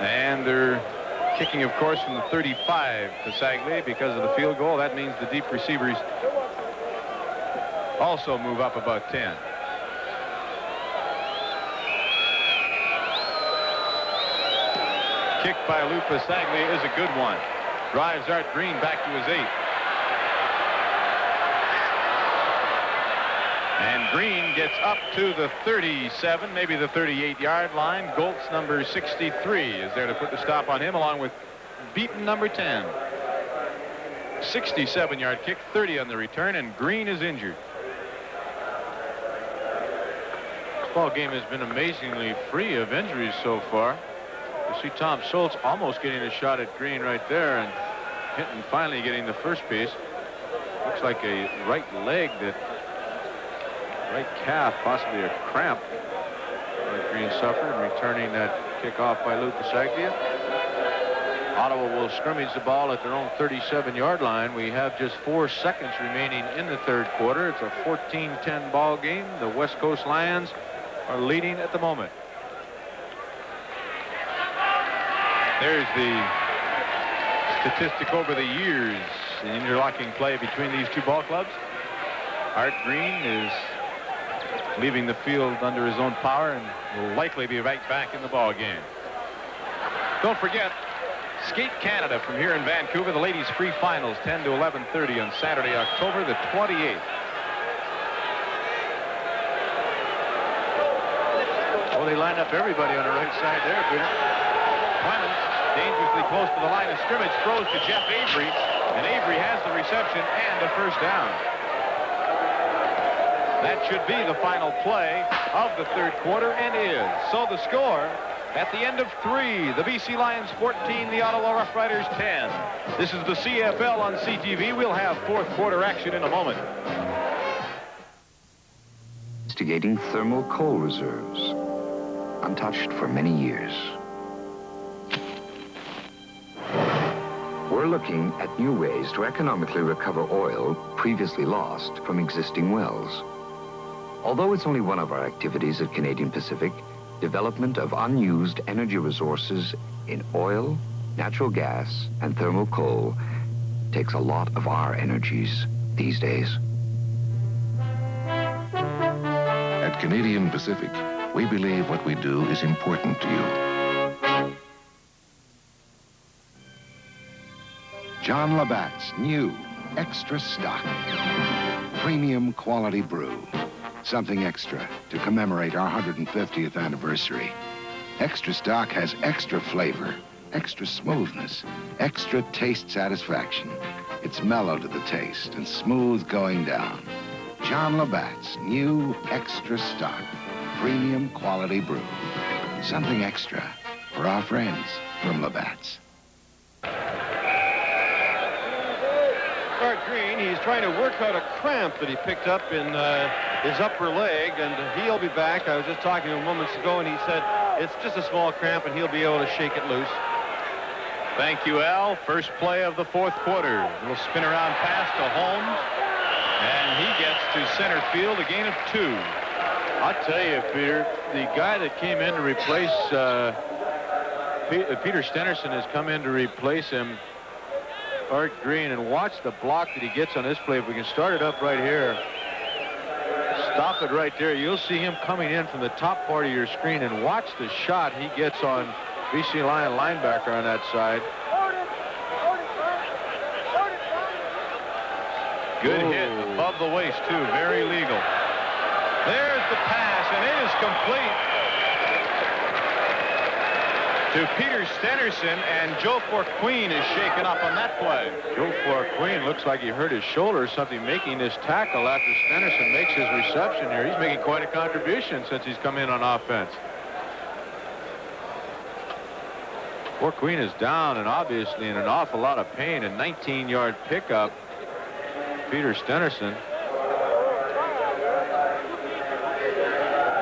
And they're kicking, of course, from the 35 to Sagley because of the field goal. That means the deep receivers also move up about 10. Kick by Lou Pasaglia is a good one. Drives Art Green back to his 8. And Green gets up to the 37, maybe the 38-yard line. Goltz, number 63, is there to put the stop on him, along with Beaton, number 10. 67-yard kick, 30 on the return, and Green is injured. This ball game has been amazingly free of injuries so far. You see Tom Schultz almost getting a shot at Green right there, and Hinton finally getting the first piece. Looks like a right leg, that right calf, possibly a cramp that Green suffered, and returning that kickoff by Lou Pasaglia. Ottawa will scrimmage the ball at their own 37-yard line. We have just 4 seconds remaining in the third quarter. It's a 14-10 ball game. The West Coast Lions are leading at the moment. There's the statistic over the years, the interlocking play between these two ball clubs. Art Green is leaving the field under his own power and will likely be right back in the ball game. Don't forget, Skate Canada from here in Vancouver, the ladies' free finals, 10 to 11:30 on Saturday, October the 28th. Oh, they lined up everybody on the right side there, Peter. Clemens, dangerously close to the line of scrimmage, throws to Jeff Avery, and Avery has the reception and a first down. That should be the final play of the third quarter, and is. So the score at the end of 3, the BC Lions 14, the Ottawa Rough Riders 10. This is the CFL on CTV. We'll have fourth quarter action in a moment. Investigating thermal coal reserves, untouched for many years. We're looking at new ways to economically recover oil previously lost from existing wells. Although it's only one of our activities at Canadian Pacific, development of unused energy resources in oil, natural gas, and thermal coal takes a lot of our energies these days. At Canadian Pacific, we believe what we do is important to you. John Labatt's new extra stock. Premium quality brew. Something extra to commemorate our 150th anniversary. Extra stock has extra flavor, extra smoothness, extra taste satisfaction. It's mellow to the taste and smooth going down. John Labatt's new extra stock. Premium quality brew. Something extra for our friends from Labatt's. Art Green, he's trying to work out a cramp that he picked up in his upper leg, and he'll be back. I was just talking to him moments ago, and he said it's just a small cramp, and he'll be able to shake it loose. Thank you, Al. First play of the fourth quarter. A little spin around pass to Holmes, and he gets to center field, a gain of 2. I'll tell you, Peter, the guy that came in to replace Peter Stenerson has come in to replace him, Art Green, and watch the block that he gets on this play. If we can start it up right here, stop it right there, you'll see him coming in from the top part of your screen, and watch the shot he gets on BC Lion linebacker on that side. Good hit above the waist, too. Very legal. There's the pass, and it is complete. to Peter Stenerson, and Joe Forqueen is shaken up on that play. Joe Forqueen looks like he hurt his shoulder or something making this tackle after Stenerson makes his reception here. He's making quite a contribution since he's come in on offense. Forqueen is down and obviously in an awful lot of pain. A 19-yard pickup. Peter Stenerson.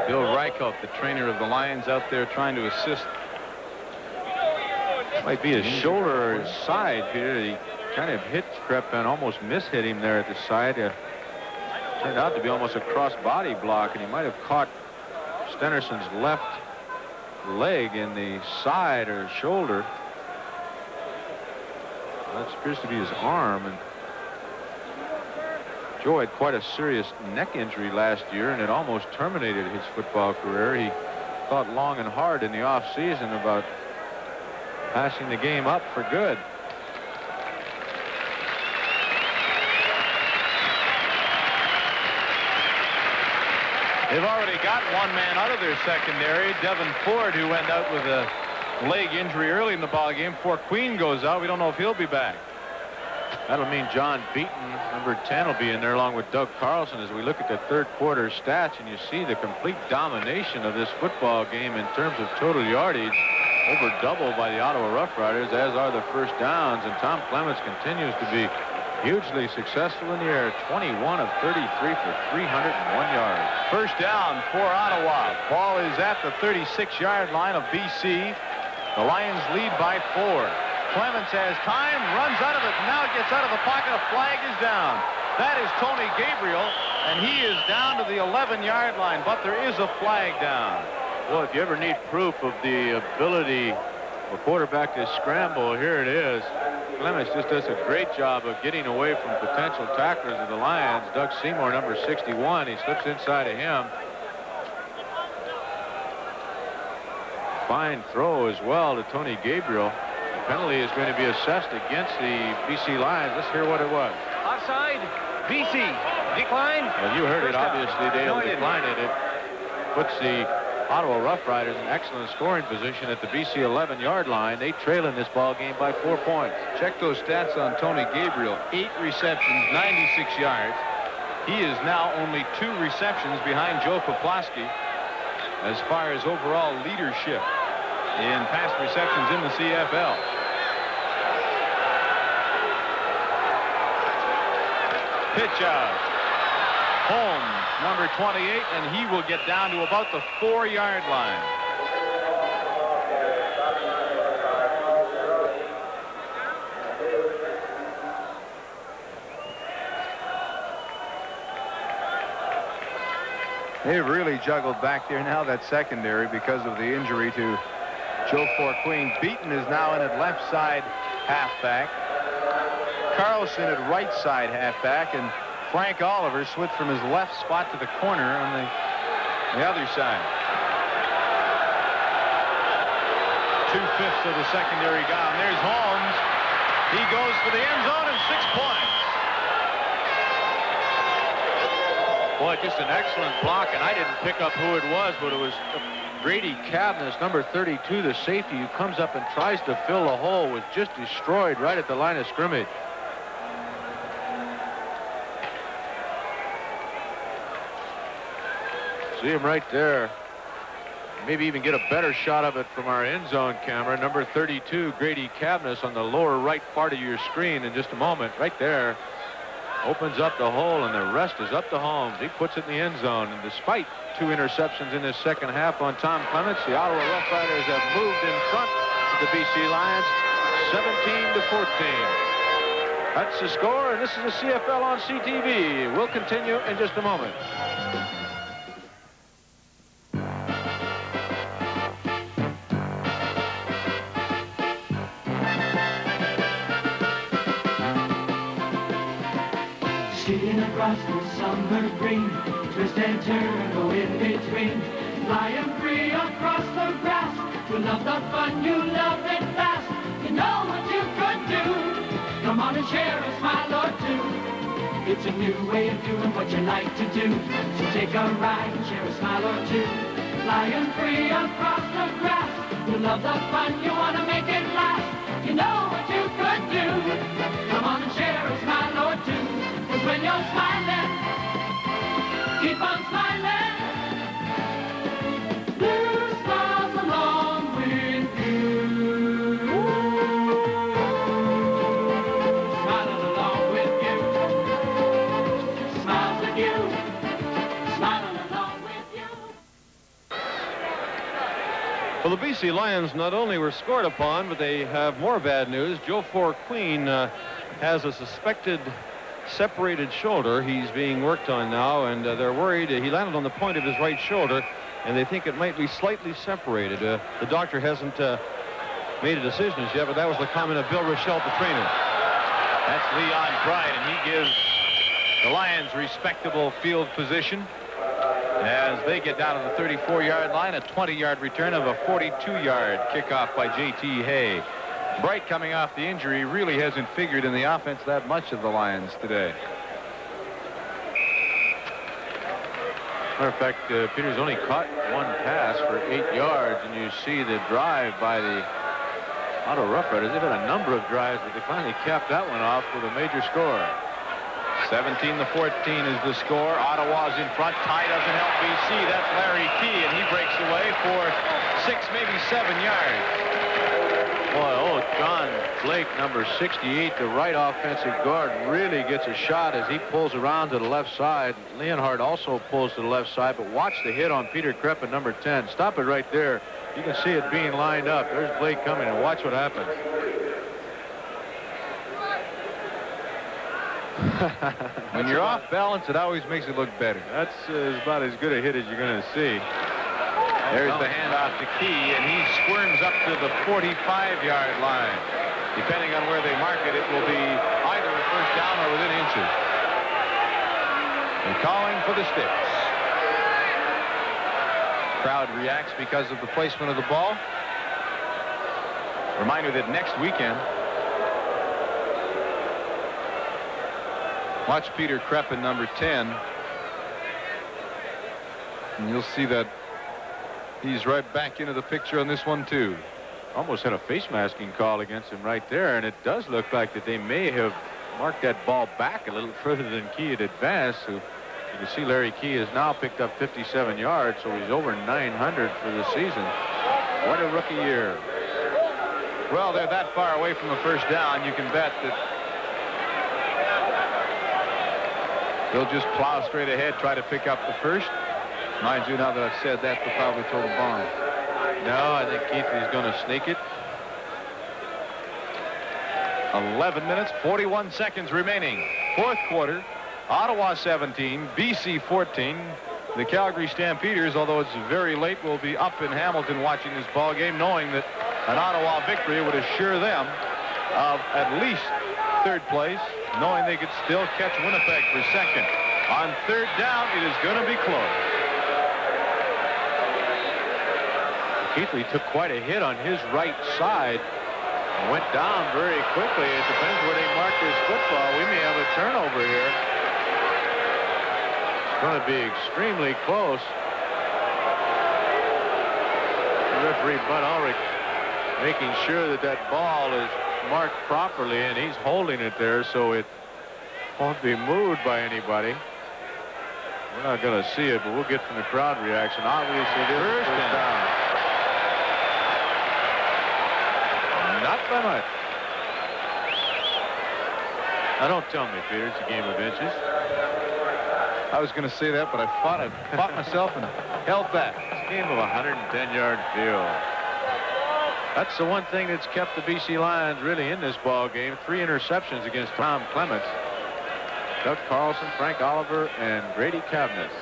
Bill Reichelt, the trainer of the Lions, out there trying to assist. Might be his shoulder or his side, Peter. He kind of hit Crepin, almost mishit him there at the side. Turned out to be almost a cross-body block, and he might have caught Stenerson's left leg in the side or shoulder. That appears to be his arm. And Joe had quite a serious neck injury last year, and it almost terminated his football career. He thought long and hard in the off-season about passing the game up for good. They've already got one man out of their secondary, Devin Ford, who went out with a leg injury early in the ballgame. Forqueen goes out. We don't know if he'll be back. That'll mean John Beaton, number 10, will be in there along with Doug Carlson as we look at the third quarter stats, and you see the complete domination of this football game in terms of total yardage, over double by the Ottawa Rough Riders, as are the first downs, and Tom Clements continues to be hugely successful in the air. 21 of 33 for 301 yards. First down for Ottawa. Ball is at the 36-yard line of BC. The Lions lead by 4. Clements has time, runs out of it, now gets out of the pocket. A flag is down. That is Tony Gabriel, and he is down to the 11-yard line, but there is a flag down. Well, if you ever need proof of the ability of a quarterback to scramble, here it is. Clements just does a great job of getting away from potential tacklers of the Lions. Doug Seymour, number 61, he slips inside of him. Fine throw as well to Tony Gabriel. The penalty is going to be assessed against the BC Lions. Let's hear what it was. Offside. BC. Decline. Well, you heard it. Obviously, Dale declined it. It puts the Ottawa Rough Riders in excellent scoring position at the BC 11-yard line. They trail in this ball game by 4 points. Check those stats on Tony Gabriel. 8 receptions, 96 yards. He is now only 2 receptions behind Joe Poplawski as far as overall leadership in pass receptions in the CFL. Pitch out. Holmes, number 28, and he will get down to about the 4-yard line. They've really juggled back there now, that secondary, because of the injury to Joe Forqueen. Beaton is now in at left side halfback. Carlson at right side halfback, and Frank Oliver switched from his left spot to the corner on the other side. 2/5 of the secondary gone. There's Holmes. He goes for the end zone and 6 points. Boy, just an excellent block, and I didn't pick up who it was, but it was Grady Cavness, number 32, the safety, who comes up and tries to fill the hole, was just destroyed right at the line of scrimmage. See him right there. Maybe even get a better shot of it from our end zone camera. Number 32, Grady Cavness, on the lower right part of your screen in just a moment. Right there. Opens up the hole, and the rest is up to Holmes. He puts it in the end zone. And despite 2 interceptions in this second half on Tom Clements, the Ottawa Rough Riders have moved in front of the BC Lions 17-14. That's the score, and this is the CFL on CTV. We'll continue in just a moment. Skidding across the summer green, twist and turn, go in between, flying free across the grass. You love the fun, you love it fast. You know what you could do. Come on and share a smile or two. It's a new way of doing what you like to do. So take a ride and share a smile or two. Flying free across the grass. You love the fun, you want to make it last. You know what you could do. Come on and share a smile or two. 'Cause when you're smiling, keep on smiling. Blue smiles along with you. Smiling along with you. Smiles with you. Smiling along with you. Well, the BC Lions not only were scored upon, but they have more bad news. Joe Queen has a suspected separated shoulder. He's being worked on now, and they're worried. He landed on the point of his right shoulder, and they think it might be slightly separated. The doctor hasn't made a decision as yet, but that was the comment of Bill Rochelle, the trainer. That's Leon Pride, and he gives the Lions respectable field position as they get down to the 34-yard line. A 20-yard return of a 42-yard kickoff by J.T. Hay. Bright, coming off the injury, really hasn't figured in the offense that much of the Lions today. Matter of fact, Peter's only caught one pass for 8 yards, and you see the drive by the Ottawa Rough Riders. They've had a number of drives, but they finally capped that one off with a major score. 17-14 is the score. Ottawa's in front. Ty doesn't help BC. That's Larry Key, and he breaks away for 6, maybe 7 yards. Boy, John Blake, number 68, the right offensive guard, really gets a shot as he pulls around to the left side. Leonhardt also pulls to the left side, but watch the hit on Peter Krepp at number 10. Stop it right there. You can see it being lined up. There's Blake coming, and watch what happens. When you're off balance, it always makes it look better. That's about as good a hit as you're going to see. There's the handoff to Key, and he squirms up to the 45-yard line. Depending on where they mark it, it will be either a first down or within inches. And calling for the sticks. Crowd reacts because of the placement of the ball. Reminder that next weekend, watch Peter Krepp in number 10. And you'll see that he's right back into the picture on this one, too. Almost had a face masking call against him right there, and it does look like that they may have marked that ball back a little further than Key had advanced. So you can see Larry Key has now picked up 57 yards, so he's over 900 for the season. What a rookie year. Well, they're that far away from a first down, you can bet that they'll just plow straight ahead, try to pick up the first. Mind you, now that I've said that, they'll probably throw the bomb. No, I think Keith is going to sneak it. 11 minutes, 41 seconds remaining. Fourth quarter, Ottawa 17, BC 14. The Calgary Stampeders, although it's very late, will be up in Hamilton watching this ball game, knowing that an Ottawa victory would assure them of at least third place, knowing they could still catch Winnipeg for second. On third down, it is going to be close. Keithley took quite a hit on his right side and went down very quickly. It depends where they mark this football. We may have a turnover here. It's going to be extremely close. The referee Bud Ulrich making sure that that ball is marked properly, and he's holding it there so it won't be moved by anybody. We're not going to see it, but we'll get from the crowd reaction. Obviously, this is first down. Not by much. Now, don't tell me, Peter, it's a game of inches. I was going to say that, but I fought myself and held back. It's a game of 110-yard field. That's the one thing that's kept the BC Lions really in this ball game. 3 interceptions against Tom Clements, Doug Carlson, Frank Oliver, and Grady Cavness.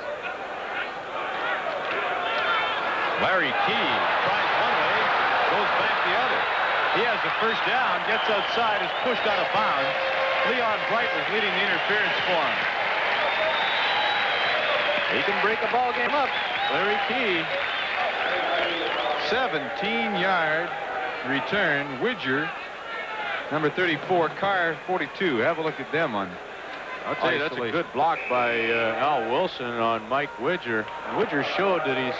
Larry Key tries one way, goes back the other. He has the first down, gets outside, is pushed out of bounds. Leon Bright was leading the interference for him. He can break a ball game up. Larry Key. 17-yard return. Widger, number 34, Carr, 42. Have a look at them on. I'll tell you, that's a good block by Al Wilson on Mike Widger. And Widger showed that he's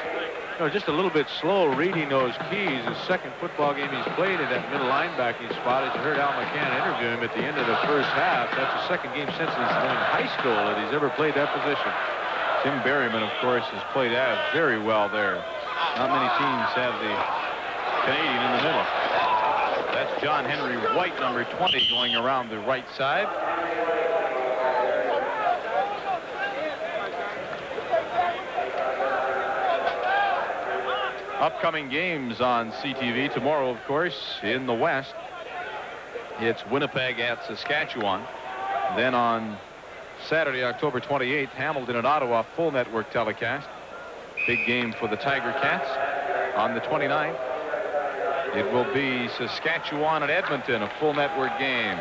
just a little bit slow reading those keys. His second football game he's played in that middle linebacking spot. As you heard Al McCann interview him at the end of the first half, that's the second game since he's been in high school that he's ever played that position. Tim Berryman, of course, has played very well there. Not many teams have the Canadian in the middle. That's John Henry White, number 20, going around the right side. Upcoming games on CTV tomorrow, of course, in the West. It's Winnipeg at Saskatchewan. Then on Saturday, October 28th, Hamilton and Ottawa, full network telecast. Big game for the Tiger Cats. On the 29th, it will be Saskatchewan and Edmonton, a full network game.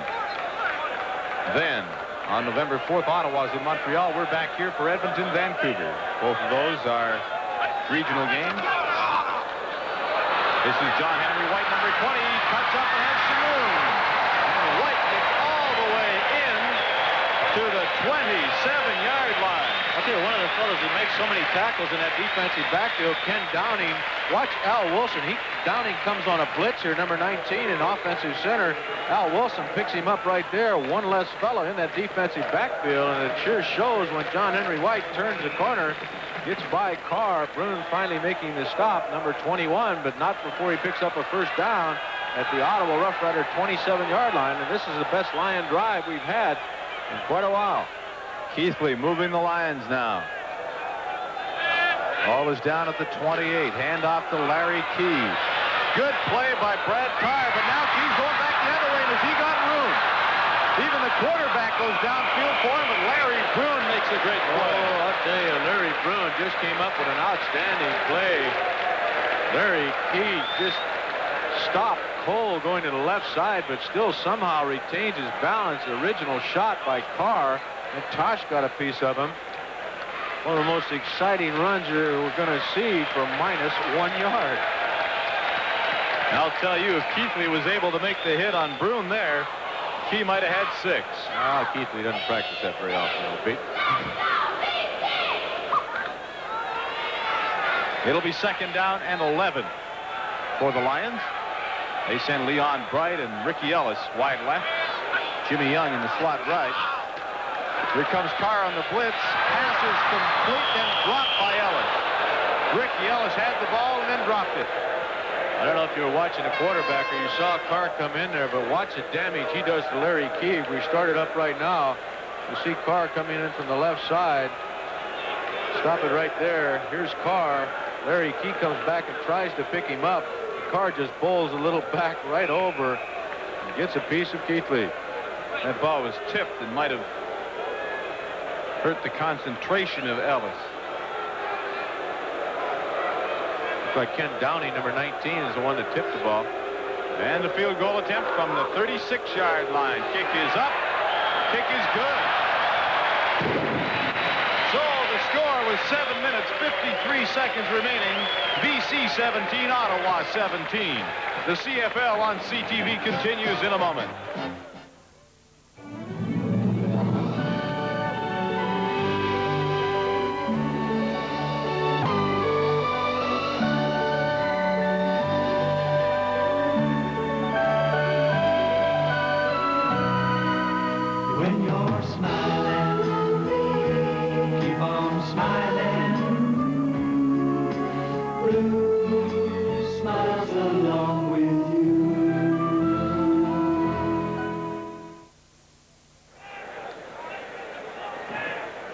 Then, on November 4th, Ottawa's in Montreal. We're back here for Edmonton, Vancouver. Both of those are regional games. This is John Henry White, number 20, cuts up and has some room. And White gets all the way in to the 27-yard line. I'll tell you, one of the fellows who makes so many tackles in that defensive backfield, Ken Downing. Watch Al Wilson. Downing comes on a blitzer, number 19, in offensive center. Al Wilson picks him up right there. One less fellow in that defensive backfield, and it sure shows when John Henry White turns the corner. Gets by Carr. Bruin finally making the stop, number 21, but not before he picks up a first down at the Ottawa Rough Rider 27-yard line. And this is the best Lion drive we've had in quite a while. Keithley moving the Lions now. Ball is down at the 28. Hand off to Larry Key. Good play by Brad Carr, but now Key's going back the other way. Has he got room? Even the quarterback goes downfield for him, but Larry Bruin makes a great play. Oh, I'll tell you, Larry Bruin just came up with an outstanding play. Larry Key just stopped Cole going to the left side, but still somehow retains his balance. Original shot by Carr, and Tosh got a piece of him. One of the most exciting runs we're going to see for minus 1 yard. And I'll tell you, if Keithley was able to make the hit on Bruin there, Key might have had 6. Keithley doesn't practice that very often, Pete. It'll be second down and 11 for the Lions. They send Leon Bright and Ricky Ellis wide left. Jimmy Young in the slot right. Here comes Carr on the blitz. Pass is complete and dropped by Ellis. Ricky Ellis had the ball and then dropped it. I don't know if you were watching the quarterback or you saw Carr come in there, but watch the damage he does to Larry Key. We started up right now. You see Carr coming in from the left side. Stop it right there. Here's Carr. Larry Key comes back and tries to pick him up. Carr just bowls a little back right over and gets a piece of Keithley. That ball was tipped and might have hurt the concentration of Ellis. Looks like Ken Downing, number 19, is the one that tipped the ball. And the field goal attempt from the 36-yard line. Kick is up. Kick is good. So the score was 7 minutes, 53 seconds remaining. BC 17, Ottawa 17. The CFL on CTV continues in a moment. When you're smiling, keep on smiling. Blue smiles along with you.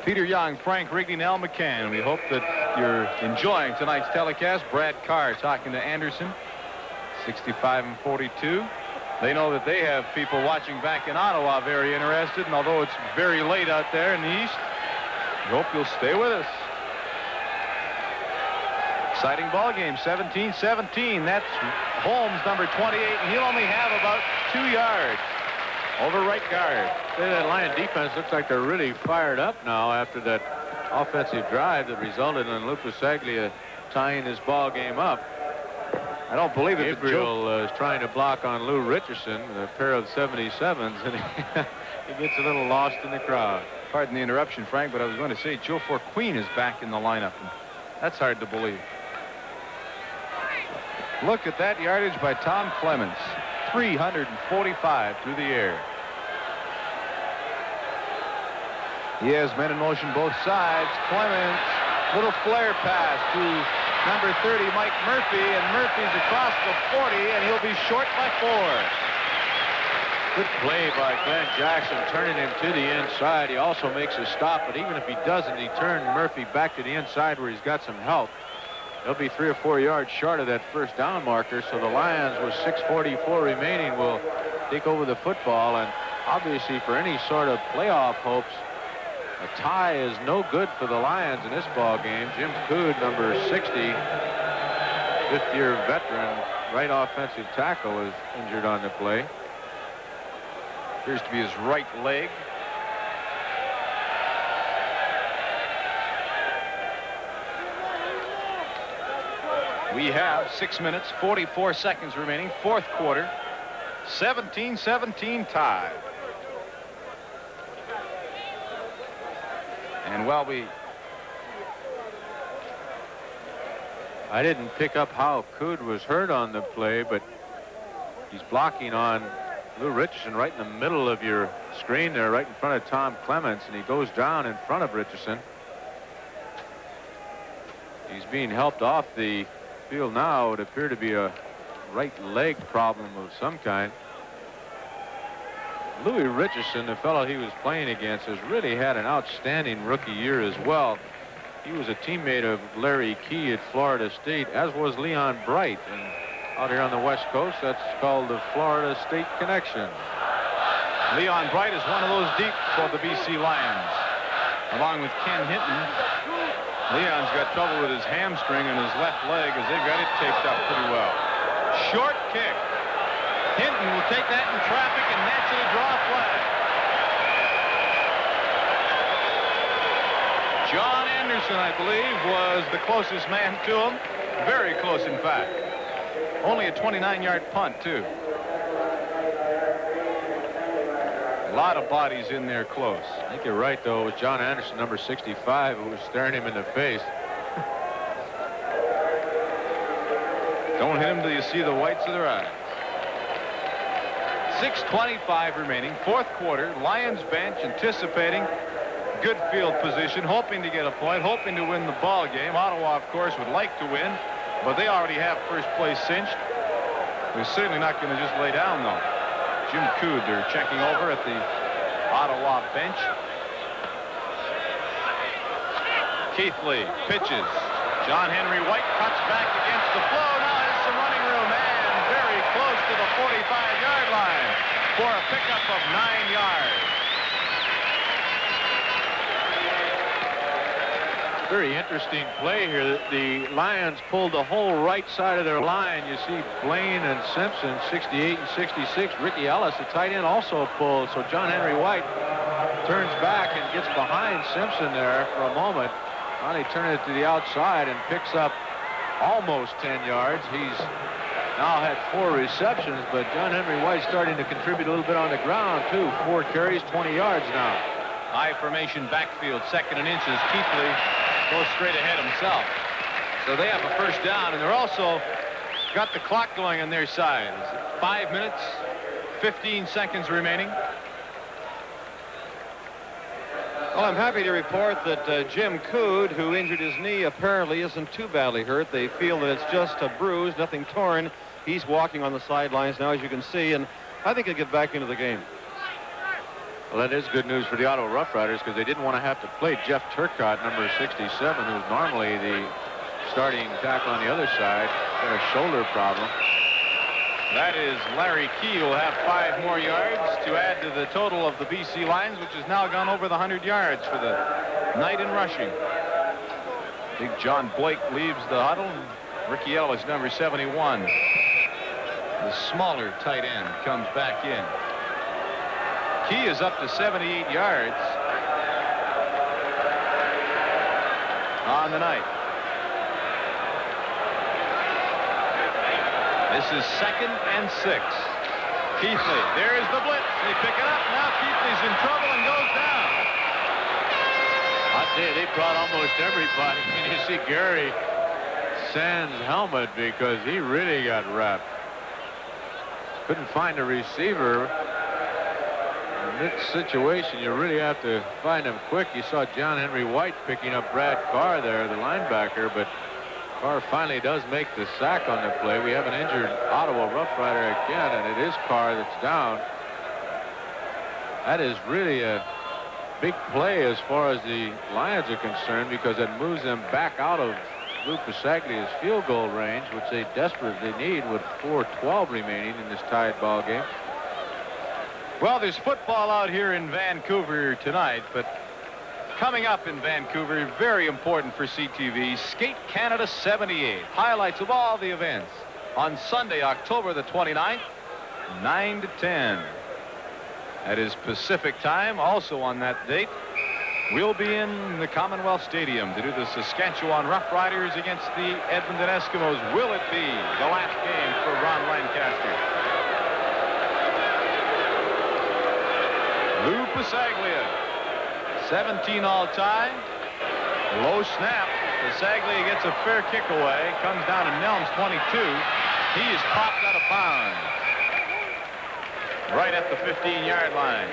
Peter Young, Frank Rigney, and Al McCann. We hope that you're enjoying tonight's telecast. Brad Carr talking to Anderson, 65-42. They know that they have people watching back in Ottawa very interested, and although it's very late out there in the east, we hope you'll stay with us. Exciting ball game, 17-17. That's Holmes, number 28, and he'll only have about 2 yards over right guard. That Lion defense looks like they're really fired up now after that offensive drive that resulted in Lou Pasaglia tying this ball game up. I don't believe it. Gabriel is trying to block on Lou Richardson, a pair of 77s, and he gets a little lost in the crowd. Pardon the interruption, Frank, but I was going to say Joe Forqueen is back in the lineup. That's hard to believe. Look at that yardage by Tom Clements. 345 through the air. He has men in motion both sides. Clements, little flare pass to number 30, Mike Murphy, and Murphy's across the 40, and he'll be short by 4. Good play by Glenn Jackson, turning him to the inside. He also makes a stop, but even if he doesn't, he turned Murphy back to the inside where he's got some help. They'll be 3 or 4 yards short of that first down marker, so the Lions, with 6:44 remaining, will take over the football. And obviously, for any sort of playoff hopes, a tie is no good for the Lions in this ball game. Jim Coode, number 60, fifth-year veteran, right offensive tackle, is injured on the play. Appears to be his right leg. We have 6 minutes, 44 seconds remaining, fourth quarter. 17-17 tie. And while I didn't pick up how Coode was hurt on the play, but he's blocking on Lou Richardson right in the middle of your screen there, right in front of Tom Clements, and he goes down in front of Richardson. He's being helped off the field now. It would appear to be a right leg problem of some kind. Louis Richardson, the fellow he was playing against, has really had an outstanding rookie year as well. He was a teammate of Larry Key at Florida State, as was Leon Bright. And out here on the West Coast, that's called the Florida State Connection. Leon Bright is one of those deep for the BC Lions, along with Ken Hinton. Leon's got trouble with his hamstring and his left leg, as they've got it taped up pretty well. Short kick. Hinton will take that in traffic and naturally draw a flag. John Anderson, I believe, was the closest man to him. Very close, in fact. Only a 29-yard punt, too. A lot of bodies in there close. I think you're right, though. It was John Anderson, number 65, who was staring him in the face. Don't hit him till you see the whites of their eyes. 6:25 remaining, fourth quarter. Lions bench anticipating good field position, hoping to get a point, hoping to win the ball game. Ottawa, of course, would like to win, but they already have first place cinched. They're certainly not going to just lay down, though. Jim Coode, they're checking over at the Ottawa bench. Keith Lee pitches. John Henry White cuts back against the flow. Now has some running room and very close to the 45-yard line for a pickup of 9 yards. Very interesting play here. The Lions pulled the whole right side of their line. You see Blaine and Simpson, 68 and 66. Ricky Ellis, the tight end, also pulled. So John Henry White turns back and gets behind Simpson there for a moment. Finally turning it to the outside and picks up almost 10 yards. He's now had 4 receptions, but John Henry White's starting to contribute a little bit on the ground, too. 4 carries, 20 yards now. High formation backfield, 2nd and inches. Keith Lee goes straight ahead himself. So they have a first down, and they're also got the clock going on their side. 5 minutes, 15 seconds remaining. Well, I'm happy to report that Jim Coode, who injured his knee, apparently isn't too badly hurt. They feel that it's just a bruise, nothing torn. He's walking on the sidelines now, as you can see, and I think he'll get back into the game. Well, that is good news for the Ottawa Rough Riders, because they didn't want to have to play Jeff Turcotte, number 67, who's normally the starting tackle on the other side. Got a shoulder problem. That is Larry Key, who will have 5 more yards to add to the total of the BC Lions, which has now gone over the 100 yards for the night in rushing. Big John Blake leaves the huddle. Ricky Ellis, number 71, the smaller tight end, comes back in. Key is up to 78 yards on the night. This is 2nd and 6. Keithley, there's the blitz. They pick it up. Now Keithley's in trouble and goes down. I tell you, they brought almost everybody. And you see Gary Sands' helmet because he really got wrapped. Couldn't find a receiver. In this situation, you really have to find him quick. You saw John Henry White picking up Brad Carr there, the linebacker, but Carr finally does make the sack on the play. We have an injured Ottawa Rough Rider again, and it is Carr that's down. That is really a big play as far as the Lions are concerned, because it moves them back out of Lou Pasaglia's field goal range, which they desperately need with 4:12 remaining in this tied ball game. Well, there's football out here in Vancouver tonight, but coming up in Vancouver, very important for CTV, Skate Canada 78. Highlights of all the events on Sunday, October the 29th, 9 to 10. That is Pacific time. Also on that date, we'll be in the Commonwealth Stadium to do the Saskatchewan Roughriders against the Edmonton Eskimos. Will it be the last game for Ron Lancaster? Lou Pasaglia, 17 all-time. Low snap. Pasaglia gets a fair kick away. Comes down to Nelms, 22. He is popped out of bounds. Right at the 15-yard line.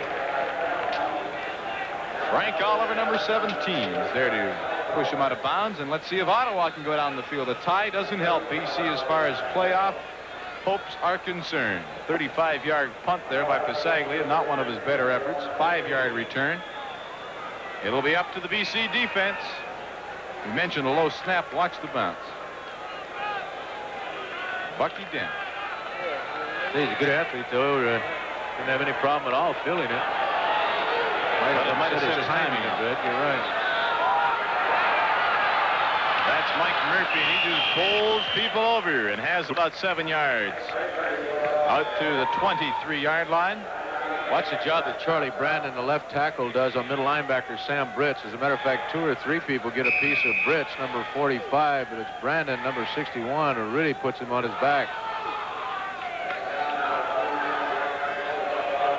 Frank Oliver, number 17, is there to push him out of bounds. And let's see if Ottawa can go down the field. A tie doesn't help BC as far as playoff hopes are concerned. 35-yard punt there by Pasaglia, not one of his better efforts. 5-yard return. It'll be up to the BC defense. We mentioned a low snap. Watch the bounce. Bucky Dent. He's a good athlete, though. Didn't have any problem at all filling it. Might have set his timing a bit. You're right. That's Mike Murphy. He just bowls people over and has about 7 yards. Out to the 23-yard line. Watch the job that Charlie Brandon, the left tackle, does on middle linebacker Sam Britz. As a matter of fact, 2 or 3 people get a piece of Britz, number 45, but it's Brandon, number 61, who really puts him on his back.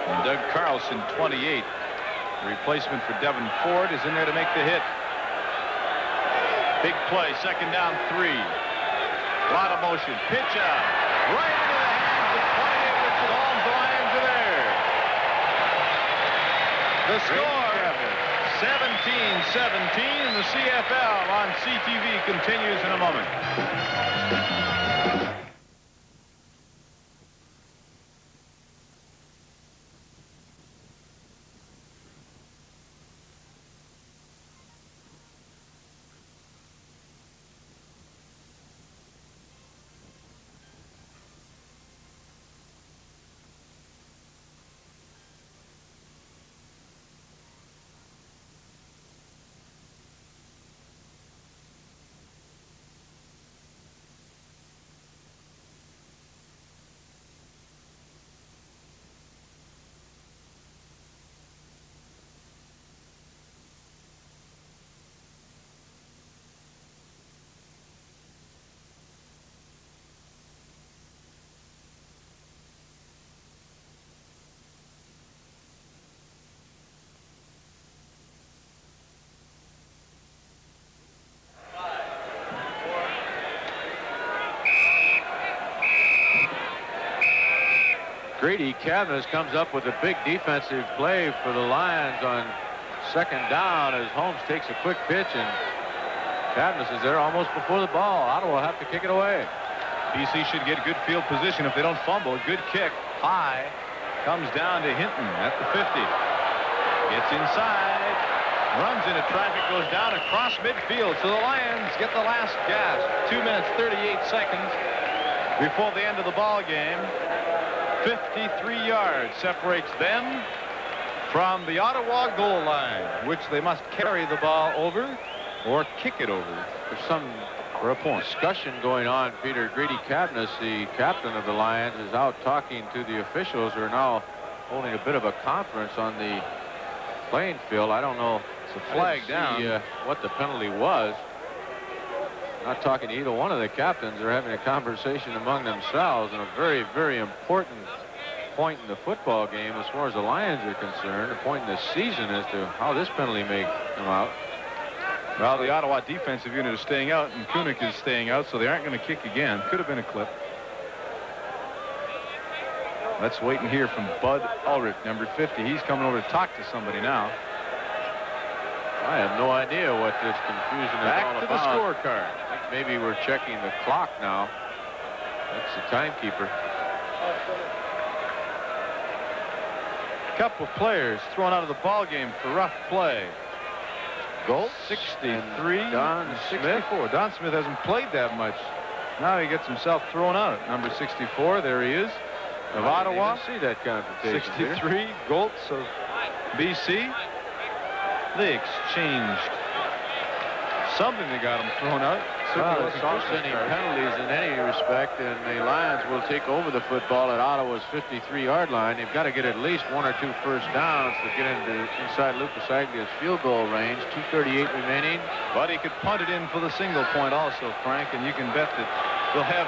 And Doug Carlson, 28. The replacement for Devin Ford is in there to make the hit. Big play, second down, 3. A lot of motion. Pitch out. Right into the hands of 28, Richard Holmes. The Lions are there. The score, 17-17, and the CFL on CTV continues in a moment. Grady Cavness comes up with a big defensive play for the Lions on second down as Holmes takes a quick pitch, and Cavness is there almost before the ball. Ottawa will have to kick it away. BC should get good field position if they don't fumble. Good kick, high, comes down to Hinton at the 50. Gets inside, runs into traffic, goes down across midfield. So the Lions get the last gasp. 2 minutes, 38 seconds before the end of the ball game. 53 yards separates them from the Ottawa goal line, which they must carry the ball over or kick it over. There's some discussion going on. Peter, Grady Cavness, the captain of the Lions, is out talking to the officials who are now holding a bit of a conference on the playing field. I don't know. It's a flag down. What the penalty was. Not talking to either one of the captains. They're having a conversation among themselves, and a very, very important point in the football game as far as the Lions are concerned, a point in the season as to how this penalty may come out. Well, the Ottawa defensive unit is staying out, and Kunik is staying out, so they aren't going to kick again. Could have been a clip. Let's wait and hear from Bud Ulrich, number 50. He's coming over to talk to somebody now. I have no idea what this confusion is all Back to about. the scorecard. I think maybe we're checking the clock now. That's the timekeeper. A couple of players thrown out of the ball game for rough play. Gold 63. Don Smith. Smith. 64. Don Smith hasn't played that much. Now he gets himself thrown out. Number 64. There he is. Of Ottawa. See that confrontation. 63. Goltz of BC. They exchanged something that got him thrown out. Well, it's not any penalties in any respect, and the Lions will take over the football at Ottawa's 53-yard line. They've got to get at least 1 or 2 first downs to get into inside Lucas Aglia's field goal range. 2:38 remaining. But he could punt it in for the single point also, Frank, and you can bet that they'll have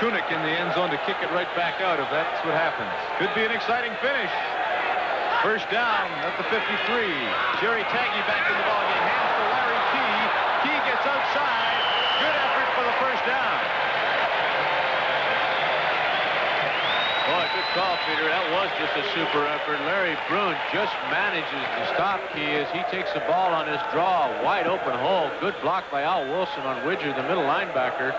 Kunik in the end zone to kick it right back out if that's what happens. Could be an exciting finish. First down at the 53. Jerry Taggy back in the ballgame. Hands to Larry Key. Key gets outside. Good effort for the first down. Boy, good call, Peter. That was just a super effort. Larry Brune just manages to stop Key as he takes the ball on his draw. Wide open hole. Good block by Al Wilson on Widger, the middle linebacker.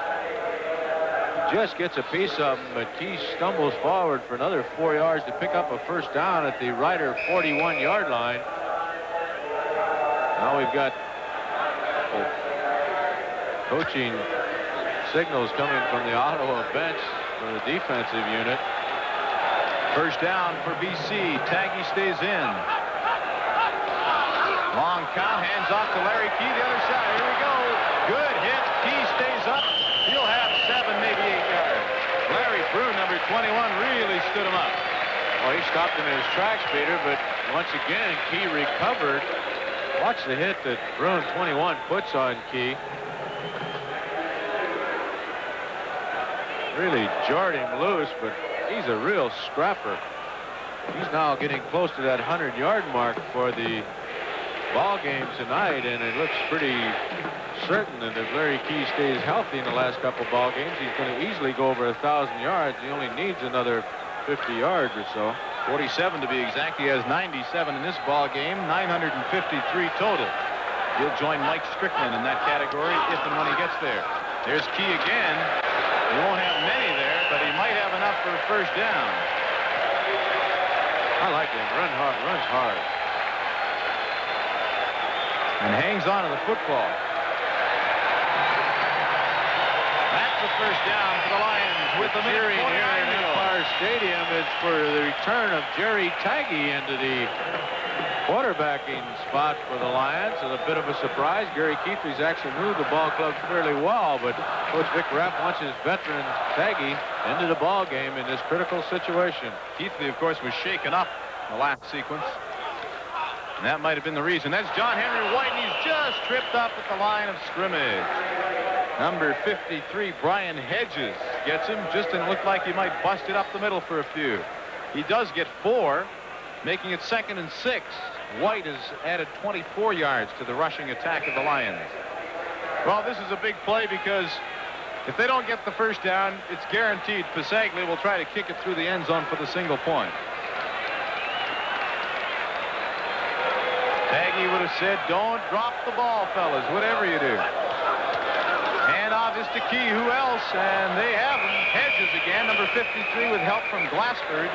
Just gets a piece of him, but Key stumbles forward for another 4 yards to pick up a first down at the Ryder 41-yard line. Now we've got coaching signals coming from the Ottawa bench for the defensive unit. First down for BC. Taggy stays in. Long count, hands off to Larry Key, the other side. Here we go. Good hit. Key stays up. He'll have 7, maybe 8 yards. Larry Brune, number 21, really stood him up. Well, he stopped him in his tracks, Peter, but once again, Key recovered. Watch the hit that Brune, 21, puts on Key. Really jarred him loose, but he's a real scrapper. He's now getting close to that 100-yard mark for the ball game tonight, and it looks pretty certain that if Larry Key stays healthy in the last couple ball games, he's going to easily go over 1,000 yards. He only needs another 50 yards or so. 47 to be exact. He has 97 in this ball game, 953 total. He'll join Mike Strickland in that category if and when he gets there. There's Key again. He won't have many there, but he might have enough for a first down. I like him. Runs hard. And hangs on to the football. That's the first down for the Lions with the cheering here at Empire Stadium. It's for the return of Jerry Taggy into the quarterbacking spot for the Lions. It's a bit of a surprise. Gary Keithley's actually moved the ball club fairly well, but Coach Vic Rapp wants his veteran Taggy into the ball game in this critical situation. Keithley, of course, was shaken up in the last sequence. And that might have been the reason. That's John Henry White, and he's just tripped up at the line of scrimmage. Number 53, Brian Hedges, gets him. Just didn't look like he might bust it up the middle for a few. He does get 4, making it 2nd and 6. White has added 24 yards to the rushing attack of the Lions. Well, this is a big play because if they don't get the first down, it's guaranteed Pisaglia will try to kick it through the end zone for the single point. Taggy would have said, don't drop the ball, fellas, whatever you do. Hand off is to Key. Who else? And they have him. Hedges again, number 53, with help from Glassford.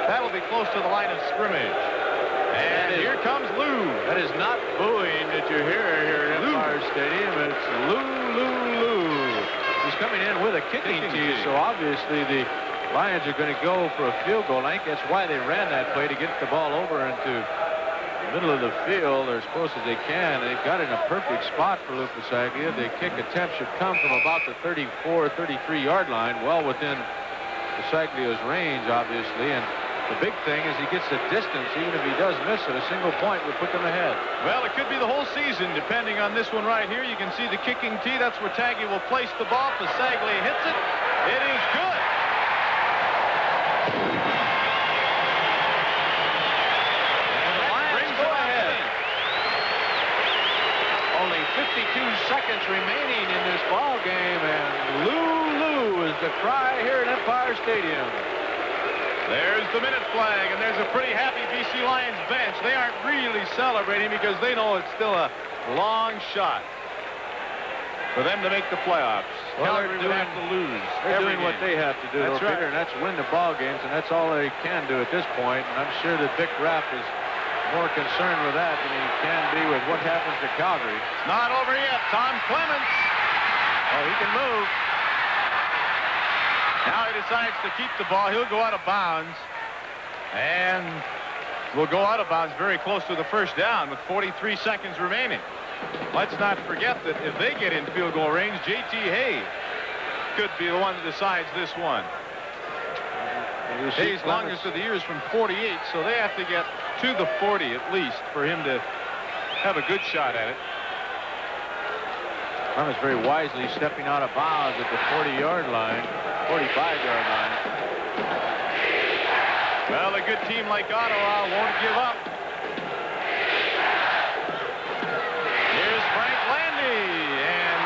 That'll be close to the line of scrimmage. And here comes Lou. That is not booing that you hear here at Empire Stadium. It's Lou. He's coming in with a kicking tee, so obviously the Lions are going to go for a field goal. I think that's why they ran that play, to get the ball over into the middle of the field or as close as they can. They've got it in a perfect spot for Lucas Aglia. The kick attempt should come from about the 34, 33-yard line, well within Pisaglia's range, obviously. And the big thing is he gets the distance. Even if he does miss it, a single point would put them ahead. Well, it could be the whole season, depending on this one right here. You can see the kicking tee. That's where Taggy will place the ball. Pisaglia hits it. It is good. And the Lions go ahead. Only 52 remaining in this ball game, and Lou is the cry here at Empire Stadium. There's the minute flag, and there's a pretty happy BC Lions bench. They aren't really celebrating because they know it's still a long shot for them to make the playoffs. Well, Calgary would have to lose. They're doing what they have to do, That's though, right. Peter, and that's win the ball games, and that's all they can do at this point. And I'm sure that Vic Rapp is more concerned with that than he can be with what happens to Calgary. It's not over yet. Tom Clements. Oh, he can move. Now he decides to keep the ball. He'll go out of bounds. And will go out of bounds very close to the first down with 43 seconds remaining. Let's not forget that if they get in field goal range, J.T. Hay could be the one that decides this one. Hay's longest of the year is from 48, so they have to get to the 40 at least for him to have a good shot at it. Clements very wisely stepping out of bounds at the 40-yard line, 45-yard line. Well, a good team like Ottawa won't give up. Here's Frank Landy, and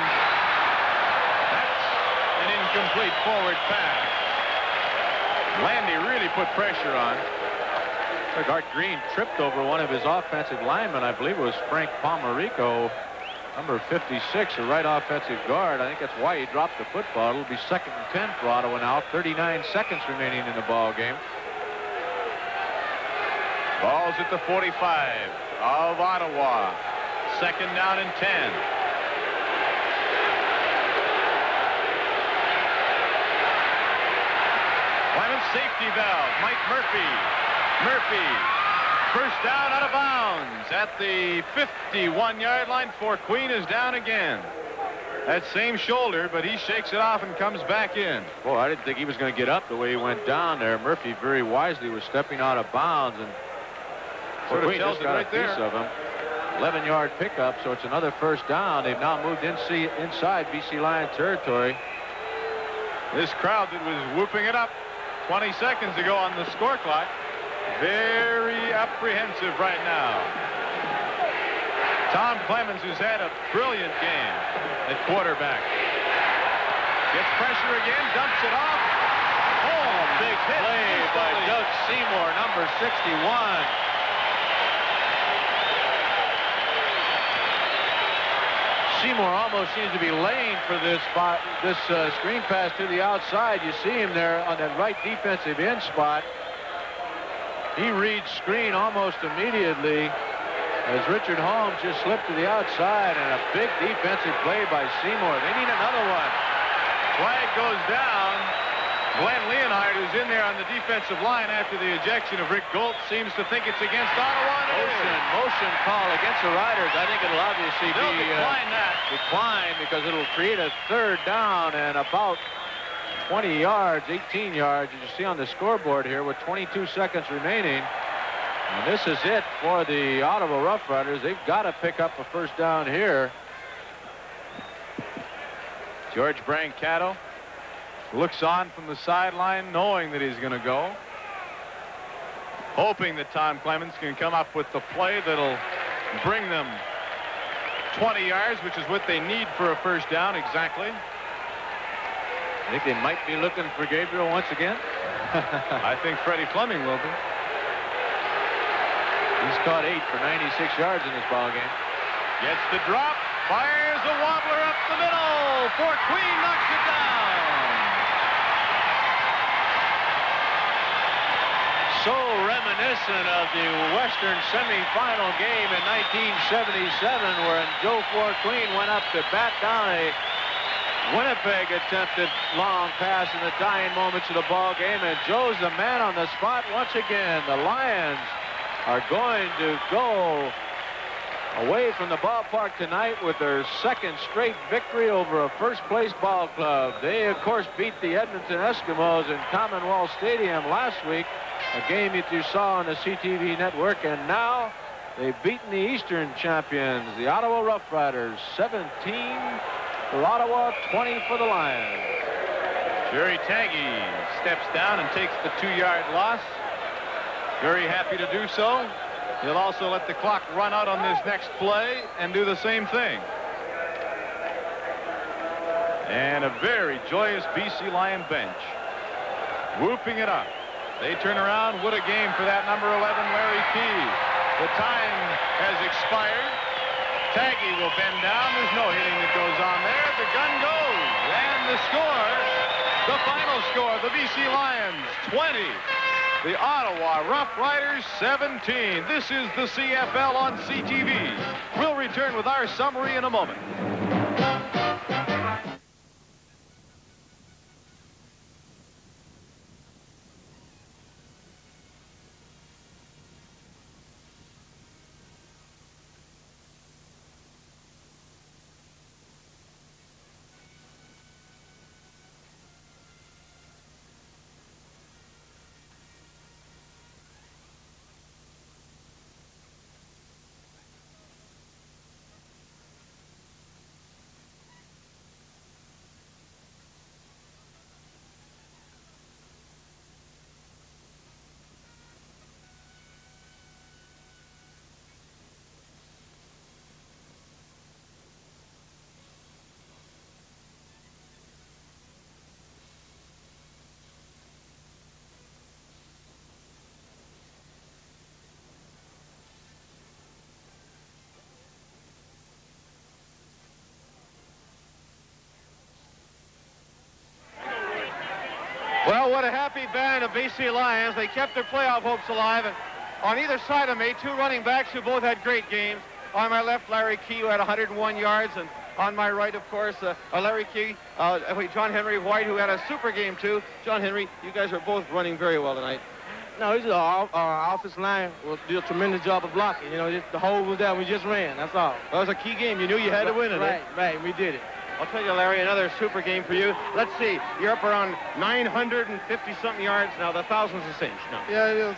that's an incomplete forward pass. Landy really put pressure on. Art Green tripped over one of his offensive linemen. I believe it was Frank Pomerico, number 56, a right offensive guard. I think that's why he dropped the football. It'll be 2nd and 10 for Ottawa now. 39 seconds remaining in the ball game. Ball's at the 45 of Ottawa. 2nd down and 10. Clements safety valve. Mike Murphy. Murphy. First down out of bounds at the 51-yard line. Fort Queen is down again. That same shoulder, but he shakes it off and comes back in. Boy, I didn't think he was going to get up the way he went down there. Murphy very wisely was stepping out of bounds, and Fort Queen just got a piece of him. 11-yard pickup, so it's another first down. They've now moved inside BC Lion territory. This crowd that was whooping it up 20 seconds ago on the score clock, very apprehensive right now. Tom Clements, who's had a brilliant game at quarterback, gets pressure again, dumps it off. Oh, big play by Doug Seymour, number 61. Seymour almost seems to be laying for this spot, this screen pass to the outside. You see him there on that right defensive end spot. He reads screen almost immediately as Richard Holmes just slipped to the outside, and a big defensive play by Seymour. They need another one. Flag goes down. Glenn Leonhard, who's in there on the defensive line after the ejection of Rick Golt, seems to think it's against Ottawa. Motion call against the Riders. I think it'll obviously They'll be declined because it'll create a 3rd down and about 20 yards, 18 yards, as you see on the scoreboard here with 22 seconds remaining. And this is it for the Ottawa Rough Riders. They've got to pick up a first down here. George Brancato looks on from the sideline, knowing that he's going to go, hoping that Tom Clements can come up with the play that'll bring them 20 yards, which is what they need for a first down exactly. I think they might be looking for Gabriel once again. I think Freddie Fleming will be. He's caught 8 for 96 yards in this ball game. Gets the drop, fires a wobbler up the middle. Fort Queen knocks it down. So reminiscent of the Western semifinal game in 1977, where Joe Fort Queen went up to bat down a Winnipeg attempted long pass in the dying moments of the ball game, and Joe's the man on the spot once again. The Lions are going to go away from the ballpark tonight with their 2nd straight victory over a first-place ball club. They, of course, beat the Edmonton Eskimos in Commonwealth Stadium last week, a game that you saw on the CTV network, and now they've beaten the Eastern champions, the Ottawa Rough Riders, 17 for Ottawa, 20 for the Lions. Jerry Taggy steps down and takes the 2-yard loss. Very happy to do so. He'll also let the clock run out on this next play and do the same thing. And a very joyous BC Lion bench. Whooping it up. They turn around. What a game for that number 11, Larry Key. The time has expired. Taggy will bend down. There's no hitting that goes on there. The gun goes. And the score, the final score, the BC Lions 20. The Ottawa Rough Riders 17. This is the CFL on CTV. We'll return with our summary in a moment. Well, what a happy band of BC Lions. They kept their playoff hopes alive. And on either side of me, two running backs who both had great games. On my left, Larry Key, who had 101 yards. And on my right, of course, Larry Key, John Henry White, who had a super game, too. John Henry, you guys are both running very well tonight. No, our offensive line will do a tremendous job of blocking. You know, the hole was there. We just ran. That's all. That was a key game. You knew you had to win it. Right. We did it. I'll tell you, Larry, another super game for you. Let's see. You're up around 950-something yards now. The thousands of cinch now. Yeah, it is.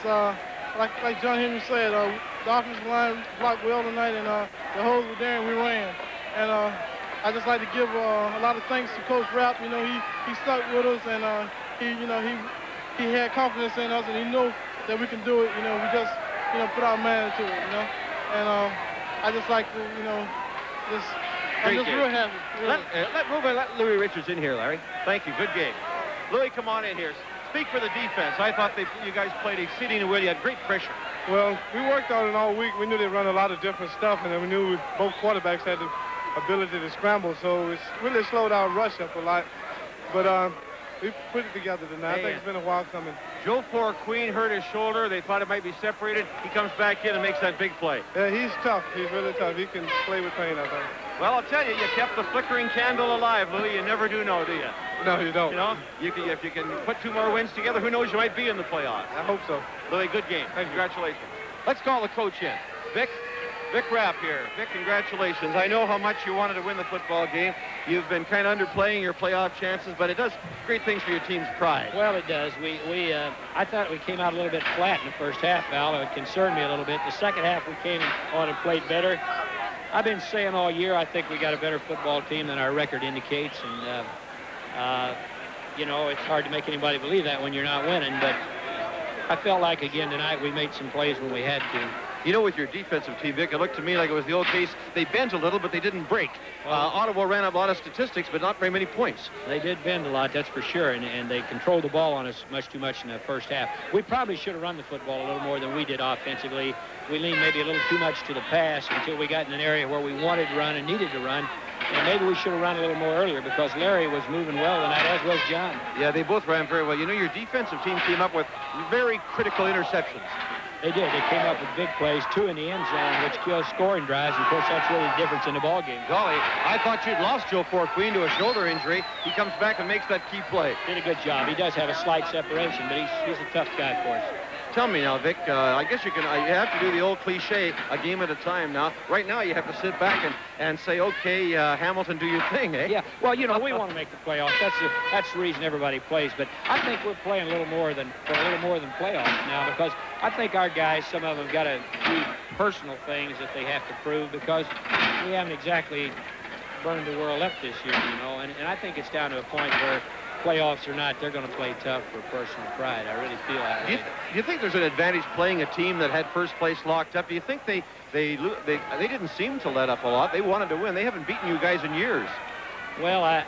Like John Henry said, the offensive line blocked well tonight, and the holes were there, and we ran. And I just like to give a lot of thanks to Coach Rapp. You know, he stuck with us, and he had confidence in us, and he knew that we can do it. You know, we just put our man into it. You know, and I just like to I'm just real happy. Let Louis Richards in here, Larry. Thank you. Good game. Louis, come on in here. Speak for the defense. I thought you guys played exceedingly well. You had great pressure. Well, we worked on it all week. We knew they'd run a lot of different stuff, and then we knew both quarterbacks had the ability to scramble, so it's really slowed our rush up a lot. But we put it together tonight. I think it's been a while coming. Joe Queen hurt his shoulder. They thought it might be separated. He comes back in and makes that big play. Yeah, he's tough. He's really tough. He can play with pain, I think. Well, I'll tell you, you kept the flickering candle alive, Louis. You never do know, do you? No, you don't. You know, if you can put two more wins together, who knows, you might be in the playoffs. I hope so. Louis, good game. Congratulations. Let's call the coach in. Vic Rapp here. Vic, congratulations. I know how much you wanted to win the football game. You've been kind of underplaying your playoff chances, but it does great things for your team's pride. Well, it does. I thought we came out a little bit flat in the first half, Val. It concerned me a little bit. The second half, we came on and played better. I've been saying all year, I think we got a better football team than our record indicates, and you know, it's hard to make anybody believe that when you're not winning, but I felt like again tonight we made some plays when we had to. You know, with your defensive team, Vic, it looked to me like it was the old case. They bent a little, but they didn't break. Ottawa ran up a lot of statistics, but not very many points. They did bend a lot, that's for sure, and they controlled the ball on us much too much in the first half. We probably should have run the football a little more than we did offensively. We leaned maybe a little too much to the pass until we got in an area where we wanted to run and needed to run. And maybe we should have run a little more earlier because Larry was moving well tonight, as was John. Yeah, they both ran very well. You know, your defensive team came up with very critical interceptions. They did. They came up with big plays, 2 in the end zone, which kills scoring drives. Of course, that's really the difference in the ball game. Golly, I thought you'd lost Joe Queen to a shoulder injury. He comes back and makes that key play. Did a good job. He does have a slight separation, but he's a tough guy for us. Tell me now, Vic, I guess you have to do the old cliche, a game at a time now. Right now, you have to sit back and say, okay, Hamilton, do your thing, eh? Yeah, well, you know, we want to make the playoffs. That's the reason everybody plays. But I think we're playing a little more than playoffs now because I think our guys, some of them got to do personal things that they have to prove because we haven't exactly burned the world up this year, you know. And I think it's down to a point where playoffs or not, they're going to play tough for personal pride. I really feel that way. Do you think there's an advantage playing a team that had first place locked up? Do you think they didn't seem to let up a lot? They wanted to win. They haven't beaten you guys in years. Well,